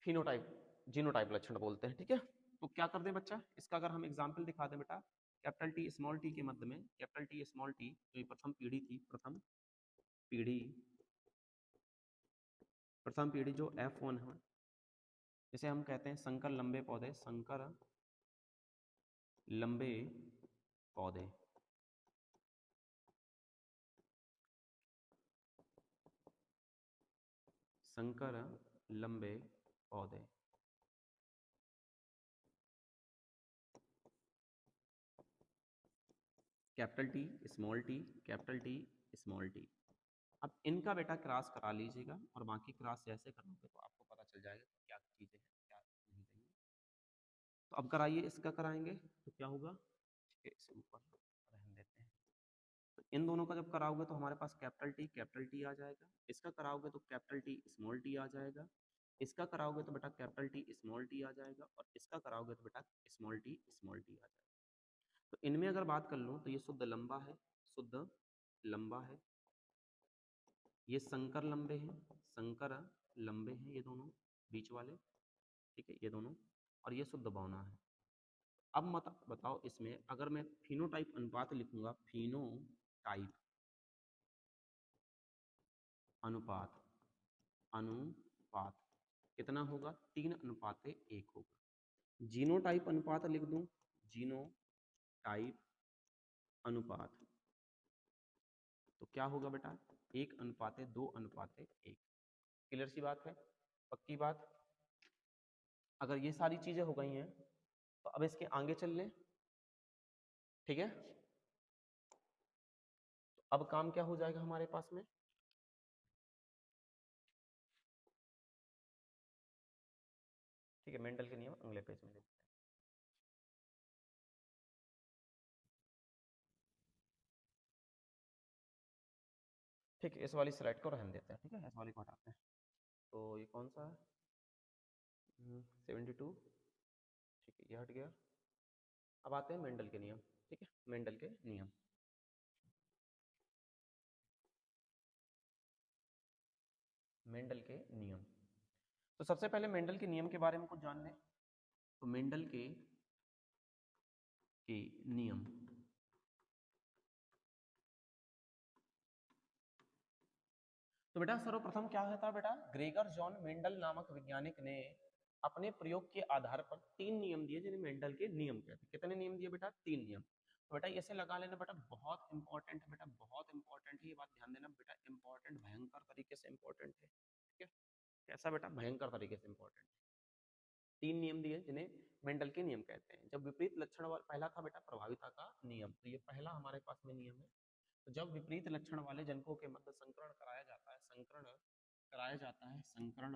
फिनोटाइप जीनोटाइप लक्षण बोलते हैं, ठीक है। तो क्या कर दें बच्चा, इसका अगर हम एग्जांपल दिखा दें बेटा, कैपिटल टी स्मॉल टी के मध्य में, कैपिटल टी स्मॉल टी जो प्रथम पीढ़ी थी, पीढ़ी प्रथम पीढ़ी जो F1 है, जिसे हम कहते हैं संकर लंबे पौधे, संकर लंबे पौधे, संकर लंबे पौधे। Capital T small T, capital T small T. अब इनका बेटा क्रॉस करा लीजिएगा और बाकी क्रॉस जैसे करोगे तो आपको पता चल जाएगा तो क्या चीजें हैं क्या नहीं रहेंगी। तो अब कराइए, इसका कराएंगे तो क्या होगा, इसे ऊपर रहने देते हैं। तो इन दोनों का जब कराओगे तो हमारे पास कैपिटल टी आ जाएगा, इसका कराओगे तो कैपिटल टी स्मॉल टी आ जाएगा, इसका कराओगे तो बेटा कैपिटल टी स्मॉल टी आ जाएगा, और इसका कराओगे तो बेटा स्मॉल टी आ जाएगा। तो इनमें अगर बात कर लूँ तो ये शुद्ध लंबा है, शुद्ध लंबा है, ये संकर लंबे हैं, संकर लंबे हैं ये दोनों बीच वाले, ठीक है ये दोनों, और ये शुद्ध बौना है। अब मत बताओ इसमें अगर मैं फिनोटाइप अनुपात लिखूंगा, फिनोटाइप अनुपात, अनुपात कितना होगा, 3:1 होगा। जीनोटाइप अनुपात लिख दूं, जीनोटाइप अनुपात तो क्या होगा बेटा, 1:2:1। क्लियर सी बात है, पक्की बात। अगर ये सारी चीजें हो गई हैं तो अब इसके आगे चल लें, ठीक है। तो अब काम क्या हो जाएगा हमारे पास में, ठीक है, मेंडल के नियम अगले पेज में देखते हैं। ठीक है, इस वाली स्लाइड को रहने देते हैं, ठीक है, इस वाली को हटाते हैं। तो ये कौन सा है, 72, ठीक है ये हट गया। अब आते हैं मेंडल के नियम, ठीक है, मेंडल के नियम। मेंडल के नियम, तो सबसे पहले मेंडल के नियम के बारे में कुछ जान लें। तो मेंडल के नियम, तो बेटा सर्वप्रथम क्या होता है बेटा, ग्रेगर जॉन मेंडल नामक वैज्ञानिक ने अपने प्रयोग के आधार पर 3 नियम दिए जिन्हें मेंडल के नियम कहते हैं। कितने नियम दिए बेटा, 3 नियम। तो बेटा ऐसे लगा लेना बेटा, बहुत इंपॉर्टेंट है बेटा, बहुत इंपॉर्टेंट है, ये बात ध्यान देना बेटा, इंपॉर्टेंट भयंकर तरीके से इंपॉर्टेंट है, ठीक है। कैसा बेटा, भयंकर तरीके से इंपॉर्टेंट है। 3 नियम दिए जिन्हें मेंडल के नियम कहते हैं। जब विपरीत लक्षण पहला था बेटा प्रभाविता का नियम, तो ये पहला हमारे पास में नियम है। तो जब विपरीत लक्षण वाले जनकों के मध्य संकरण कराया जाता है, संकरण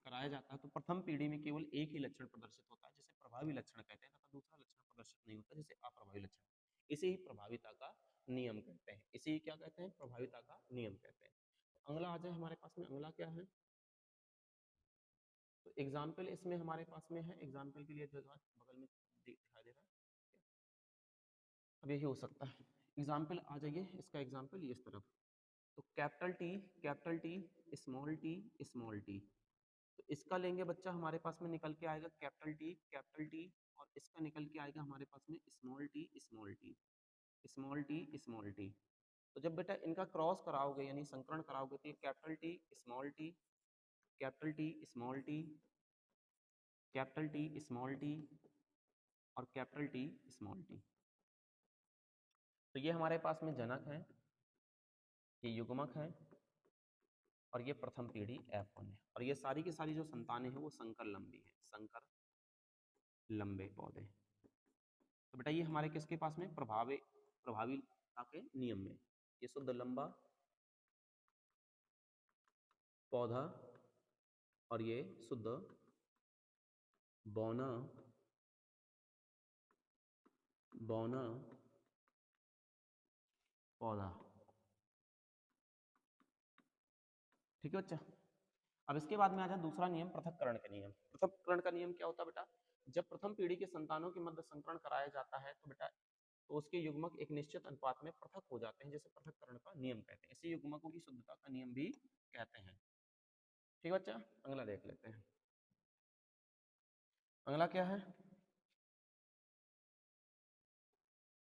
कराया जाता है, तो प्रथम पीढ़ी में केवल एक ही लक्षण प्रदर्शित होता है जिसे प्रभावी लक्षण कहते हैं, तथा दूसरा लक्षण प्रदर्शित नहीं होता जिसे अप्रभावी लक्षण। इसे ही प्रभाविता का नियम कहते हैं, इसे ही क्या कहते हैं, प्रभाविता का नियम कहते हैं। अगला आ जाए हमारे पास में, अगला क्या है, तो एग्जाम्पल इसमें हमारे पास में है, एग्जाम्पल के लिए जो बगल में दिखाई दे रहा है, अब यही हो सकता है। एग्जाम्पल आ जाइए, इसका एग्जाम्पल ये इस तरफ। तो कैपिटल टी स्मॉल टी, तो इसका लेंगे बच्चा, हमारे पास में निकल के आएगा कैपिटल टी, और इसका निकल के आएगा हमारे पास में स्मॉल टी। तो जब बेटा इनका क्रॉस कराओगे यानी संकरण कराओगे तो ये capital T small T, capital T small T, capital T small T, और कैपिटल टी स्मॉल टी। तो ये हमारे पास में जनक है, ये युग्मक है, और ये प्रथम पीढ़ी F1 है, और ये सारी की सारी जो संतानें हैं वो संकर लंबी है, संकर लंबे पौधे। तो बेटा ये हमारे किसके पास में, प्रभाविता के नियम में, ये शुद्ध लंबा पौधा और ये शुद्ध बौना बौना पौधा। ठीक है बच्चा। अब इसके बाद में आ जाए दूसरा नियम, पृथक्करण का नियम। पृथक्करण का नियम क्या होता है बेटा? जब प्रथम पीढ़ी के संतानों के मध्य संकरण कराया जाता है तो बेटा तो उसके युग्मक एक निश्चित अनुपात में पृथक हो जाते हैं, जैसे पृथक्करण का नियम कहते हैं। इसे युग्मकों की शुद्धता का नियम भी कहते हैं। ठीक है बच्चा, अगला देख लेते हैं। अगला क्या है?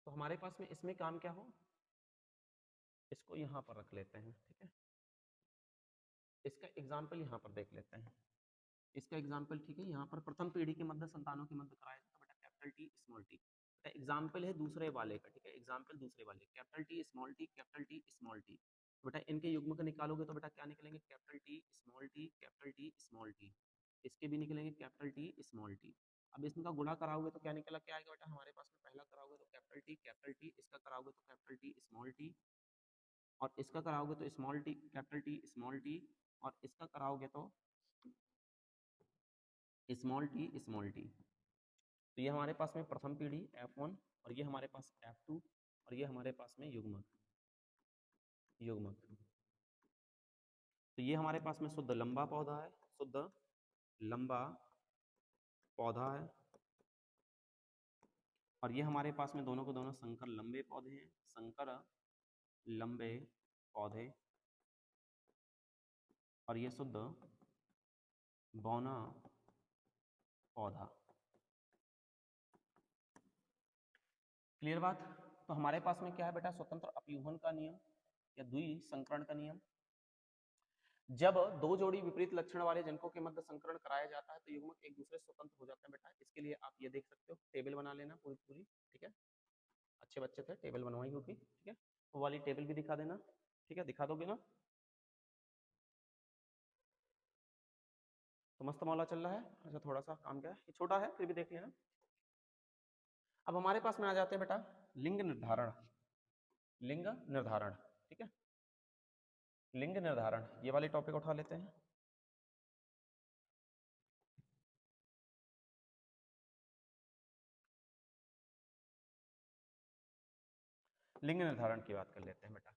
तो हमारे पास में इसमें काम क्या हो, इसको यहां पर रख लेते हैं। ठीक है, इसका एग्जाम्पल यहाँ पर देख लेते हैं। इसका एग्जाम्पल, ठीक है, यहाँ पर प्रथम पीढ़ी के मध्य संतानों के मध्य कराया जाता बेटा कैपिटल टी स्मॉल टी। बेटा एग्जाम्पल है दूसरे वाले का। ठीक है, एग्जाम्पल दूसरे वाले capital T small T, capital T small T. बेटा इनके युग्म को निकालोगे तो बेटा क्या निकलेंगे? Capital T small T, capital T small T. इसके भी निकलेंगे कैपिटल टी स्मॉल टी। अब इसका गुणा कराओगे तो क्या निकला, क्या आएगा बेटा हमारे पास में? पहला कराओगे तो कैपिटल टी, इसका कराओगे तो कैपिटल टी स्मॉल टी, और इसका कराओगे तो small T, capital T small T, और इसका कराओगे तो स्मॉल टी स्मॉल टी। तो ये हमारे पास में प्रथम पीढ़ी F1, और ये हमारे पास F2, और ये हमारे पास में युग्मक युग्मक। तो ये हमारे पास में शुद्ध लंबा पौधा है, शुद्ध लंबा पौधा है, और ये हमारे पास में दोनों को दोनों संकर लंबे पौधे हैं, संकर लंबे पौधे, और ये शुद्ध बौना पौधा। क्लियर बात? तो हमारे पास में क्या है बेटा? स्वतंत्र अपयूहन का नियम या द्विसंकरण का नियम। जब दो जोड़ी विपरीत लक्षण वाले जनकों के मध्य संकरण कराया जाता है तो युग्मक एक दूसरे से स्वतंत्र हो जाते हैं बेटा। इसके लिए आप ये देख सकते हो, टेबल बना लेना पूरी पूरी। ठीक है, अच्छे बच्चे थे, टेबल बनवाई होगी। ठीक है, वो वाली टेबल भी दिखा देना। ठीक है, दिखा दोगे ना? तो मस्त मौला चल रहा है। अच्छा, थोड़ा सा काम क्या है, ये छोटा है फिर भी देख लेना। अब हमारे पास में आ जाते हैं बेटा लिंग निर्धारण। लिंग निर्धारण, ठीक है, लिंग निर्धारण, ये वाले टॉपिक उठा लेते हैं। लिंग निर्धारण की बात कर लेते हैं बेटा।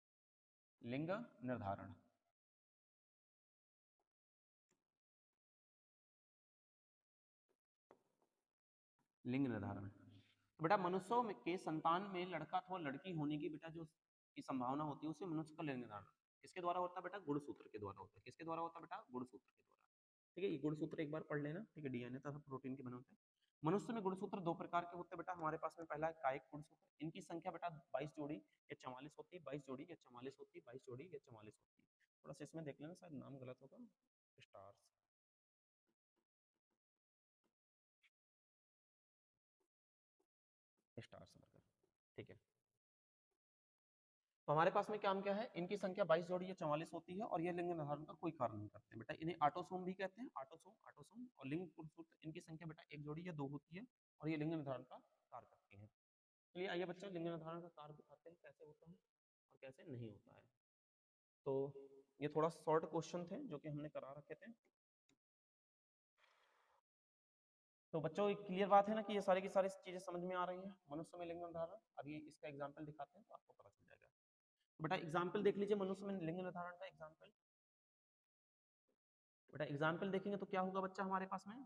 लिंग निर्धारण, लिंग निर्धारण। बेटा मनुष्यों के संतान में लड़का अथवा लड़की होने की बेटा जो की संभावना होती है उसे मनुष्य का लिंग निर्धारण किसके द्वारा होता है बेटा? गुणसूत्र के द्वारा होता है। किसके द्वारा होता है बेटा? गुणसूत्र के द्वारा। ठीक है, ये गुणसूत्र एक बार पढ़ लेना। ठीक है, डीएनए तथा प्रोटीन के बने होते हैं। मनुष्य में गुणसूत्र दो प्रकार के होते हैं बेटा हमारे पास में। पहला है कायिक गुणसूत्र, इनकी संख्या बेटा 22 जोड़ी या 44 होती है। 22 जोड़ी या 44 होती है, 22 जोड़ी या 44 होती है। थोड़ा सा इसमें देख लेना, शायद नाम गलत होगा। Stars, stars worker. ठीक है, तो हमारे पास में काम क्या है? इनकी संख्या 22 जोड़ी या 44 होती है और ये लिंग निर्धारण का कोई कार्य नहीं करते बेटा। इन्हें ऑटोसोम भी कहते हैं, ऑटोसोम ऑटोसोम। और लिंग गुणसूत्र इनकी संख्या बेटा एक जोड़ी या दो होती है और ये लिंग निर्धारण का कार्य करती है। चलिए आइए बच्चा लिंग निर्धारण का कार्य दिखाते हैं कैसे होता है और कैसे नहीं होता है। तो ये थोड़ा शॉर्ट क्वेश्चन थे जो कि हमने करा रखे थे। तो बच्चों एक क्लियर बात है ना कि ये सारी की सारी चीजें समझ में आ रही हैं। मनुष्य में लिंग निर्धारण, अभी इसका एग्जाम्पल दिखाते हैं तो आपको पता चल जाएगा। तो बेटा एग्जाम्पल देख लीजिए मनुष्य में लिंग निर्धारण का एग्जाम्पल। बेटा एग्जाम्पल देखेंगे तो क्या होगा बच्चा हमारे पास में?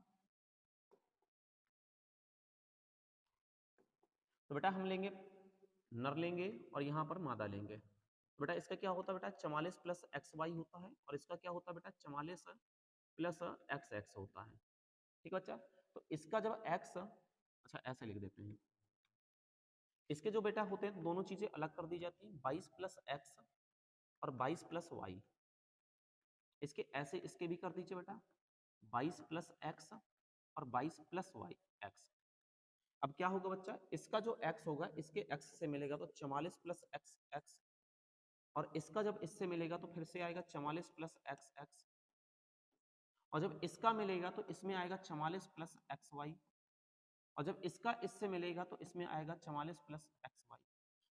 तो बेटा हम लेंगे नर लेंगे और यहाँ पर मादा लेंगे। तो बेटा इसका क्या होता है बेटा? 44 प्लस एक्स वाई होता है, और इसका क्या होता है बेटा? 44 प्लस एक्स एक्स होता है। ठीक है बच्चा, तो इसका जब एक्स, अच्छा ऐसे लिख देते हैं, इसके जो बेटा होते हैं दोनों चीजें अलग कर दी जाती हैं, 22 प्लस एक्स और 22 प्लस वाई। इसके ऐसे इसके भी कर दीजिए बेटा, 22 प्लस एक्स और 22 प्लस वाई एक्स। अब क्या होगा बच्चा? इसका जो x होगा इसके x से मिलेगा तो 44 प्लस एक्स एक्स, और इसका जब इससे मिलेगा तो फिर से आएगा 44 प्लस एक्स एक्स, और जब इसका मिलेगा तो इसमें आएगा 44 प्लस एक्स वाई, और जब इसका इससे मिलेगा तो इसमें आएगा 44 प्लस एक्स वाई।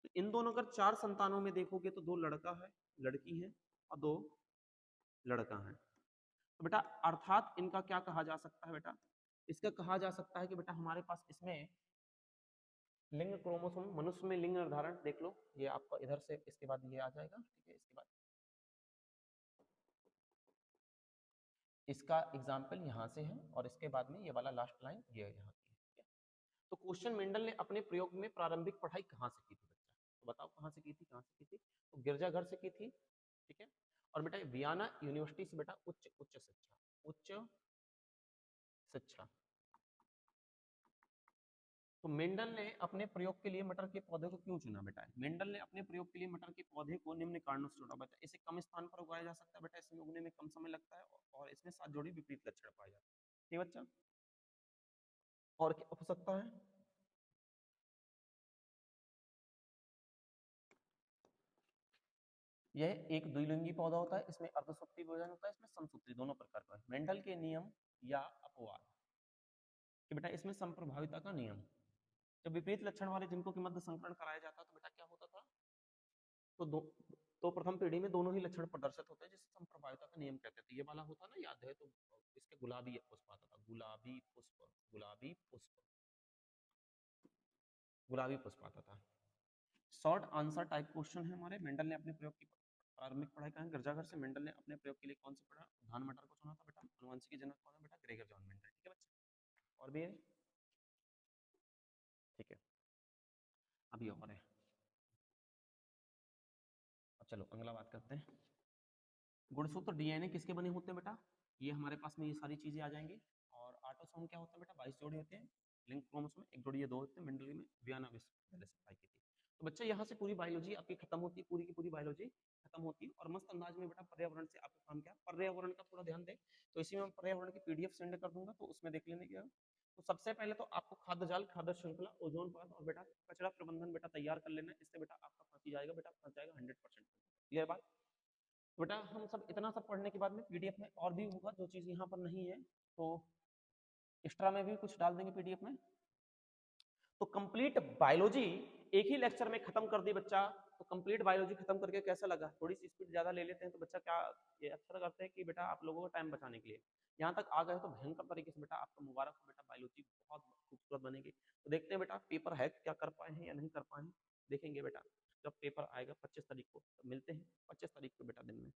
तो इन दोनों अगर चार संतानों में देखोगे तो दो लड़का है, लड़की है और दो लड़का है। तो बेटा अर्थात इनका क्या कहा जा सकता है बेटा, इसका कहा जा सकता है कि बेटा हमारे पास इसमें लिंग क्रोमोसोम, मनुष्य में लिंग निर्धारण देख लो, ये आपका इधर से इसके बाद ये आ जाएगा, ठीक है। इसके बाद इसका एग्जाम्पल यहाँ से है और इसके बाद में ये वाला लास्ट लाइन ये यहाँ की है, ठीक है। तो क्वेश्चन मेंडल ने अपने प्रयोग में प्रारंभिक पढ़ाई कहाँ से की थी बच्चा, तो बताओ कहाँ से की थी, कहाँ से की थी, तो गिरजाघर से की थी, ठीक है। और बेटा वियना यूनिवर्सिटी से बेटा उच्च उच्च शिक्षा, उच्च शिक्षा। तो मेंडल ने अपने प्रयोग के लिए मटर के पौधे को क्यों चुना बेटा, मेंडल ने अपने प्रयोग के लिए मटर के पौधे को निम्न कारणों से चुना बेटा, इसे कम स्थान पर उगाया जा सकता है बेटा, इसमें उगने में कम समय लगता है और इसमें साथ जोड़ी विपरीत लक्षण पाए जाते हैं, ठीक है बच्चा। और क्या हो सकता है, यह एक द्विलिंगी पौधा होता है, इसमें अर्धसूत्री भोजन होता है, इसमें समसूत्री, दोनों प्रकार का है। मेंडल के नियम या अपवाद कि बेटा इसमें संप्रभाविता का नियम, जब विपरीत लक्षण वाले जिनको कि मध्य संकरण कराया जाता तो बेटा क्या होता था, तो तो प्रथम पीढ़ी में दोनों ही लक्षण प्रदर्शित होते हैं, जिसे संप्रभाविता का नियम कहते थे। ये वाला होता ना, याद है तो इसके गुलाबी पुष्प आता था, गुलाबी पुष्प, गुलाबी पुष्प, गुलाबी पुष्प आता था। शॉर्ट आंसर टाइप क्वेश्चन है हमारे। मेंडल ने अपने प्रयोग की प्रारंभिक पढ़ाई कहाँ, गिरजाघर से। मेंडल ने अपने प्रयोग के लिए कौन सा पढ़ा, धान मटर को चुना था बेटा। अनुवंशिकी जनक कौन है बेटा, ग्रेगर जॉन मेंडल, ठीक है बच्चे। और भी है, ठीक है, अभी और है। अब चलो अगला बात करते हैं, गुणसूत्र डीएनए किसके बने होते हैं बेटा, ये हमारे पास में ये सारी चीजें आ जाएंगी। और ऑटोसोम क्या होता है बेटा, 22 जोड़ी होते हैं। लिंक क्रोमोसोम एक जोड़ी, ये 2 होते हैं। मेंडल में वियना विश्वविद्यालय से पढ़ाई की थी। तो बच्चे यहाँ से पूरी बायोलॉजी आपकी खत्म होती है, पूरी की पूरी बायोलॉजी खत्म होती है। और मस्त अंदाज में बेटा पर्यावरण से आपका काम क्या, पर्यावरण का थोड़ा ध्यान दें। तो इसी में पर्यावरण की पीडीएफ सेंड कर दूंगा, तो उसमें देख लेने की। तो सबसे पहले तो आपको खाद्य जाल, खाद्य श्रृंखला, ओजोन परत और बेटा कचरा प्रबंधन बेटा तैयार कर लेना। इससे बेटा आपका फंस जाएगा बेटा, फंस जाएगा 100%। क्लियर बात। तो बेटा हम सब इतना सब पढ़ने के बाद में पीडीएफ में और भी होगा, जो चीज यहाँ पर नहीं है तो एक्स्ट्रा में भी कुछ डाल देंगे पीडीएफ में। तो कंप्लीट बायोलॉजी एक ही लेक्चर में खत्म कर दी बच्चा। तो कंप्लीट बायोलॉजी खत्म करके कैसा लगा, थोड़ी सी स्पीड ज्यादा ले लेते हैं तो बच्चा क्या ये अच्छा करते हैं कि बेटा आप लोगों को टाइम बचाने के लिए यहाँ तक आ गए तो भयंकर तरीके से बेटा आपका मुबारक हो बेटा, बायोलॉजी बहुत खूबसूरत बनेगी। तो देखते हैं बेटा पेपर है क्या कर पाए हैं या नहीं कर पाए हैं, देखेंगे बेटा जब पेपर आएगा 25 तारीख को। तो मिलते हैं 25 तारीख को बेटा दिन में।